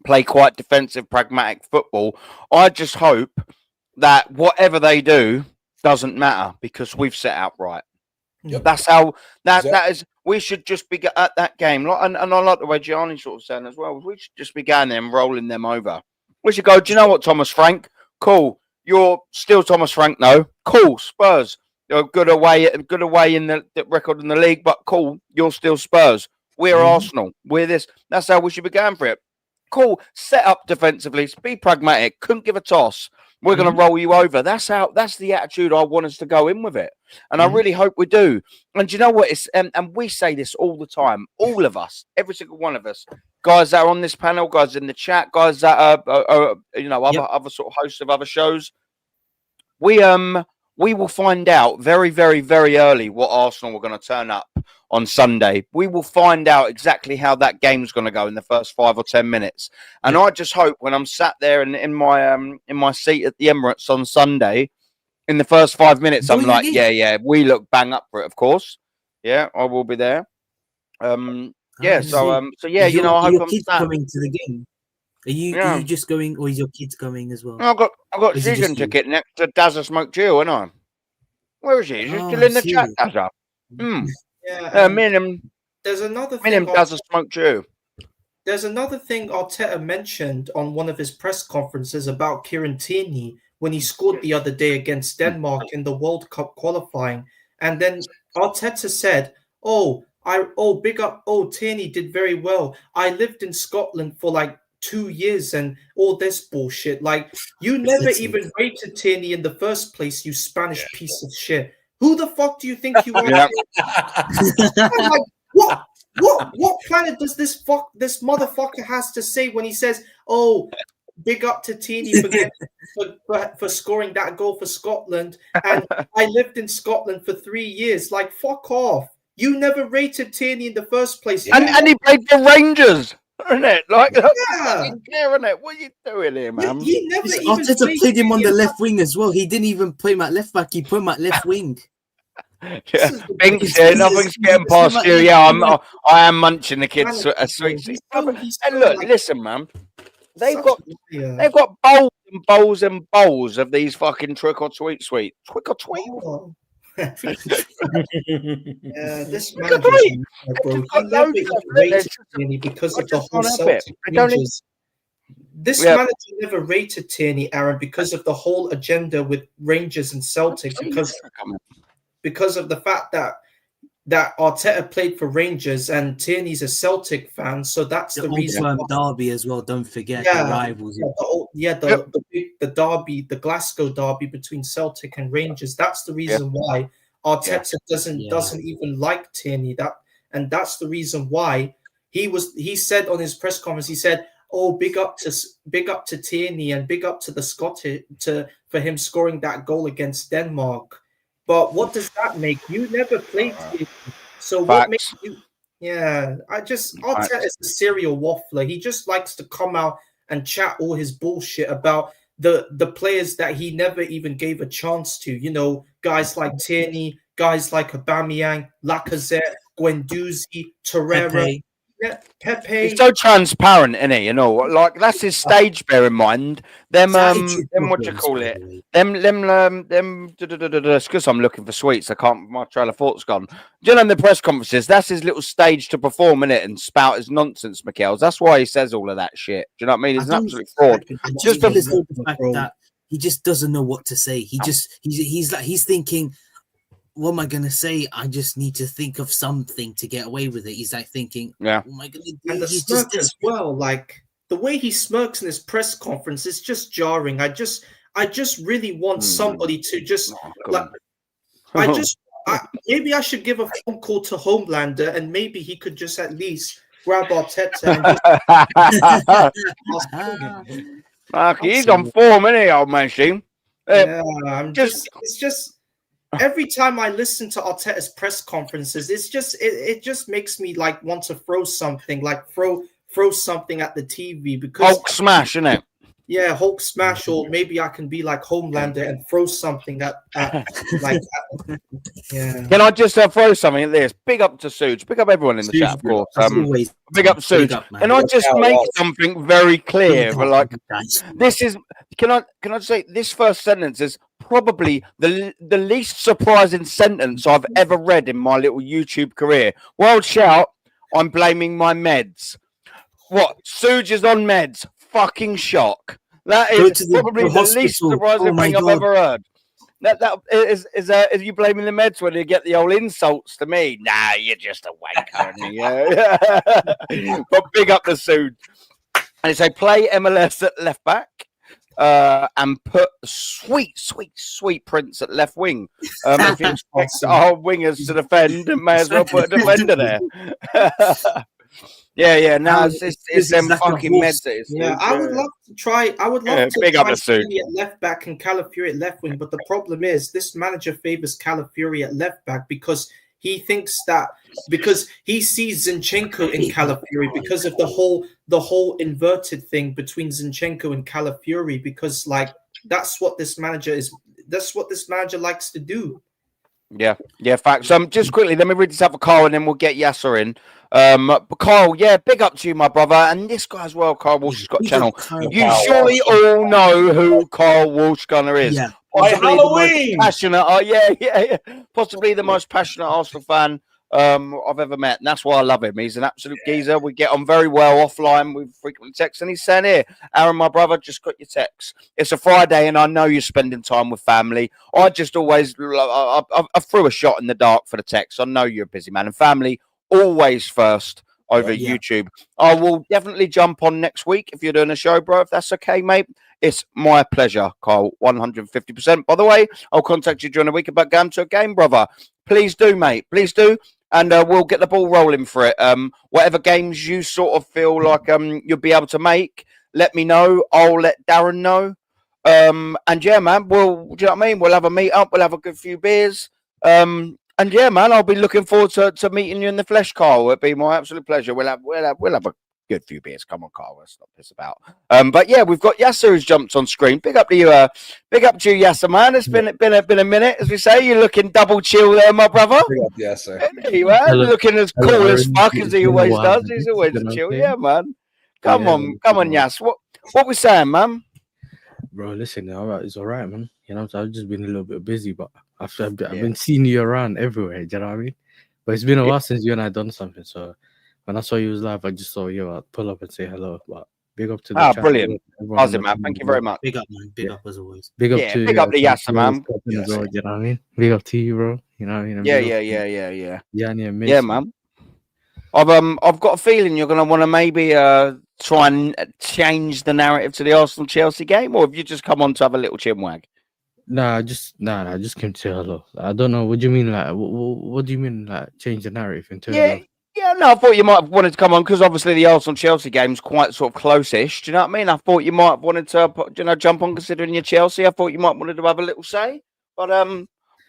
play quite defensive, pragmatic football. I just hope that whatever they do doesn't matter, because we've set out right. Yep. That's how that is. We should just be at that game, and I like the way Gianni sort of saying as well. We should just be going there and rolling them over. We should go. Do you know what, Thomas Frank? Cool. You're still Thomas Frank, no? Cool. Spurs. You're good away in the record in the league, but cool. You're still Spurs. We're Arsenal. We're this. That's how we should be going for it. Cool. Set up defensively. Be pragmatic. Couldn't give a toss. We're going to roll you over. That's the attitude I want us to go in with it. And I really hope we do. And do you know what? It's and we say this all the time. All of us, every single one of us, guys that are on this panel, guys in the chat, guys that are other sort of hosts of other shows. We will find out very, very, very early what Arsenal are going to turn up on Sunday. We will find out exactly how that game's going to go in the first 5 or 10 minutes. And I just hope when I'm sat there in my seat at the Emirates on Sunday, in the first 5 minutes, I'm like, yeah, we look bang up for it, of course. Yeah, I will be there. So yeah, you know, I hope I'm sat. Coming to the game. Are you just going, or is your kids coming as well? I've got season ticket next to Dazza Smoke Jew, and I. Where is he? Is he still in the chat, Dazza? Yeah. There's another thing. Dazza Smoke Jew. There's another thing Arteta mentioned on one of his press conferences about Kieran Tierney when he scored the other day against Denmark in the World Cup qualifying, and then Arteta said, big up, Tierney did very well. I lived in Scotland for like 2 years and all this bullshit. Like, you never even rated Tierney in the first place, you Spanish piece of shit. Who the fuck do you think you are? Like, what planet does this motherfucker has to say when he says, big up to Tierney for scoring that goal for Scotland, and I lived in Scotland for 3 years? Like, fuck off. You never rated Tierney in the first place. And he played for Rangers. Isn't it? Like, fucking care, isn't it? What are you doing here, man? He never Arteta played him on the left wing as well. He didn't even put him at left back. He put him at left wing. Nothing's getting past you. Yeah, I am munching the kids a sweet. And look, listen, man. They've got bowls and bowls and bowls of these fucking trick or tweet. This manager, because of the whole Celtic Rangers. This manager never rated Tierney, Aaron, because of the whole agenda with Rangers and Celtic, because of the fact that Arteta played for Rangers and Tierney's a Celtic fan, so that's the reason. Old Derby as well. Don't forget the rivals. The Derby, the Glasgow Derby between Celtic and Rangers. That's the reason why Arteta doesn't even like Tierney. That's the reason why he said on his press conference, he said, big up to Tierney and big up to the Scottish for him scoring that goal against Denmark. But what does that make? You never played Tierney. So what makes you? Yeah, Arteta is a serial waffler. He just likes to come out and chat all his bullshit about the players that he never even gave a chance to. You know, guys like Tierney, guys like Aubameyang, Lacazette, Guendouzi, Torreira, Pepe. He's so transparent, isn't he? You know, like that's his stage. Bear in mind, them what do you call it? Them. It's because I'm looking for sweets. I can't. My trail of thought's gone. Do you know, in the press conferences, that's his little stage to perform, innit, and spout his nonsense, Michaels. That's why he says all of that shit. Do you know what I mean? He's an absolute fraud. Just the fact that he just doesn't know what to say. He's thinking, what am I going to say? I just need to think of something to get away with it. He's like thinking, what am I going to do? And the smirk as well, like the way he smirks in his press conference is just jarring. I just really want somebody to just maybe I should give a phone call to Homelander, and maybe he could just at least grab Arteta and he's on form, isn't he, old man? It's just every time I listen to Arteta's press conferences, it just makes me like want to throw something, like throw something at the TV, because Hulk smash, isn't it? Yeah, Hulk smash, or maybe I can be like Homelander and throw something at yeah. Can I just throw something at this? Big up to Suge. Big up everyone in the chat, of course. Big up Suge. Can I just make something very clear? Like, this is. Can I just say this first sentence is probably the least surprising sentence I've ever read in my little YouTube career. Wild shout! I'm blaming my meds. What? Suge is on meds. Fucking shock. That is probably the least surprising thing I've ever heard. That is you blaming the meds when you get the old insults to me? Nah, you're just a wanker. But big up the Suge. And they say play MLS at left back and put sweet Prince at left wing. If you expect our wingers to defend, may as well put a defender there. Yeah. No, it's them fucking meds. Yeah, I would love to try. I would love to big up try the at left back and Calafiori at left wing. But the problem is, this manager favors Calafiori at left back because he thinks that because he sees Zinchenko in Calafiori because of the whole inverted thing between Zinchenko and Calafiori, because like that's what this manager likes to do. Yeah, facts. Just quickly, let me read this out for Carl, and then we'll get Yasser in. Carl, yeah, big up to you, my brother, and this guy as well. Carl Walsh has got a channel. You surely all know who Carl Walsh Gunner is. Yeah. Possibly the most passionate. Possibly the most passionate Arsenal fan I've ever met, and that's why I love him. He's an absolute geezer. We get on very well offline. We frequently text, and he's saying, "Here, Aaron, my brother, just got your text. It's a Friday, and I know you're spending time with family. I just always, I threw a shot in the dark for the text. I know you're a busy man, and family always first over YouTube. I will definitely jump on next week if you're doing a show, bro. If that's okay, mate. It's my pleasure, Carl. 150%. By the way, I'll contact you during the week about going to a game, brother. Please do, mate. Please do. And we'll get the ball rolling for it. Whatever games you sort of feel like you'll be able to make, let me know. I'll let Darren know. And yeah, man, do you know what I mean? We'll have a meet up. We'll have a good few beers. And yeah, man, I'll be looking forward to meeting you in the flesh, Carl. It'll be my absolute pleasure. We'll have a good few beers. Come on, Carl. Let's not piss about. But yeah, we've got Yasser who's jumped on screen. Big up to you, Yasser, man. It's been a minute, as we say. You're looking double chill there, my brother. Big up, Yasser. Hey, man, looking as cool as fuck as he always does. He's always a chill. Yeah, man. Come on, Yass. What we saying, man? Bro, listen, it's all right, man. You know, I've just been a little bit busy, but I've been seeing you around everywhere. Do you know what I mean? But it's been a while since you and I done something. So when I saw you was live, I just saw you. I'd pull up and say hello. But big up to the chat. Brilliant. Awesome, man. Thank you very much. Big up, man. Big up as always. Big up to big up to Yasser, man. You know what I mean? Big up to you, bro. You know what I mean? Yeah. Yeah, man. I've got a feeling you're gonna want to maybe try and change the narrative to the Arsenal Chelsea game, or have you just come on to have a little chinwag? Nah, just came to say hello. I don't know. What do you mean, like? What do you mean, like, change the narrative in terms of? Yeah, no, I thought you might have wanted to come on because obviously the Arsenal Chelsea game's quite sort of close-ish. Do you know what I mean? I thought you might have wanted to, jump on considering you're Chelsea. I thought you might wanted to have a little say, but no,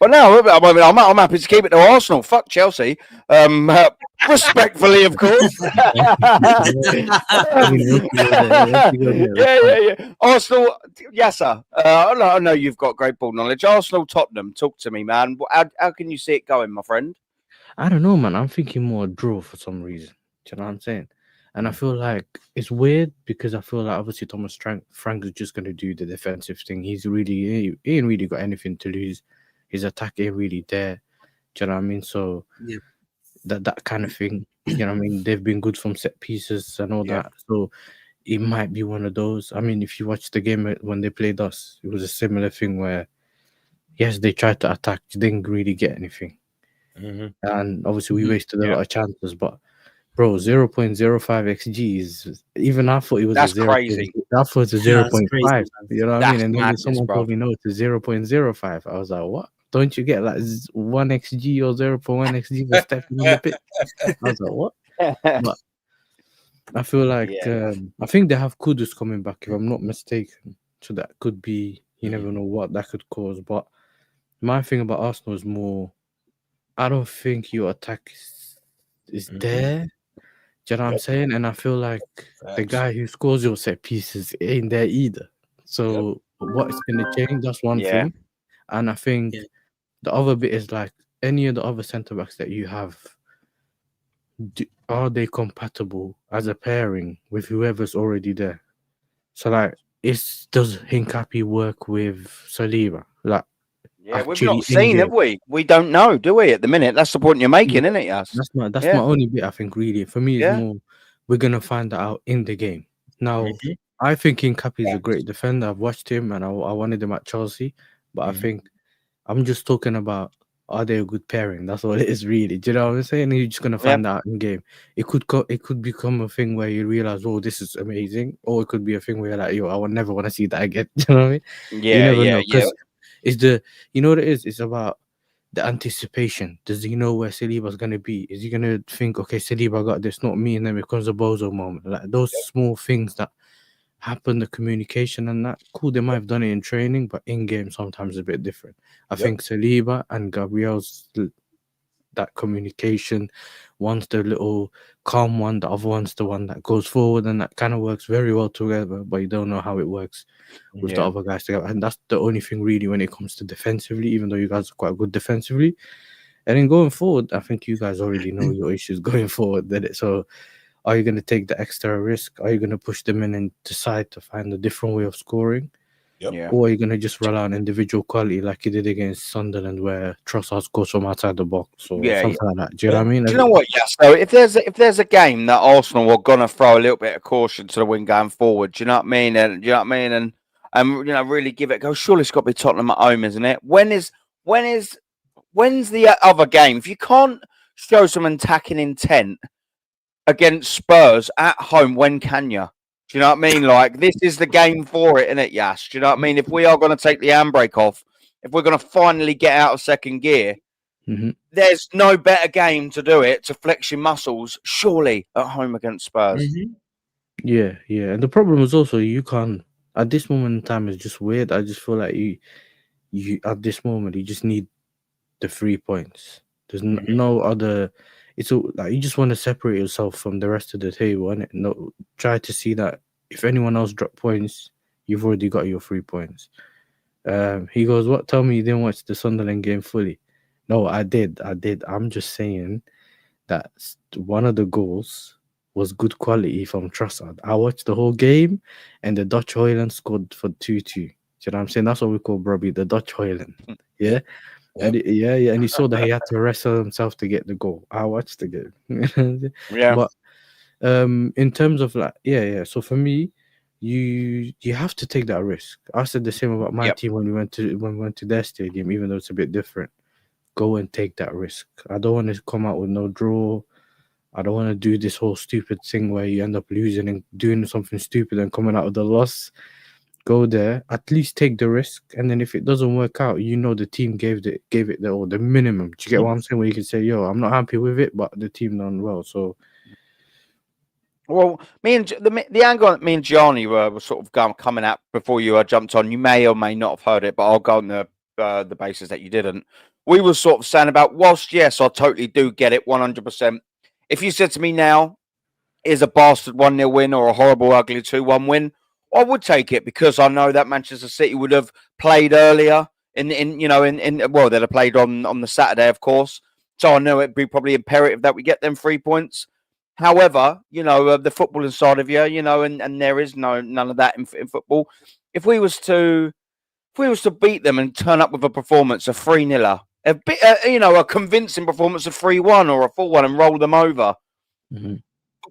I'm happy to keep it to Arsenal. Fuck Chelsea. Respectfully, of course. Yeah. Arsenal, yes, sir. I know you've got great ball knowledge. Arsenal, Tottenham. Talk to me, man. How can you see it going, my friend? I don't know, man. I'm thinking more draw for some reason. Do you know what I'm saying? And I feel like it's weird because I feel like obviously Thomas Frank is just going to do the defensive thing. He ain't really got anything to lose. His attack ain't really there. Do you know what I mean? So that kind of thing. You know what I mean? They've been good from set pieces and all that. So it might be one of those. I mean, if you watch the game when they played us, it was a similar thing where, yes, they tried to attack, didn't really get anything. Mm-hmm. And obviously we wasted a lot of chances, but Bro, 0.05 XG is even I thought it was That's a 0. crazy. I thought it's a Yeah, that's 0.5. crazy, You know what I mean? That's And then madness, someone bro. told me no, it's a 0.05. I was like, what? Don't you get like 1 XG or 0.1 XG for stepping on the pitch? I was like, what? But I feel like I think they have Kudus coming back, if I'm not mistaken. So that could be, you never know what that could cause. But my thing about Arsenal is more, I don't think your attack is there. Do you know what I'm saying? And I feel like the guy who scores your set pieces ain't there either. So what's going to change? That's one thing. And I think the other bit is like any of the other centre backs that you have, are they compatible as a pairing with whoever's already there? So like, does Hincapi work with Saliba? Like, we've not seen, have we? We don't know, do we? At the minute, that's the point you're making, isn't it? Yes. That's my only bit. I think really for me, it's more we're gonna find that out in the game. Now, I think Hincapi is a great defender. I've watched him, and I wanted him at Chelsea, but I think I'm just talking about, are they a good pairing? That's what it is, really. Do you know what I'm saying? You're just gonna find out in game. It could become a thing where you realize, oh, this is amazing, or it could be a thing where you're like, yo, I would never want to see that again. Do you know what I mean? You never know, because it's you know what it is? It's about the anticipation. Does he know where Saliba's gonna be? Is he gonna think, okay, Saliba got this, not me, and then it becomes a bozo moment? Like those small things that happen, the communication and that. Cool, they might have done it in training, but in game sometimes a bit different. I think Saliba and Gabriel's that communication, one's the little calm one, the other one's the one that goes forward, and that kind of works very well together, but you don't know how it works with the other guys together. And that's the only thing really when it comes to defensively, even though you guys are quite good defensively. And then going forward, I think you guys already know your issues going forward, did it? So are you going to take the extra risk? Are you going to push them in and decide to find a different way of scoring? Or are you going to just rely on individual quality like you did against Sunderland, where Trossard scores from outside the box or something like that? Do you know what I mean? Do you know what? Yes. So if there's a game that Arsenal are gonna throw a little bit of caution to the wind going forward, do you know what I mean? And do you know what I mean? And really give it a go. Surely it's got to be Tottenham at home, isn't it? When's the other game? If you can't show some attacking intent against Spurs at home, when can you? Do you know what I mean? Like, this is the game for it, isn't it, Yash? Do you know what I mean? If we are going to take the handbrake off, if we're going to finally get out of second gear, there's no better game to do it, to flex your muscles, surely, at home against Spurs. Yeah. And the problem is also you can't, at this moment in time, it's just weird. I just feel like you at this moment, you just need the 3 points. There's no other. It's all, like you just want to separate yourself from the rest of the table, and try to see that if anyone else drop points, you've already got your 3 points. He goes, "What? Tell me you didn't watch the Sunderland game fully?" No, I did. I'm just saying that one of the goals was good quality from Trossard. I watched the whole game, and the Dutch Hoyland scored for 2-2. Do you know what I'm saying? That's what we call Robbie, the Dutch Hoyland. Yeah. And and he saw that he had to wrestle himself to get the goal. I watched the game. But in terms of like, so for me, you have to take that risk. I said the same about my team when we went to their stadium, even though it's a bit different. Go and take that risk. I don't want to come out with no draw. I don't want to do this whole stupid thing where you end up losing and doing something stupid and coming out with the loss. Go there, at least take the risk, and then if it doesn't work out, the team gave it the minimum. Do you get what I'm saying? Where you can say, "Yo, I'm not happy with it, but the team done well." So, well, the angle that me and Johnny were sort of coming at before you jumped on, you may or may not have heard it, but I'll go on the basis that you didn't. We were sort of saying about, whilst yes, I totally do get it 100%. If you said to me now, is a bastard 1-0 win or a horrible, ugly 2-1 win, I would take it, because I know that Manchester City would have played earlier they'd have played on the Saturday, of course. So I know it'd be probably imperative that we get them 3 points. However, the football inside of you, and there is none of that in football. If we was to beat them and turn up with a performance of 3-0, a convincing performance of 3-1 or a 4-1 and roll them over.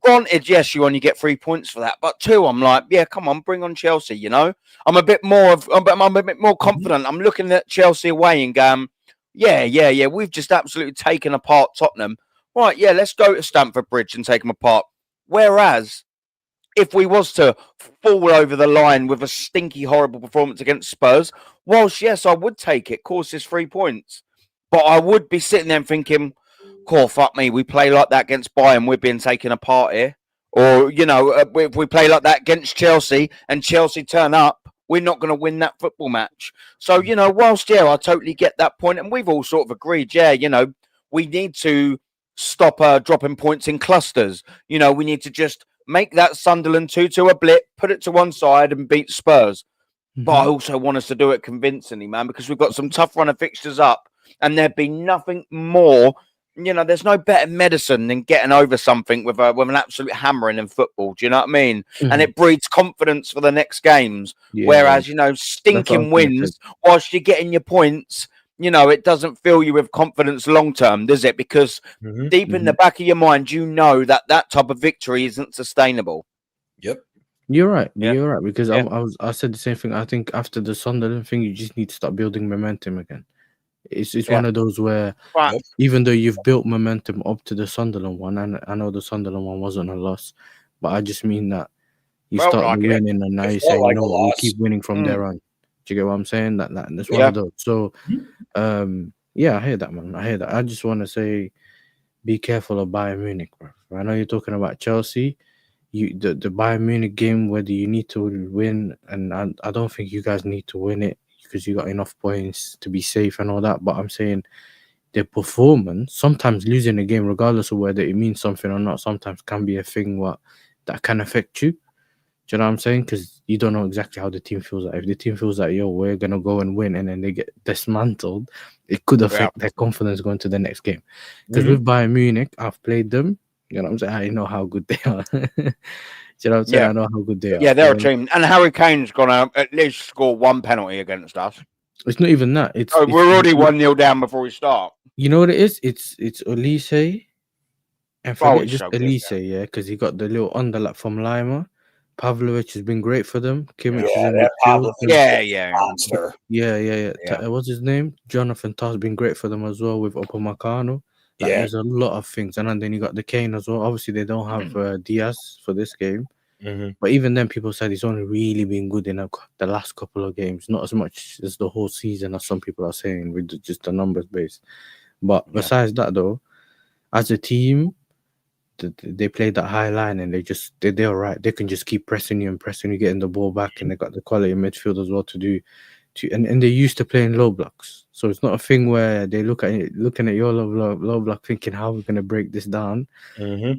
Granted, yes, you only get 3 points for that, but 2, I'm like, yeah, come on, bring on Chelsea. I'm a bit more confident. I'm looking at Chelsea away and going, yeah, we've just absolutely taken apart Tottenham. right, yeah, let's go to Stamford Bridge and take them apart. Whereas, if we was to fall over the line with a stinky, horrible performance against Spurs, whilst, yes, I would take it, course is 3 points. But I would be sitting there thinking, cool, fuck me, we play like that against Bayern, we're being taken apart here. Or, if we play like that against Chelsea and Chelsea turn up, we're not going to win that football match. So, whilst, yeah, I totally get that point, and we've all sort of agreed, yeah, we need to stop dropping points in clusters. We need to just make that Sunderland 2-2 a blip, put it to one side and beat Spurs. Mm-hmm. But I also want us to do it convincingly, man, because we've got some tough run of fixtures up, and there'd be nothing more. There's no better medicine than getting over something with an absolute hammering in football. Do you know what I mean? Mm-hmm. And it breeds confidence for the next games. Yeah. Whereas, stinking wins whilst you're getting your points, it doesn't fill you with confidence long term, does it? Because deep in the back of your mind, that type of victory isn't sustainable. Yep. You're right. Yeah. You're right. Because I said the same thing. I think after the Sunderland thing, you just need to start building momentum again. It's one of those where even though you've built momentum up to the Sunderland one, and I know the Sunderland one wasn't a loss, but I just mean that you start winning and now you say, we keep winning from there on. Do you get what I'm saying? That's one of those. So, I hear that, man. I hear that. I just want to say, be careful of Bayern Munich, bro. I know you're talking about Chelsea. The Bayern Munich game, whether you need to win, and I don't think you guys need to win it, because you got enough points to be safe and all that. But I'm saying their performance, sometimes losing a game, regardless of whether it means something or not, sometimes can be a thing that can affect you. Do you know what I'm saying? Because you don't know exactly how the team feels. Like if the team feels like, we're going to go and win, and then they get dismantled, it could affect their confidence going to the next game. Because with Bayern Munich, I've played them. You know what I'm saying? I know how good they are. You know what I'm saying? I know how good they are. Yeah, they're a team. And Harry Kane's going to at least score one penalty against us. It's not even that. We're already 1-0 down before we start. You know what it is? It's Elise. And forget just Elise, because he got the little underlap from Lima. Pavlovic has been great for them. Kimmich is in the field. Monster. Yeah. What's his name? Jonathan Tah has been great for them as well with Upamecano. There's a lot of things, and then you got the Kane as well. Obviously, they don't have Diaz for this game, but even then, people said he's only really been good in the last couple of games, not as much as the whole season, as some people are saying, with just the numbers base. But besides that, though, as a team, they played that high line, and they're all right. They can just keep pressing you, getting the ball back, and they got the quality midfield as well to do. And they're used to playing low blocks, so it's not a thing where they looking at your low block thinking, how are we going to break this down.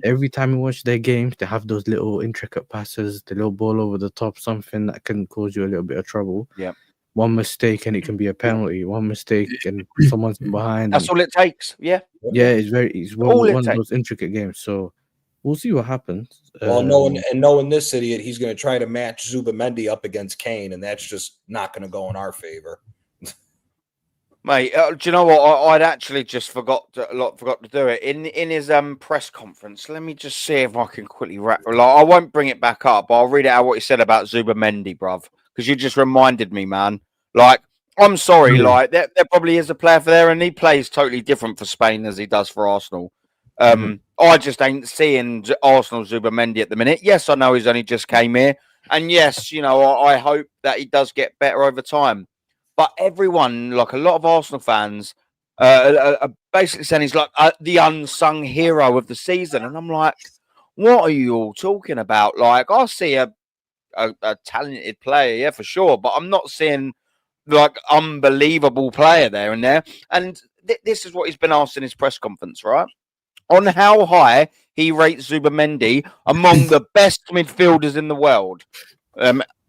Every time you watch their games, they have those little intricate passes, the little ball over the top, something that can cause you a little bit of trouble. One mistake and it can be a penalty. One mistake and someone's behind. That's all it takes. It's one of those intricate games. So we'll see what happens. Well, knowing this idiot, he's going to try to match Zubamendi up against Kane, and that's just not going to go in our favor. Mate, do you know what? I'd actually just forgot to do it in his press conference. Let me just see if I can quickly I won't bring it back up, but I'll read it out what he said about Zubamendi, bruv, because you just reminded me, man. Like, I'm sorry, like there probably is a player for there, and he plays totally different for Spain as he does for Arsenal. I just ain't seeing Arsenal Zubamendi at the minute. Yes, I know he's only just came here. And yes, I hope that he does get better over time. But everyone, like a lot of Arsenal fans, are basically saying he's like the unsung hero of the season. And I'm like, what are you all talking about? Like, I see a talented player, yeah, for sure. But I'm not seeing, like, unbelievable player there and there. And this is what he's been asked in his press conference, right? On how high he rates Zubamendi among the best midfielders in the world.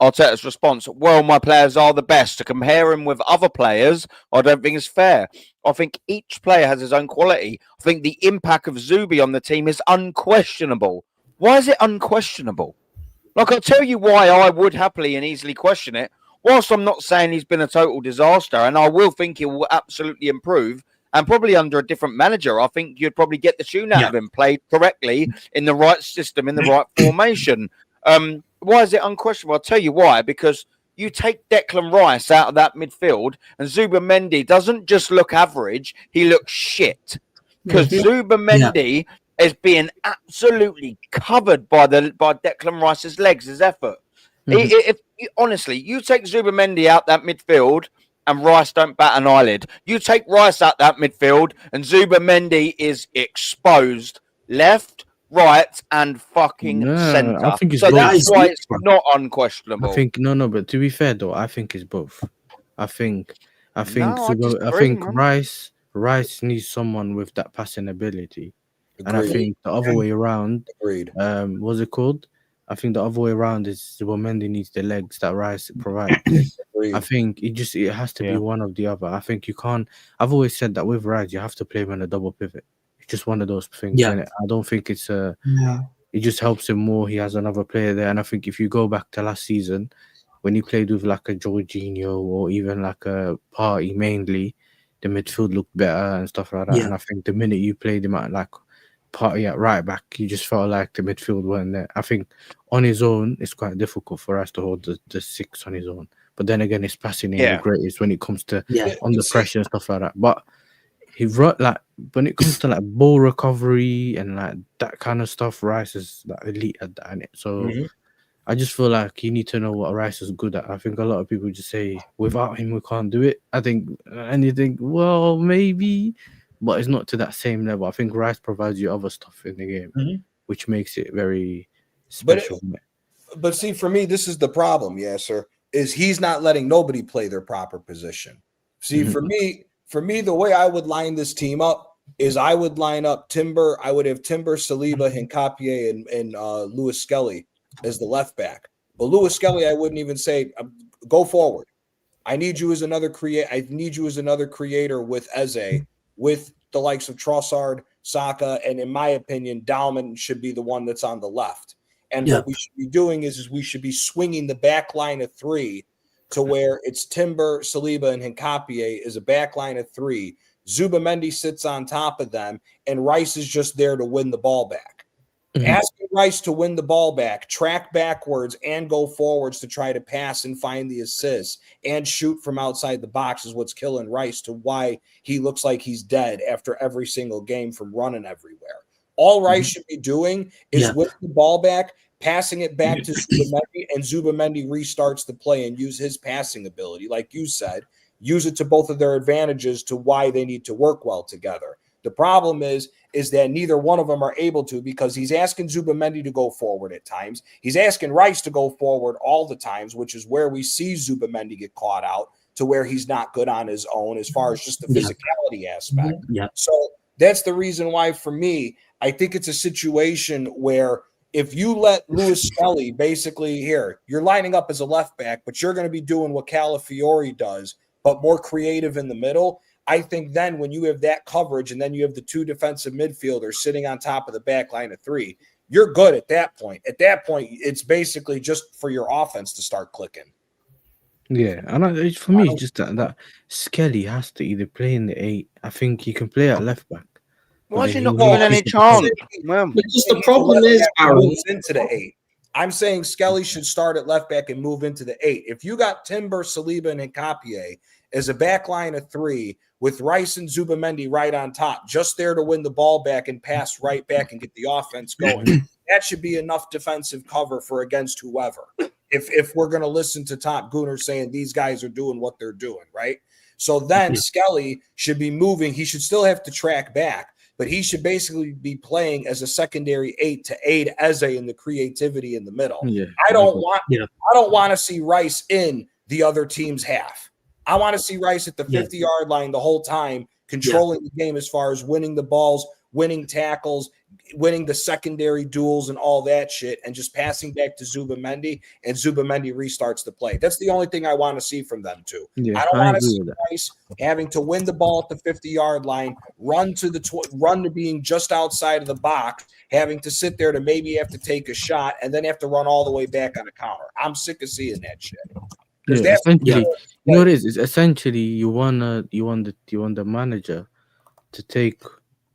Arteta's response, well, my players are the best. To compare him with other players, I don't think it's fair. I think each player has his own quality. I think the impact of Zubi on the team is unquestionable. Why is it unquestionable? Like, I'll tell you why I would happily and easily question it. Whilst I'm not saying he's been a total disaster, and I will think he will absolutely improve, and probably under a different manager, I think you'd probably get the tune out of him, played correctly, in the right system, in the right formation. Why is it unquestionable? I'll tell you why. Because you take Declan Rice out of that midfield, and Zubamendi doesn't just look average, he looks shit. because Zubimendi is being absolutely covered by Declan Rice's legs, his effort. If honestly, you take Zubimendi out that midfield and Rice don't bat an eyelid. You take Rice out that midfield and Zubimendi is exposed left, right, and fucking centre. I think it's so both. that's why it's not unquestionable. I think no, but to be fair though, I think it's both. I think Rice needs someone with that passing ability. Agreed. And I think the other way around, Agreed. What's it called? I think the other way around is Zubimendi needs the legs that Rice provides. I think it has to be one of the other. I think you can't. I've always said that with Rice, you have to play him in a double pivot. It's just one of those things. Yeah. Innit? I don't think it's it just helps him more. He has another player there, and I think if you go back to last season, when he played with like a Jorginho or even like a Party mainly, the midfield looked better and stuff like that. And I think the minute you played him at like Party at right back, you just felt like the midfield weren't there. I think on his own, it's quite difficult for us to hold the six on his own. But then again, his passing ain't the greatest when it comes to under pressure and stuff like that. But he wrote like when it comes to like ball recovery and like that kind of stuff, Rice is like elite at that, innit? So I just feel like you need to know what Rice is good at. I think a lot of people just say without him we can't do it. I think anything, well, maybe, but it's not to that same level. I think Rice provides you other stuff in the game, which makes it very special. But see, for me, this is the problem, sir, is he's not letting nobody play their proper position. See, for me, the way I would line this team up is I would line up Timber. I would have Timber, Saliba, Hincapié, and Lewis Skelly as the left back. But Lewis Skelly, I wouldn't even say go forward. I need you as another creator with Eze, with the likes of Trossard, Saka, and in my opinion, Dalman should be the one that's on the left. And what we should be doing is we should be swinging the back line of three to where it's Timber, Saliba, and Hincapié is a back line of three. Zubimendi sits on top of them, and Rice is just there to win the ball back. Asking Rice to win the ball back, track backwards, and go forwards to try to pass and find the assists and shoot from outside the box is what's killing Rice to why he looks like he's dead after every single game from running everywhere. All Rice should be doing is with the ball back, passing it back to Zubimendi, and Zubimendi restarts the play and use his passing ability. Like you said, use it to both of their advantages to why they need to work well together. The problem is that neither one of them are able to because he's asking Zubimendi to go forward at times. He's asking Rice to go forward all the times, which is where we see Zubimendi get caught out to where he's not good on his own as far as just the physicality aspect. So that's the reason why, for me, I think it's a situation where if you let Lewis Skelly basically you're lining up as a left back, but you're going to be doing what Calafiori does, but more creative in the middle. I think then when you have that coverage and then you have the two defensive midfielders sitting on top of the back line of three, you're good at that point. At that point, it's basically just for your offense to start clicking. Yeah, and for me, it's just that Skelly has to either play in the 8. I think he can play at left back. Why is he not given any chance? Because the problem is, Aaron, into the 8. I'm saying Skelly should start at left back and move into the 8. If you got Timber, Saliba, and Hincapié as a back line of 3 with Rice and Zubimendi right on top, just there to win the ball back and pass right back and get the offense going, that should be enough defensive cover for against whoever. If we're going to listen to Top Gooner saying these guys are doing what they're doing, right? So then Skelly should be moving. He should still have to track back, but he should basically be playing as a secondary 8 to aid Eze in the creativity in the middle. I don't want to see Rice in the other team's half. I want to see Rice at the 50-yard line the whole time, controlling the game as far as winning the balls, winning tackles, winning the secondary duels and all that shit, and just passing back to Zubimendi, and Zubimendi restarts the play. That's the only thing I want to see from them too. I don't want to see Rice having to win the ball at the 50-yard line, run to being just outside of the box, having to sit there to maybe have to take a shot, and then have to run all the way back on a counter. I'm sick of seeing that shit. Essentially, you know what it is? It's essentially you want the manager to take,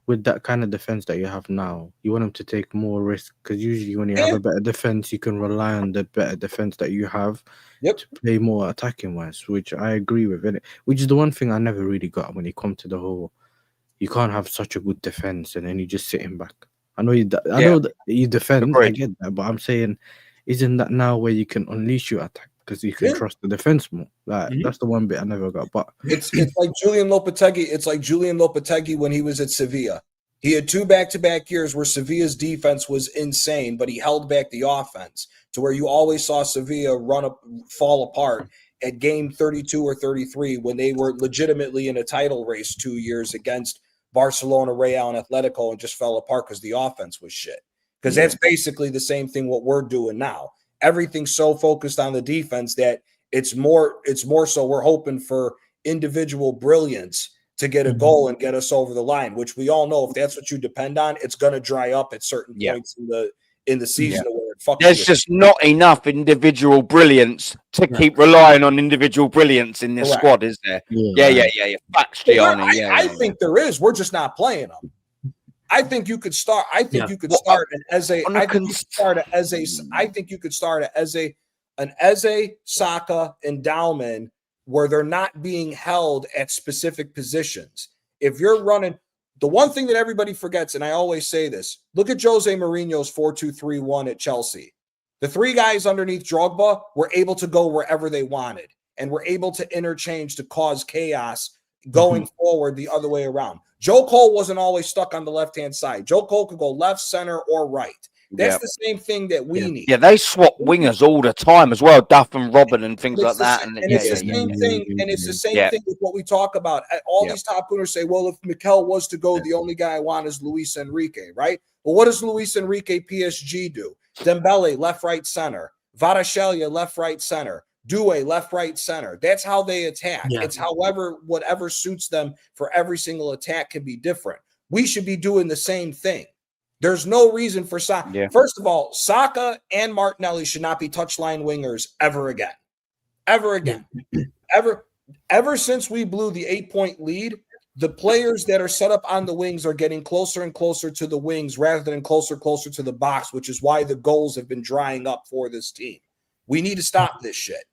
with that kind of defense that you have now, you want him to take more risk, because usually when you have a better defense, you can rely on the better defense that you have to play more attacking wise, which I agree with, innit? Which is the one thing I never really got when it comes to the whole, you can't have such a good defense and then you just sitting back. I know know that you defend. I get that, but I'm saying, isn't that now where you can unleash your attack because you can trust the defense more? Like that's the one bit I never got. But it's like Julian Lopetegui. It's like Julian Lopetegui when he was at Sevilla. He had 2 back-to-back years where Sevilla's defense was insane, but he held back the offense to where you always saw Sevilla fall apart at game 32 or 33 when they were legitimately in a title race 2 years against Barcelona, Real, and Atletico, and just fell apart because the offense was shit. Because that's basically the same thing what we're doing now. Everything's so focused on the defense that it's more so we're hoping for individual brilliance to get a goal and get us over the line, which we all know if that's what you depend on, it's going to dry up at certain points in the season. Where there's just not enough individual brilliance to keep relying on individual brilliance in this squad, is there? Yeah. Facts, Gianni. I think there is. We're just not playing them. I think you could start. I think you could start an Eze. I think you could start an Eze. I think you could start an Eze, Saka, and Dalman where they're not being held at specific positions. If you're running, the one thing that everybody forgets, and I always say this, look at Jose Mourinho's 4-2-3-1 at Chelsea. The 3 guys underneath Drogba were able to go wherever they wanted and were able to interchange to cause chaos going forward the other way around. Joe Cole wasn't always stuck on the left-hand side. Joe Cole could go left, center, or right. That's the same thing that we need. Yeah, they swap wingers all the time as well, Duff and Robin and things like that. And it's the same thing. And it's the same thing with what we talk about. All these top owners say, well, if Mikel was to go, the only guy I want is Luis Enrique, right? Well, what does Luis Enrique PSG do? Dembele, left, right, center. Varashelia, left, right, center. Doué, left, right, center. That's how they attack. It's whatever suits them for every single attack can be different. We should be doing the same thing. There's no reason for Saka. First of all, Saka and Martinelli should not be touchline wingers ever again. Ever again. Ever since we blew the 8-point lead, the players that are set up on the wings are getting closer and closer to the wings rather than closer to the box, which is why the goals have been drying up for this team. We need to stop this shit.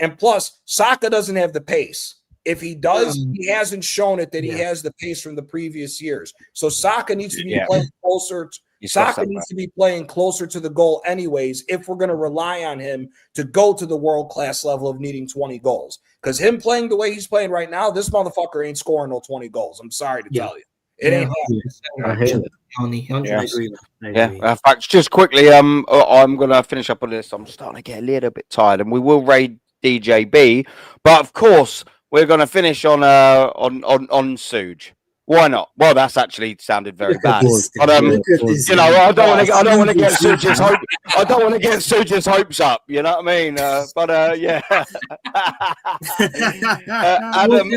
And plus, Saka doesn't have the pace. If he does, he hasn't shown it that he has the pace from the previous years. So Saka needs to be playing closer. Saka needs to be playing closer to the goal anyways if we're going to rely on him to go to the world-class level of needing 20 goals. Because him playing the way he's playing right now, this motherfucker ain't scoring no 20 goals. I'm sorry to tell you. It ain't happening. In fact, just quickly, I'm going to finish up on this. I'm starting to get a little bit tired, and we will raid DJB. But, of course, we're going to finish on Suge. Why not? Well, that's actually sounded very bad. But I don't want to get Suge's hope. I don't want to get Suge's hopes up. You know what I mean? Adam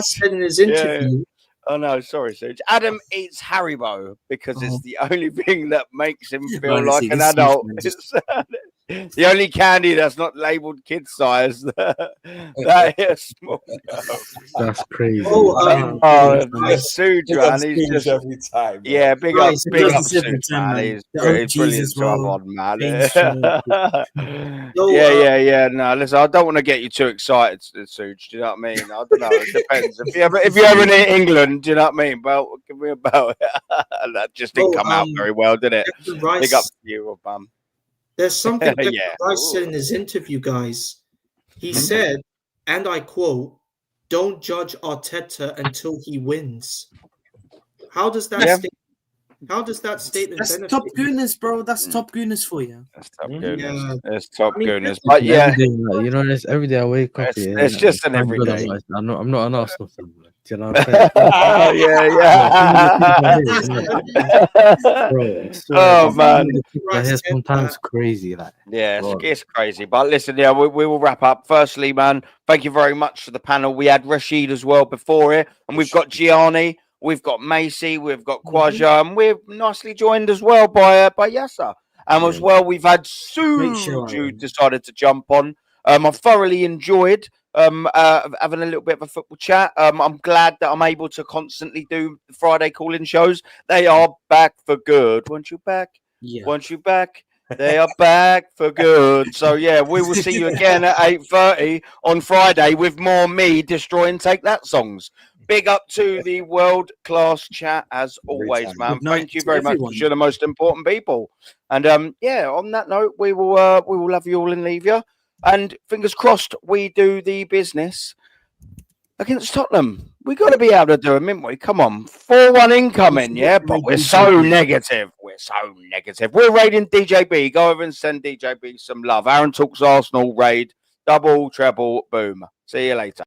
said in his interview. Oh no, sorry, Suge. Adam eats Haribo because it's the only thing that makes him feel like an adult. The only candy that's not labeled kid size. That is small. That's crazy. Suge, man. He's just every time. Yeah, big up Suge, man. He's brilliant to have on, man. No, listen, I don't want to get you too excited, Suge. Do you know what I mean? I don't know. It depends. If you're ever in England, do you know what I mean? Well, give me a bell. That just didn't come out very well, did it? Big up to you, man. There's something that Rice said in his interview, guys. He said, and I quote, "Don't judge Arteta until he wins." How does that statement That's top goodness, bro. That's top goodness for you. That's top goodness. It's top goodness. But It's every day I wake up. It's just an everyday. I'm not an Arsenal fan. Do you know what I'm saying? Bro, oh man, it's sometimes crazy. It's crazy. But listen, we will wrap up. Firstly, man, thank you very much for the panel. We had Rashid as well before it, and we've got Gianni, we've got Macy, we've got Quaja, and we're nicely joined as well by Yasser. And as well, we've had Suge who decided to jump on. I've thoroughly enjoyed having a little bit of a football chat. I'm glad that I'm able to constantly do Friday call-in shows. They are back for good. Weren't you back? Yeah. Weren't you back? They are back for good. So, we will see you again at 8:30 on Friday with more me destroying Take That songs. Big up to the world-class chat as Every always, time. man. Good night Thank you to very much. everyone. You're the most important people. And yeah, on that note, we will love you all and leave you. And fingers crossed, we do the business against Tottenham. We got to be able to do them, haven't we? Come on, 4-1 incoming, yeah. But we're so negative. We're so negative. We're raiding DJB. Go over and send DJB some love. Aaron talks Arsenal raid. Double, treble, boom. See you later.